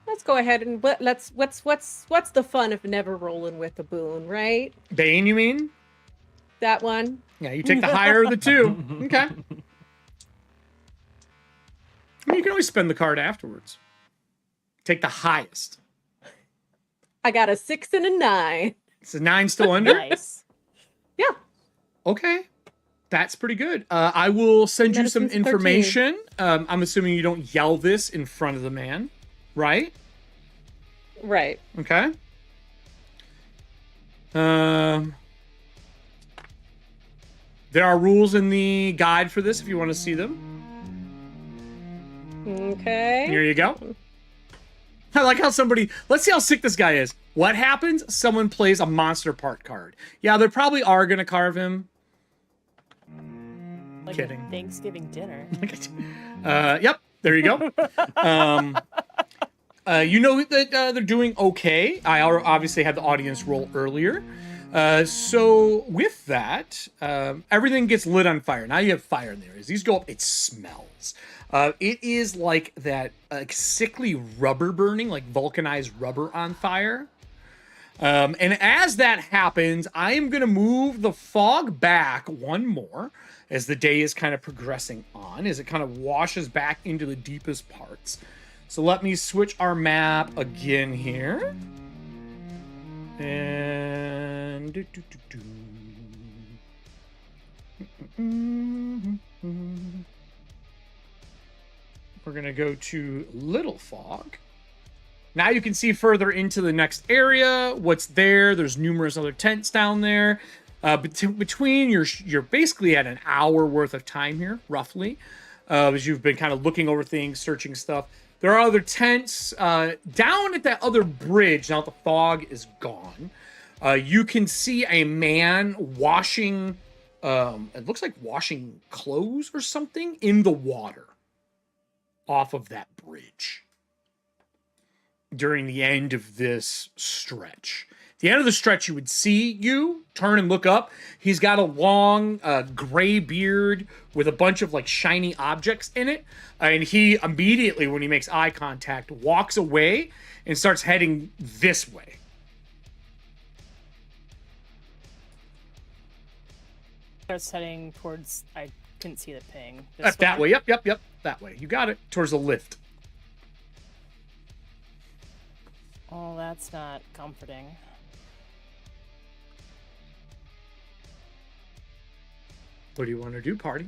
Let's go ahead and what's the fun of never rolling with a boon, right?
Bane, you mean?
That one.
Yeah, you take the higher of the two. Okay. I mean, you can always spend the card afterwards. Take the highest.
I got a 6 and a 9.
Is a 9 still under?
Nice.
Yeah.
Okay. That's pretty good. I will send you some
Medicine's 13.
information. I'm assuming you don't yell this in front of the man, right?
Right.
Okay. There are rules in the guide for this if you want to see them.
Okay.
Here you go. I like how let's see how sick this guy is. What happens? Someone plays a monster part card. Yeah, they probably are going to carve him.
Like
Kidding.
a Thanksgiving dinner.
Yep, there you go. You know that they're doing okay. I obviously had the audience roll earlier. So with that, everything gets lit on fire. Now you have fire in there. As these go up, it smells. It is like that sickly rubber burning, like vulcanized rubber on fire. And as that happens, I am going to move the fog back one more as the day is kind of progressing on, as it kind of washes back into the deepest parts. So let me switch our map again here. And we're going to go to Little Fog. Now you can see further into the next area, what's there. There's numerous other tents down there. Between you're basically at an hour worth of time here, roughly, as you've been kind of looking over things, searching stuff. There are other tents down at that other bridge. Now the fog is gone. You can see a man washing. It looks like washing clothes or something in the water off of that bridge during the end of this stretch. At the end of the stretch, you would see you turn and look up. He's got a long gray beard with a bunch of like shiny objects in it. And he immediately, when he makes eye contact, walks away and starts heading this way.
Starts heading towards, I couldn't see the ping.
That way, yep, that way. You got it. Towards the lift.
Oh, that's not comforting.
What do you want to do, party?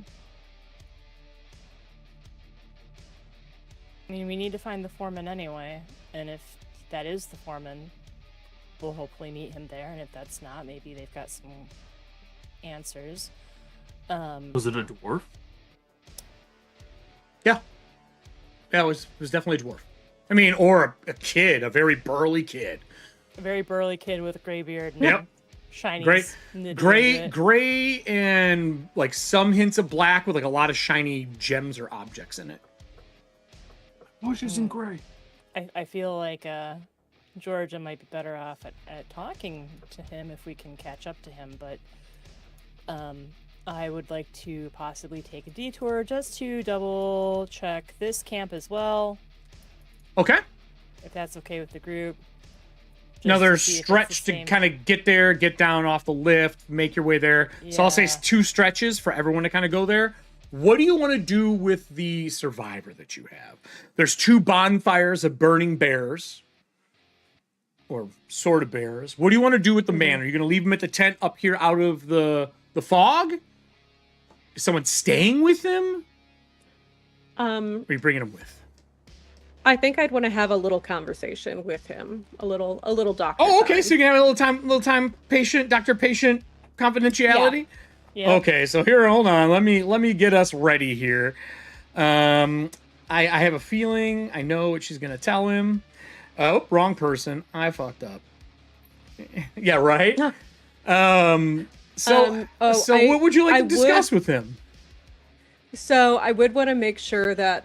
I mean, we need to find the foreman anyway, and if that is the foreman, we'll hopefully meet him there, and if that's not, maybe they've got some answers.
Was it a dwarf?
Yeah, it was definitely a dwarf. I mean, or a kid, a very burly kid.
A very burly kid with a gray beard and
Yep.
shiny.
Gray, and like some hints of black with like a lot of shiny gems or objects in it.
Bushes in gray.
I feel like Georgia might be better off at talking to him if we can catch up to him, but I would like to possibly take a detour just to double check this camp as well.
Okay.
If that's okay with the group.
Another stretch to kind of get there, get down off the lift, make your way there. Yeah. So I'll say 2 stretches for everyone to kind of go there. What do you want to do with the survivor that you have? There's 2 bonfires of burning bears. Or sort of bears. What do you want to do with the man? Are you going to leave him at the tent up here out of the fog? Is someone staying with him? Or are you bringing him with?
I think I'd want to have a little conversation with him, a little doctor.
Oh, okay.
time.
So you can have a little time, doctor-patient confidentiality.
Yeah.
Okay, so here, hold on. Let me get us ready here. I have a feeling I know what she's gonna tell him. Oh, wrong person. I fucked up. Yeah, right. So what would you like to discuss with him?
So I would want to make sure that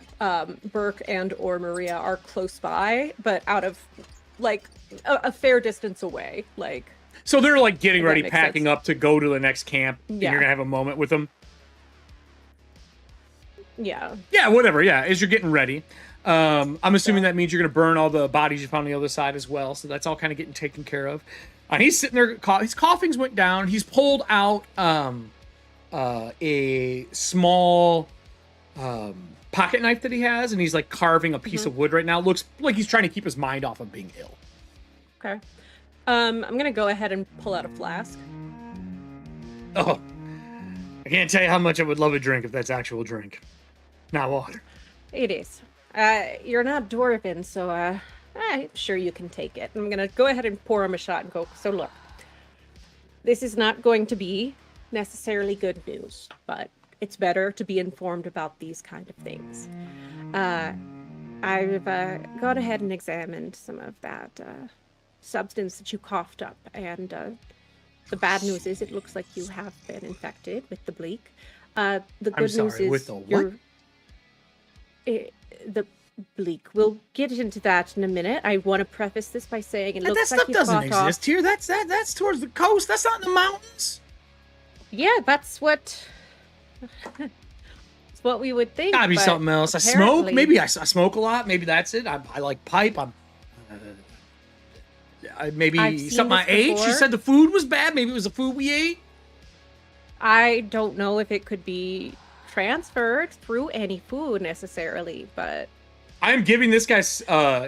Burke and or Maria are close by, but out of like a fair distance away. Like,
so they're like getting ready, packing
sense.
up to go to the next camp.
Yeah.
And you're gonna have a moment with them.
Yeah.
Yeah, whatever. Yeah, as you're getting ready. I'm assuming that means you're gonna burn all the bodies you found on the other side as well. So that's all kind of getting taken care of. He's sitting there. His coughings went down. He's pulled out a small pocket knife that he has, and he's like carving a piece of wood right now. Looks like he's trying to keep his mind off of being ill.
Okay. I'm gonna go ahead and pull out a flask.
Oh, I can't tell you how much I would love a drink if that's actual drink, not water.
It is. You're not dwarven, so I'm sure you can take it. I'm gonna go ahead and pour him a shot and go. So look, this is not going to be necessarily good news, but it's better to be informed about these kind of things. I've gone ahead and examined some of that substance that you coughed up, and the bad news is it looks like you have been infected with the bleak. The good news is
with the what?
The bleak. We'll get into that in a minute. I want to preface this by saying it looks like
that
you
stuff doesn't
fought
exist here. That's towards the coast. That's not in the mountains.
Yeah, that's what. It's what we would think.
Gotta be
but
something else. I
apparently-
smoke. Maybe I smoke a lot. Maybe that's it. I like pipe. Maybe
I've seen
something I
this
ate.
before.
She said the food was bad. Maybe it was the food we ate.
I don't know if it could be transferred through any food necessarily, but
I'm giving this guy.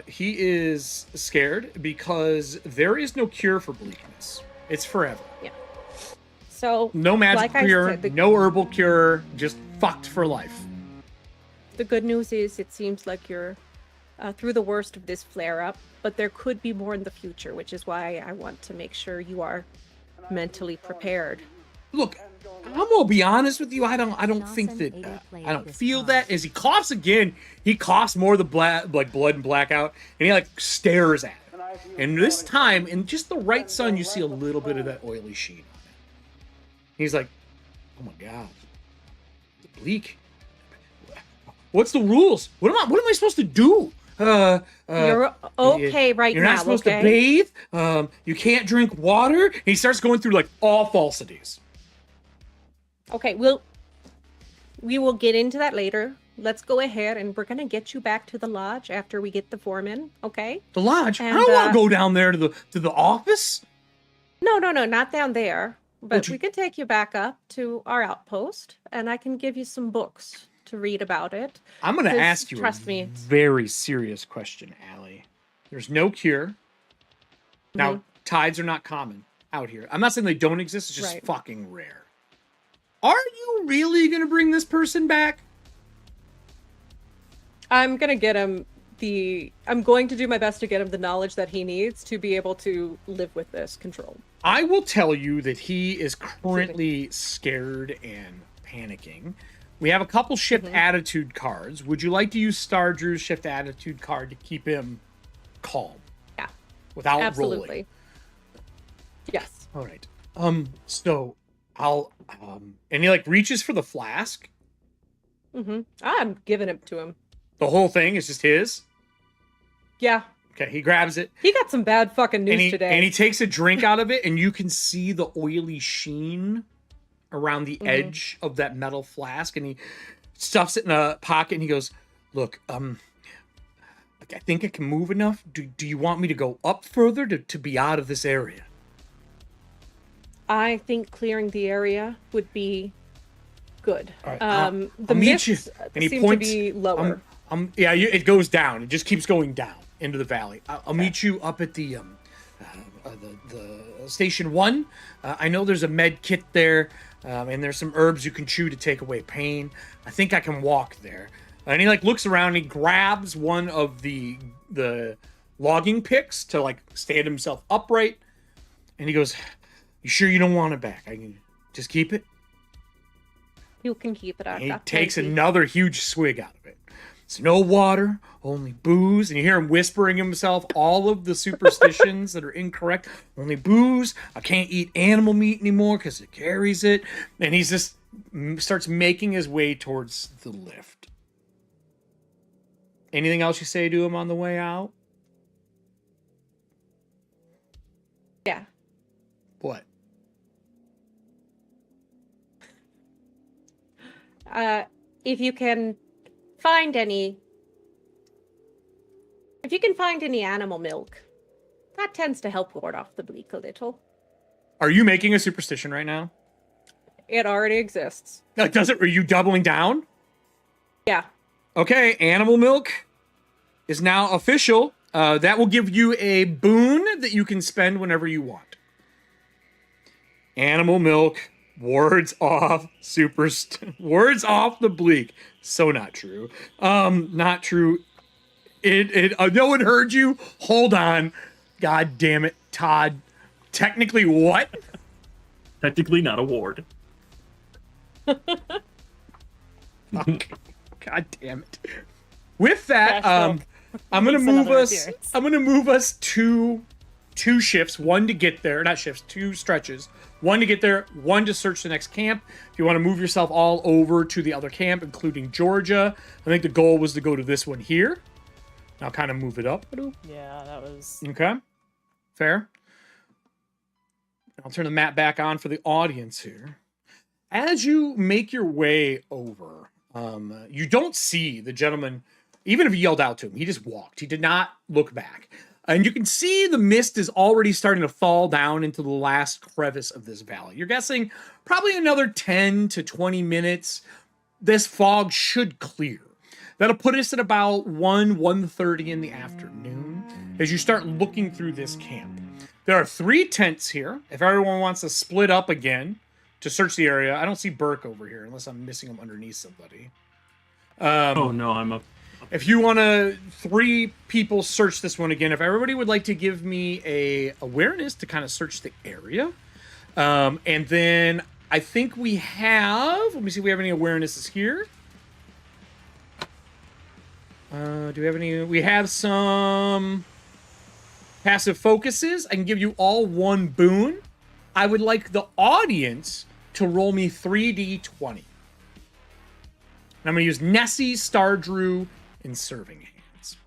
He is scared because there is no cure for bleakness. It's forever.
yeah. So
No magic
like I
cure.
said,
No herbal cure. Just fucked for life.
the good news is it seems like you're through the worst of this flare-up, but there could be more in the future, which is why I want to make sure you are mentally prepared
look, I'm gonna be honest with you. I don't think that I don't feel that. As he coughs again, he coughs more of the blood and blackout, and he like stares at it. And this time, in just the right sun, you see a little bit of that oily sheen on it. He's like, "Oh my god, the bleak. What's the rules? What am I supposed to do?
You're okay right now.
You're not supposed to bathe. You can't drink water." And he starts going through like all falsities.
Okay, we will get into that later. Let's go ahead and we're gonna get you back to the lodge after we get the foreman. Okay?
The lodge?
And,
I don't want to go down there to the office.
No, not down there. But
you-
we can take you back up to our outpost, and I can give you some books to read about it.
I'm going to
Just
ask you
trust
a
me.
very serious question, Allie. There's no cure. Now, tides are not common out here. I'm not saying they don't exist. It's just
Right.
fucking rare. Are you really going to bring this person back?
I'm gonna get him I'm going to do my best to get him the knowledge that he needs to be able to live with this control.
I will tell you that he is currently scared and panicking. We have a couple shift attitude cards. Would you like to use Star Drew's shift attitude card to keep him calm?
Yeah.
Without
Absolutely.
rolling?
Yes.
All right. So I'll and he like reaches for the flask.
I'm giving it to him.
The whole thing is just his.
Yeah.
Okay, he grabs it.
He got some bad fucking news today.
And he takes a drink out of it, and you can see the oily sheen around the edge of that metal flask, and he stuffs it in a pocket, and he goes, "Look, I think I can move enough. Do you want me to go up further to be out of this area?"
I think clearing the area would be good.
All right,
the
I'll meet you.
mists
And he
seem
points,
to be lower.
It goes down. It just keeps going down into the valley. I'll meet you up at the station 1. I know there's a med kit there, and there's some herbs you can chew to take away pain. I think I can walk there. And he like looks around. And he grabs one of the logging picks to like stand himself upright, and he goes, "You sure you don't want it back? I can just keep it."
You can keep it out.
And he takes another huge swig out of it. It's no water, only booze. And you hear him whispering himself all of the superstitions that are incorrect. Only booze. I can't eat animal meat anymore because it carries it. And he just starts making his way towards the lift. Anything else you say to him on the way out?
Yeah.
What?
If you can find any animal milk, that tends to help ward off the bleak a little.
Are you making a superstition right now?
It already exists.
Does it? Are you doubling down?
Yeah.
Okay, animal milk is now official. That will give you a boon that you can spend whenever you want. Animal milk wards off wards off the bleak. So not true. Not true. No one heard you. Hold on. God damn it, Todd. Technically what?
Technically not a ward.
Fuck. God damn it. With that,
Trash
I'm gonna
Makes
move
another
us.
appearance.
I'm gonna move us to two shifts. One to get there, not shifts. Two stretches. One to get there. One to search the next camp. If you want to move yourself all over to the other camp, including Georgia, I think the goal was to go to this one here. I'll kind of move it up.
Yeah, that was.
Okay, fair. I'll turn the map back on for the audience here. As you make your way over, you don't see the gentleman. Even if you yelled out to him, he just walked. He did not look back. And you can see the mist is already starting to fall down into the last crevice of this valley. You're guessing probably another 10 to 20 minutes. This fog should clear. That'll put us at about 1:30 in the afternoon as you start looking through this camp. There are 3 tents here. If everyone wants to split up again to search the area, I don't see Burke over here unless I'm missing him underneath somebody.
Oh no, I'm up.
If you want to 3 people search this one again, if everybody would like to give me a awareness to kind of search the area, and then I think we have... Let me see if we have any awarenesses here. Do we have any... We have some passive focuses. I can give you all one boon. I would like the audience to roll me 3d20. And I'm going to use Nessie, Stardrew, and Serving Hands.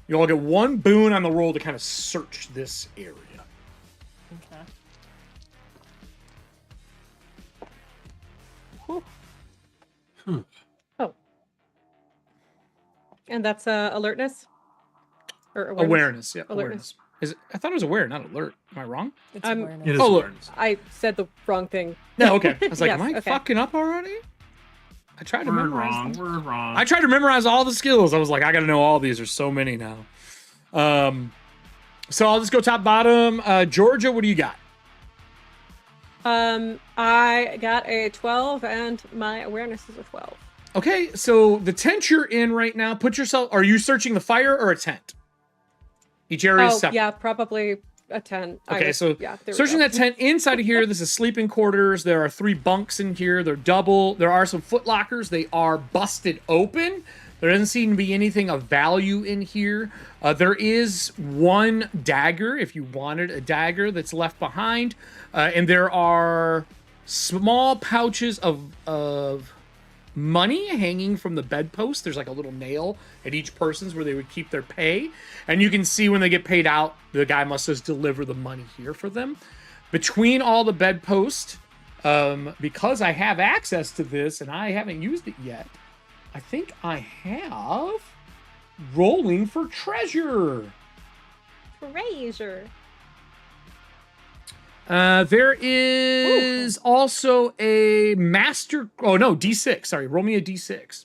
You all get one boon on the roll to kind of search this area.
Okay.
Oh. And that's alertness? Or
Awareness, yeah.
Alertness.
Is it, I thought it was aware, not alert. Am I wrong?
It's
I'm-
awareness.
It is
Oh, look.
awareness.
I said the wrong thing.
No, okay. I was like,
Yes,
am I
okay.
fucking up already? I tried to
We're
memorize
wrong.
them.
We're wrong.
I tried to memorize all the skills. I was like, I gotta know all these. There's so many now. So I'll just go top bottom. Georgia, what do you got?
I got a 12 and my awareness is a 12.
Okay, so the tent you're in right now, put yourself... Are you searching the fire or a tent? Each area is separate.
Yeah, probably a 10.
Okay, so
yeah, there we
searching
go.
that tent inside of here, this is sleeping quarters. There are 3 bunks in here. They're double. There are some foot lockers. They are busted open. There doesn't seem to be anything of value in here. There is one dagger, if you wanted a dagger, that's left behind. And there are small pouches of money hanging from the bedpost. There's like a little nail at each person's where they would keep their pay. And you can see when they get paid out, the guy must just deliver the money here for them. Between all the bedposts, because I have access to this and I haven't used it yet, I think I have rolling for treasure.
Treasure.
There is also a master... Oh, no, D6. Sorry, roll me a D6.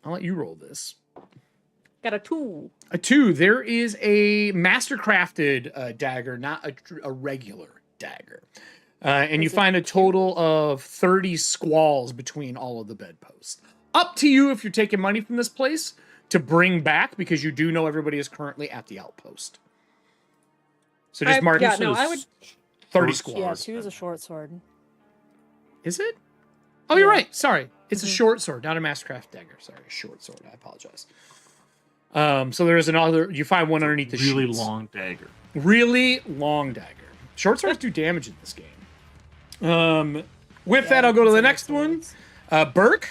I'll let you roll this.
Got a 2.
A 2. There is a master-crafted dagger, not a regular dagger. And you find a total of 30 squalls between all of the bedposts. Up to you if you're taking money from this place to bring back, because you do know everybody is currently at the outpost. So just mark
yeah, no, I would...
30
Yeah,
squalls.
2 is a short sword.
Is it? Oh, you're
Yeah.
right. Sorry. It's a short sword, not a mastercraft dagger. Sorry, a short sword. I apologize. So there is another... You find one underneath the
really
sheets.
long dagger.
Really long dagger. Short swords do damage in this game. With that, I'll go to the next one. Burke,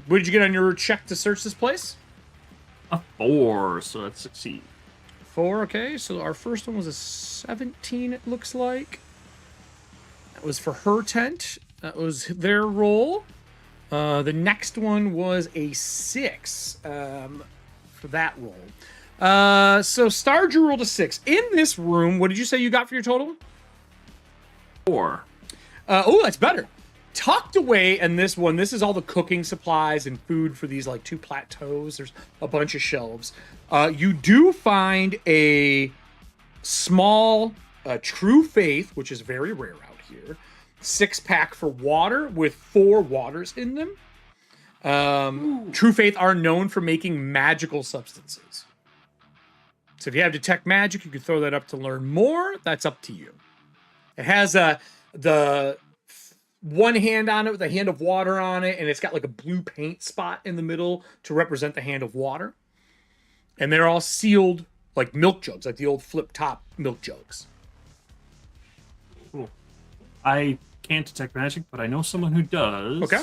what did you get on your check to search this place?
A 4, so that's succeed.
4, okay. So our first one was a 17, it looks like. That was for her tent. That was their roll. The next one was a 6 for that roll. So Stardew rolled a 6. In this room, what did you say you got for your total?
4.
Oh, that's better. Tucked away in this one, this is all the cooking supplies and food for these like 2 plateaus. There's a bunch of shelves. You do find a small True Faith, which is very rare out here. 6-pack for water with 4 waters in them. True Faith are known for making magical substances. So if you have Detect Magic, you can throw that up to learn more. That's up to you. It has the one hand on it with a hand of water on it, and it's got like a blue paint spot in the middle to represent the hand of water. And they're all sealed like milk jugs, like the old flip top milk jugs.
Cool. I can't detect magic, but I know someone who does.
Okay.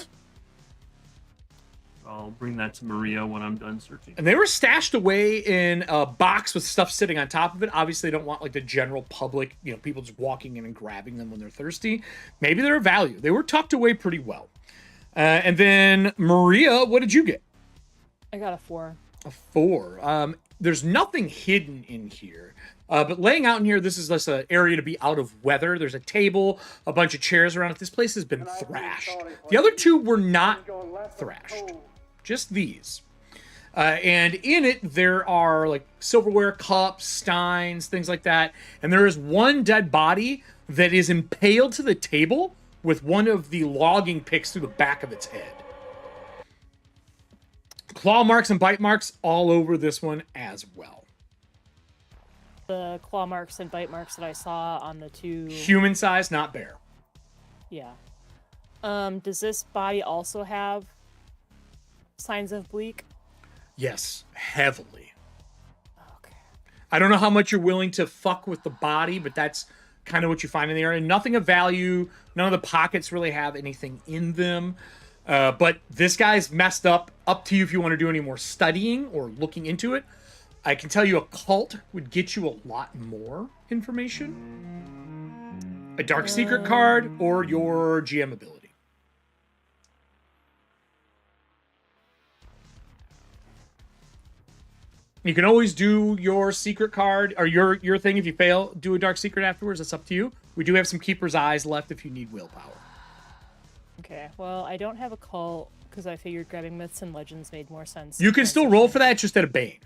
I'll bring that to Maria when I'm done searching.
And they were stashed away in a box with stuff sitting on top of it. Obviously, they don't want like the general public, people just walking in and grabbing them when they're thirsty. Maybe they're of value. They were tucked away pretty well. And then Maria, what did you get?
I got a 4.
A 4. There's nothing hidden in here. But laying out in here, this is just an area to be out of weather. There's a table, a bunch of chairs around it. This place has been thrashed. The other 2 were not thrashed. Just these. And in it, there are like silverware, cups, steins, things like that. And there is one dead body that is impaled to the table with one of the logging picks through the back of its head. Claw marks and bite marks all over this one as well.
the claw marks and bite marks that I saw on the two.
Human size, not bear.
Yeah. Does this body also have signs of bleak?
Yes, heavily.
Okay.
I don't know how much you're willing to fuck with the body, but that's kind of what you find in the area. Nothing of value. None of the pockets really have anything in them. But this guy's messed up. Up to you if you want to do any more studying or looking into it. I can tell you a cult would get you a lot more information. A dark secret card or your GM ability. You can always do your secret card or your thing if you fail. Do a dark secret afterwards. That's up to you. We do have some Keeper's Eyes left if you need willpower.
Okay, well, I don't have a cult because I figured grabbing myths and legends made more sense.
You can still roll for that, it's just at a Bane.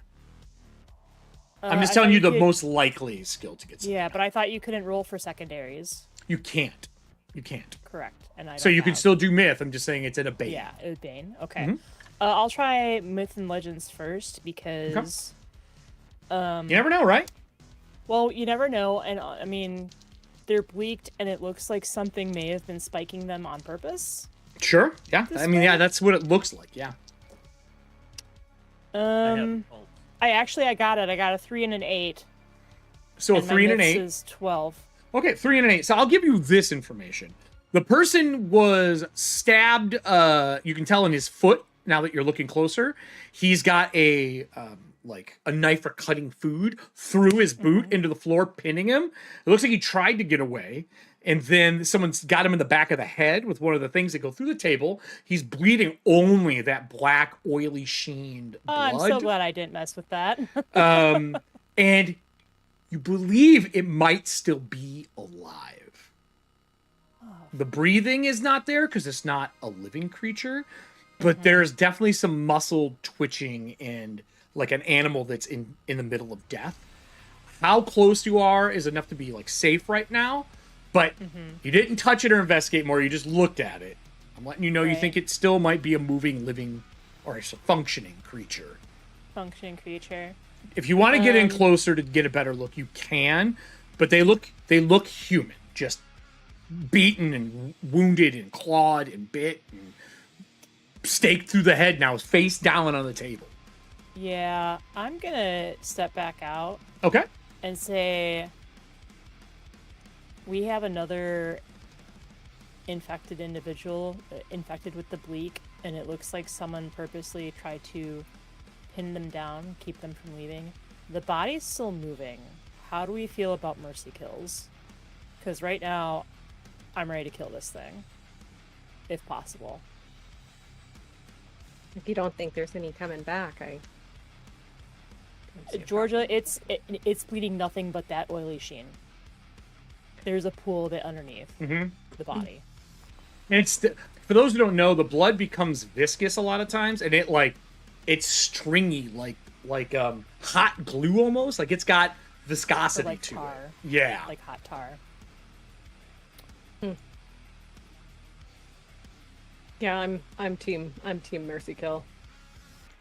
I'm just telling you the
could...
most likely skill to get.
Yeah, but I thought you couldn't roll for secondaries.
You can't. You can't.
Correct. And I
so you
have...
can still do myth. I'm just saying it's at a Bane.
Yeah, a Bane. Okay. I'll try myth and legends first because.
You never know, right?
Well, you never know, and I mean, they're bleaked, and it looks like something may have been spiking them on purpose.
Sure. Yeah. I mean, yeah, that's what it looks like. Yeah.
I got it. I got a 3 and an 8.
So a 3 and an 8
is 12.
Okay, 3 and an 8. So I'll give you this information. The person was stabbed. You can tell in his foot. Now that you're looking closer, he's got a like a knife for cutting food through his boot into the floor, pinning him. It looks like he tried to get away, and then someone's got him in the back of the head with one of the things that go through the table. He's bleeding only that black, oily, sheened blood.
I'm so glad I didn't mess with that.
And you believe it might still be alive. The breathing is not there because it's not a living creature. But there's definitely some muscle twitching and like an animal that's in the middle of death. How close you are is enough to be like safe right now, but you didn't touch it or investigate more. You just looked at it. I'm letting you know you think it still might be a moving, living, or a functioning creature.
Functioning creature.
If you want to get in closer to get a better look, you can, but they look human, just beaten and wounded and clawed and bit and staked through the head now, face down on the table.
Yeah, I'm gonna step back out.
Okay.
And say, we have another infected individual, infected with the bleak, and it looks like someone purposely tried to pin them down, keep them from leaving. The body's still moving. How do we feel about mercy kills? Because right now, I'm ready to kill this thing, if possible.
If you don't think there's any coming back, I...
Georgia, it's bleeding nothing but that oily sheen. There's a pool of it underneath the body.
And it's for those who don't know, the blood becomes viscous a lot of times, and it's stringy, like hot glue almost. Like it's got viscosity
like
to
tar.
it. Yeah,
like hot tar.
Yeah, I'm team mercy kill.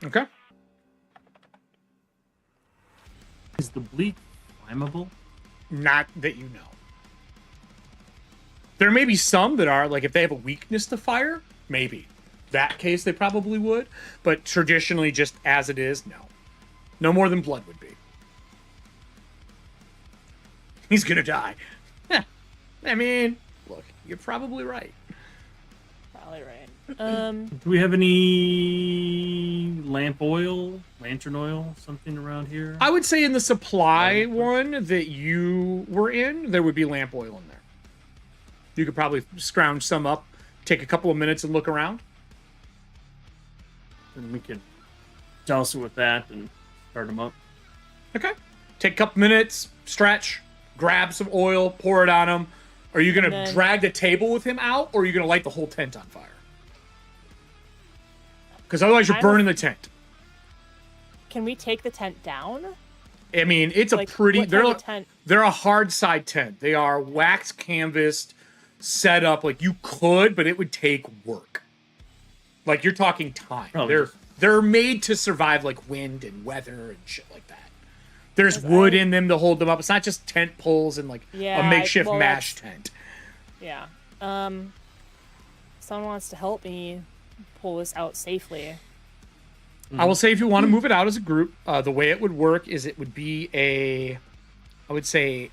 Okay.
Is the bleak flammable?
Not that you know. There may be some that are, like if they have a weakness to fire, maybe. That case they probably would. But traditionally, just as it is, no. No more than blood would be. He's gonna die. I mean, look, you're probably right.
Probably right.
Do we have any lantern oil, something around here?
I would say in the supply one that you were in, there would be lamp oil in there. You could probably scrounge some up, take a couple of minutes and look around.
And we could douse it with that and start them up.
Okay. Take a couple minutes, stretch, grab some oil, pour it on him. Are you going to drag the table with him out, or are you going to light the whole tent on fire? Because otherwise you're burning the tent.
Can we take the tent down?
I mean, it's
like,
a pretty...
tent?
They're a hard side tent. They are wax canvassed, set up. Like, you could, but it would take work. Like, you're talking time.
Probably.
They're made to survive, like, wind and weather and shit like that. There's
'Cause
wood
I-
in them to hold them up. It's not just tent poles and like
Yeah,
a makeshift
well,
mash
that's-
tent.
Yeah. Someone wants to help me pull this out safely.
I will say if you want to move it out as a group, the way it would work is it would be I would say,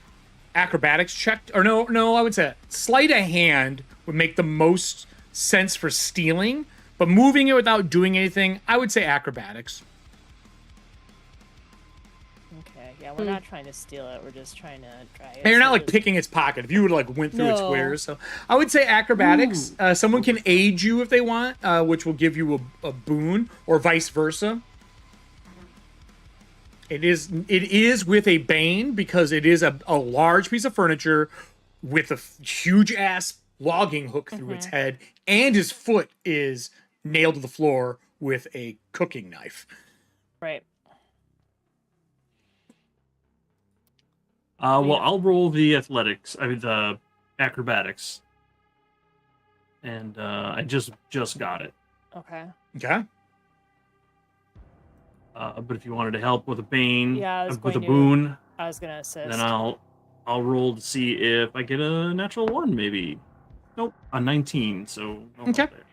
acrobatics check. Or no, I would say sleight of hand would make the most sense for stealing. But moving it without doing anything, I would say acrobatics.
Okay, yeah, we're not trying to steal it. We're just trying to drag it.
And you're not
so
like
it's-
picking its pocket. If you would like went through its
No.
wares, so I would say acrobatics. Someone can aid you if they want, which will give you a boon, or vice versa. It is with a bane because it is a large piece of furniture with a huge ass logging hook through its head, and his foot is nailed to the floor with a cooking knife.
Right.
Well, I'll roll the the acrobatics, and I just got it.
Okay.
Okay.
But if you wanted to help with a bane,
Yeah, I was
with a
going to-
boon,
I was gonna assist.
then I'll roll to see if I get a natural 1, maybe. Nope, a 19. So no help
Okay.
there.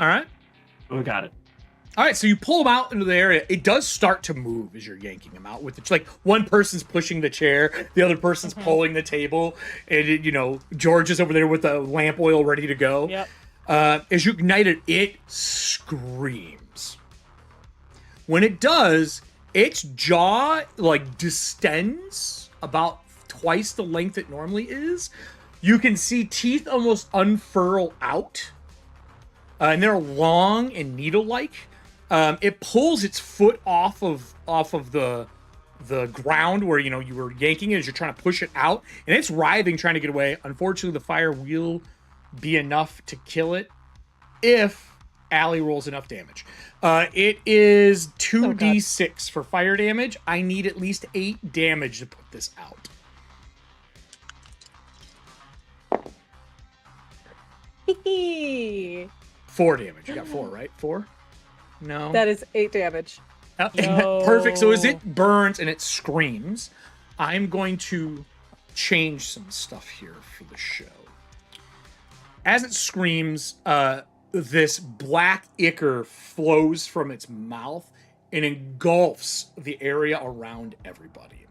All right.
Oh, I got it.
All right, so you pull them out into the area. It does start to move as you're yanking them out. It's like one person's pushing the chair, the other person's pulling the table, and George is over there with the lamp oil ready to go.
Yep.
As you ignite it, it screams. When it does, its jaw like distends about twice the length it normally is. You can see teeth almost unfurl out, and they're long and needle-like. It pulls its foot off of the ground where you were yanking it as you're trying to push it out, and it's writhing trying to get away. Unfortunately, the fire will be enough to kill it if Allie rolls enough damage. It is 2d6 for fire damage. I need at least 8 damage to put this out.
That
4 damage. You got 4, right? 4? No.
is 8 damage.
Yo.
Perfect. So as it burns and it screams, I'm going to change some stuff here for the show. As it screams, this black ichor flows from its mouth and engulfs the area around everybody.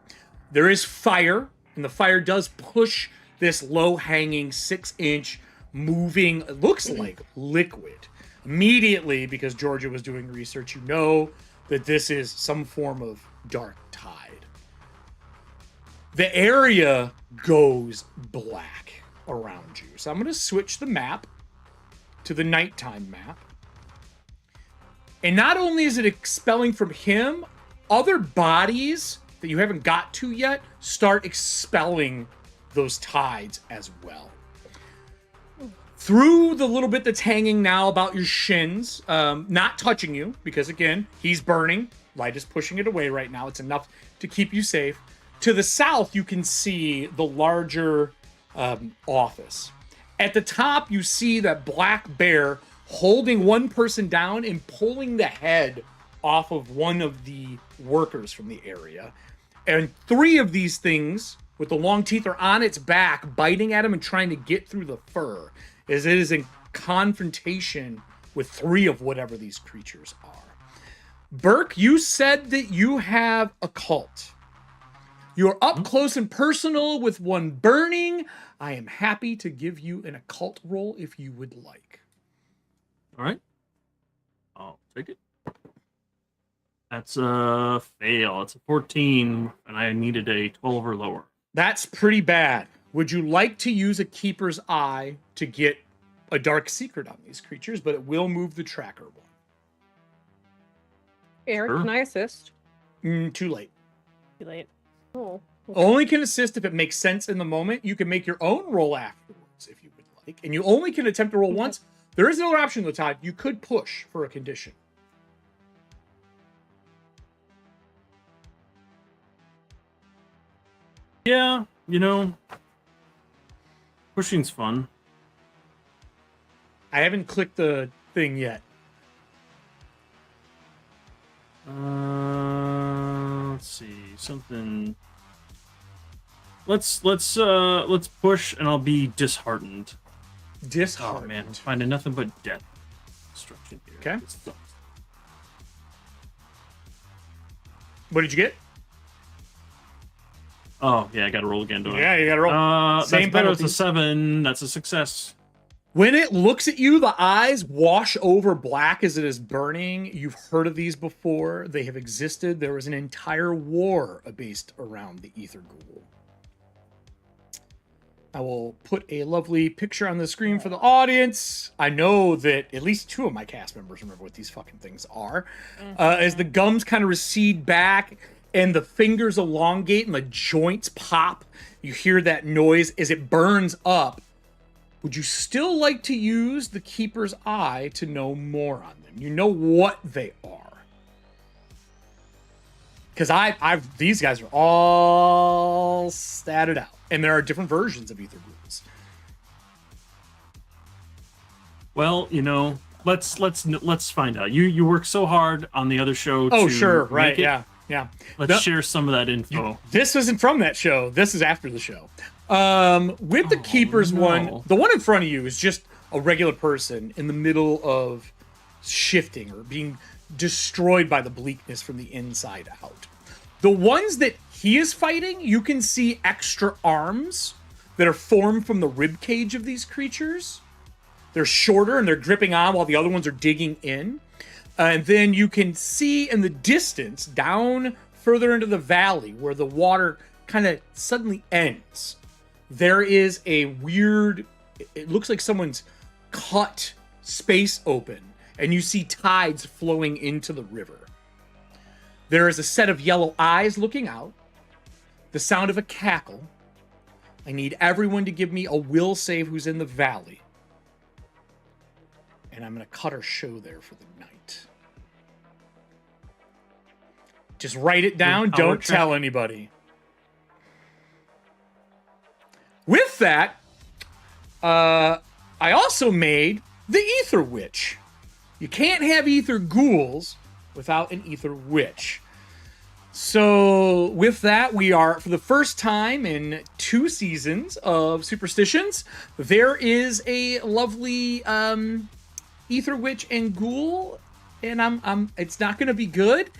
There is fire, and the fire does push this low-hanging 6-inch moving, it looks like liquid. Immediately, because Georgia was doing research, you know that this is some form of dark tide. The area goes black around you. So I'm going to switch the map to the nighttime map. And not only is it expelling from him, other bodies that you haven't got to yet start expelling those tides as well. Through the little bit that's hanging now about your shins, not touching you, because again, he's burning. Light is pushing it away right now. It's enough to keep you safe. To the south, you can see the larger office. At the top, you see that black bear holding one person down and pulling the head off of one of the workers from the area. And 3 of these things with the long teeth are on its back, biting at him and trying to get through the fur, as it is in confrontation with 3 of whatever these creatures are. Burke, you said that you have a cult. You're up close and personal with one burning. I am happy to give you an occult roll if you would like.
All right. I'll take it. That's a fail. It's a 14, and I needed a 12 or lower.
That's pretty bad. Would you like to use a keeper's eye to get a dark secret on these creatures, but it will move the tracker one?
Eric,
Sure.
can I assist?
Too late.
Too late.
Oh.
Only can assist if it makes sense in the moment. You can make your own roll afterwards if you would like. And you only can attempt to roll once. There is another option though, Todd. You could push for a condition.
Yeah, pushing's fun.
I haven't clicked the thing yet.
let's see something. Let's push, and I'll be disheartened.
Disheartened.
Oh man, I'm finding nothing but death destruction here.
Okay.
This sucks.
What did you get?
Oh yeah, I got to roll again, don't I?
Yeah, you got to roll.
Same
Same
better. It's a
penalties.
7. That's a success.
When it looks at you, the eyes wash over black as it is burning. You've heard of these before. They have existed. There was an entire war based around the Ether Ghoul. I will put a lovely picture on the screen for the audience. I know that at least 2 of my cast members remember what these fucking things are. As the gums kind of recede back and the fingers elongate and the joints pop, you hear that noise as it burns up. Would you still like to use the Keeper's Eye to know more on them? You know what they are. Because these guys are all statted out. And there are different versions of Ether Ghouls.
Well, let's find out. You work so hard on the other show.
Oh,
to
sure,
make
right,
it.
yeah.
Let's share some of that info.
This isn't from that show. This is after the show. With the Keeper's one, the one in front of you is just a regular person in the middle of shifting or being destroyed by the bleakness from the inside out. The ones that he is fighting, you can see extra arms that are formed from the rib cage of these creatures. They're shorter and they're dripping on while the other ones are digging in. And then you can see in the distance, down further into the valley where the water kind of suddenly ends, there is a weird, it looks like someone's cut space open, and you see tides flowing into the river. There is a set of yellow eyes looking out, the sound of a cackle. I need everyone to give me a will save who's in the valley. And I'm going to cut our show there for the night. Just write it down. Don't tell anybody. With that, I also made the Ether Witch. You can't have Ether Ghouls without an Ether Witch. So with that, we are, for the first time in 2 seasons of Superstitions, there is a lovely Ether Witch and Ghoul, and it's not going to be good.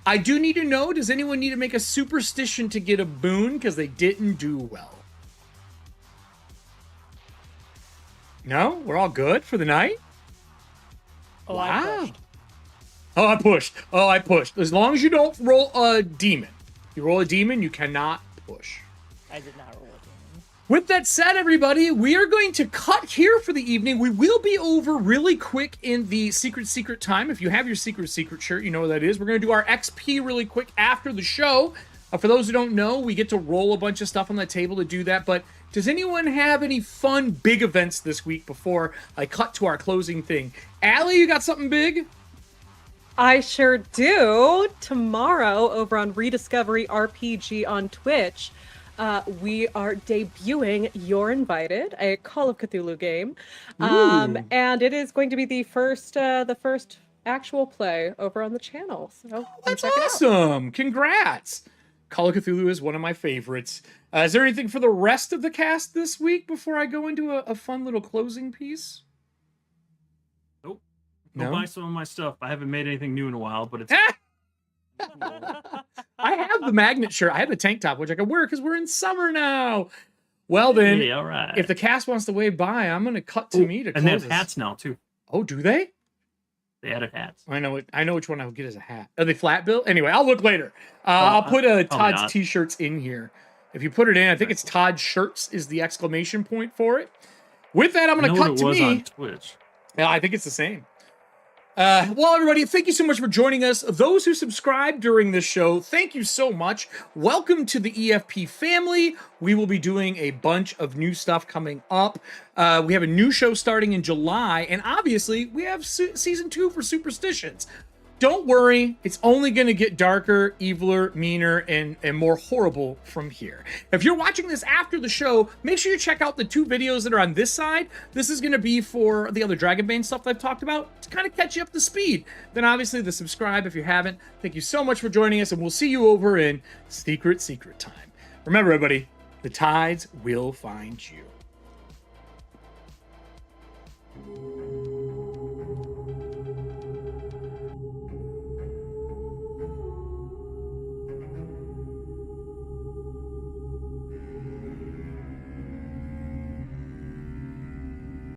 I do need to know, does anyone need to make a superstition to get a boon because they didn't do well? No? We're all good for the night?
Oh,
Wow. I pushed. As long as you don't roll a demon. If you roll a demon, you cannot push.
I did not roll a demon.
With that said, everybody, we are going to cut here for the evening. We will be over really quick in the secret time. If you have your secret shirt, you know what that is. We're going to do our XP really quick after the show. For those who don't know, we get to roll a bunch of stuff on the table to do that. But does anyone have any fun big events this week before I cut to our closing thing? Allie, you got something big?
I sure do. Tomorrow, over on Rediscovery RPG on Twitch, we are debuting You're Invited, a Call of Cthulhu game. And it is going to be the first actual play over on the channel. So
That's
check it out.
awesome. Congrats. Call of Cthulhu is one of my favorites. Is there anything for the rest of the cast this week before I go into a fun little closing piece?
Nope.
No?
Go buy some of my stuff. I haven't made anything new in a while, but it's
I have the magnet shirt. I have the tank top, which I can wear because we're in summer now. Well then,
yeah, all right.
if the cast wants to wave by, I'm going to cut to me to close
and they have
this.
hats now too.
Oh, do they?
They added hats.
I know which one I'll get as a hat. Are they flat bill? Anyway, I'll look later. I'll put Todd's
not.
t-shirts in here. If you put it in, I think it's Todd Shirts is the exclamation point for it. With that, I'm going to cut to me.
On Twitch.
Yeah, I think it's the same. Well, everybody, thank you so much for joining us. Those who subscribed during this show, thank you so much. Welcome to the EFP family. We will be doing a bunch of new stuff coming up. We have a new show starting in July, and obviously, we have season 2 for Superstitions. don't worry, it's only going to get darker, eviler, meaner, and more horrible from here. If you're watching this after the show, make sure you check out the 2 videos that are on this side. This is going to be for the other Dragonbane stuff that I've talked about to kind of catch you up to speed. Then obviously the subscribe if you haven't. Thank you so much for joining us, and we'll see you over in Secret Time. Remember, everybody, the tides will find you.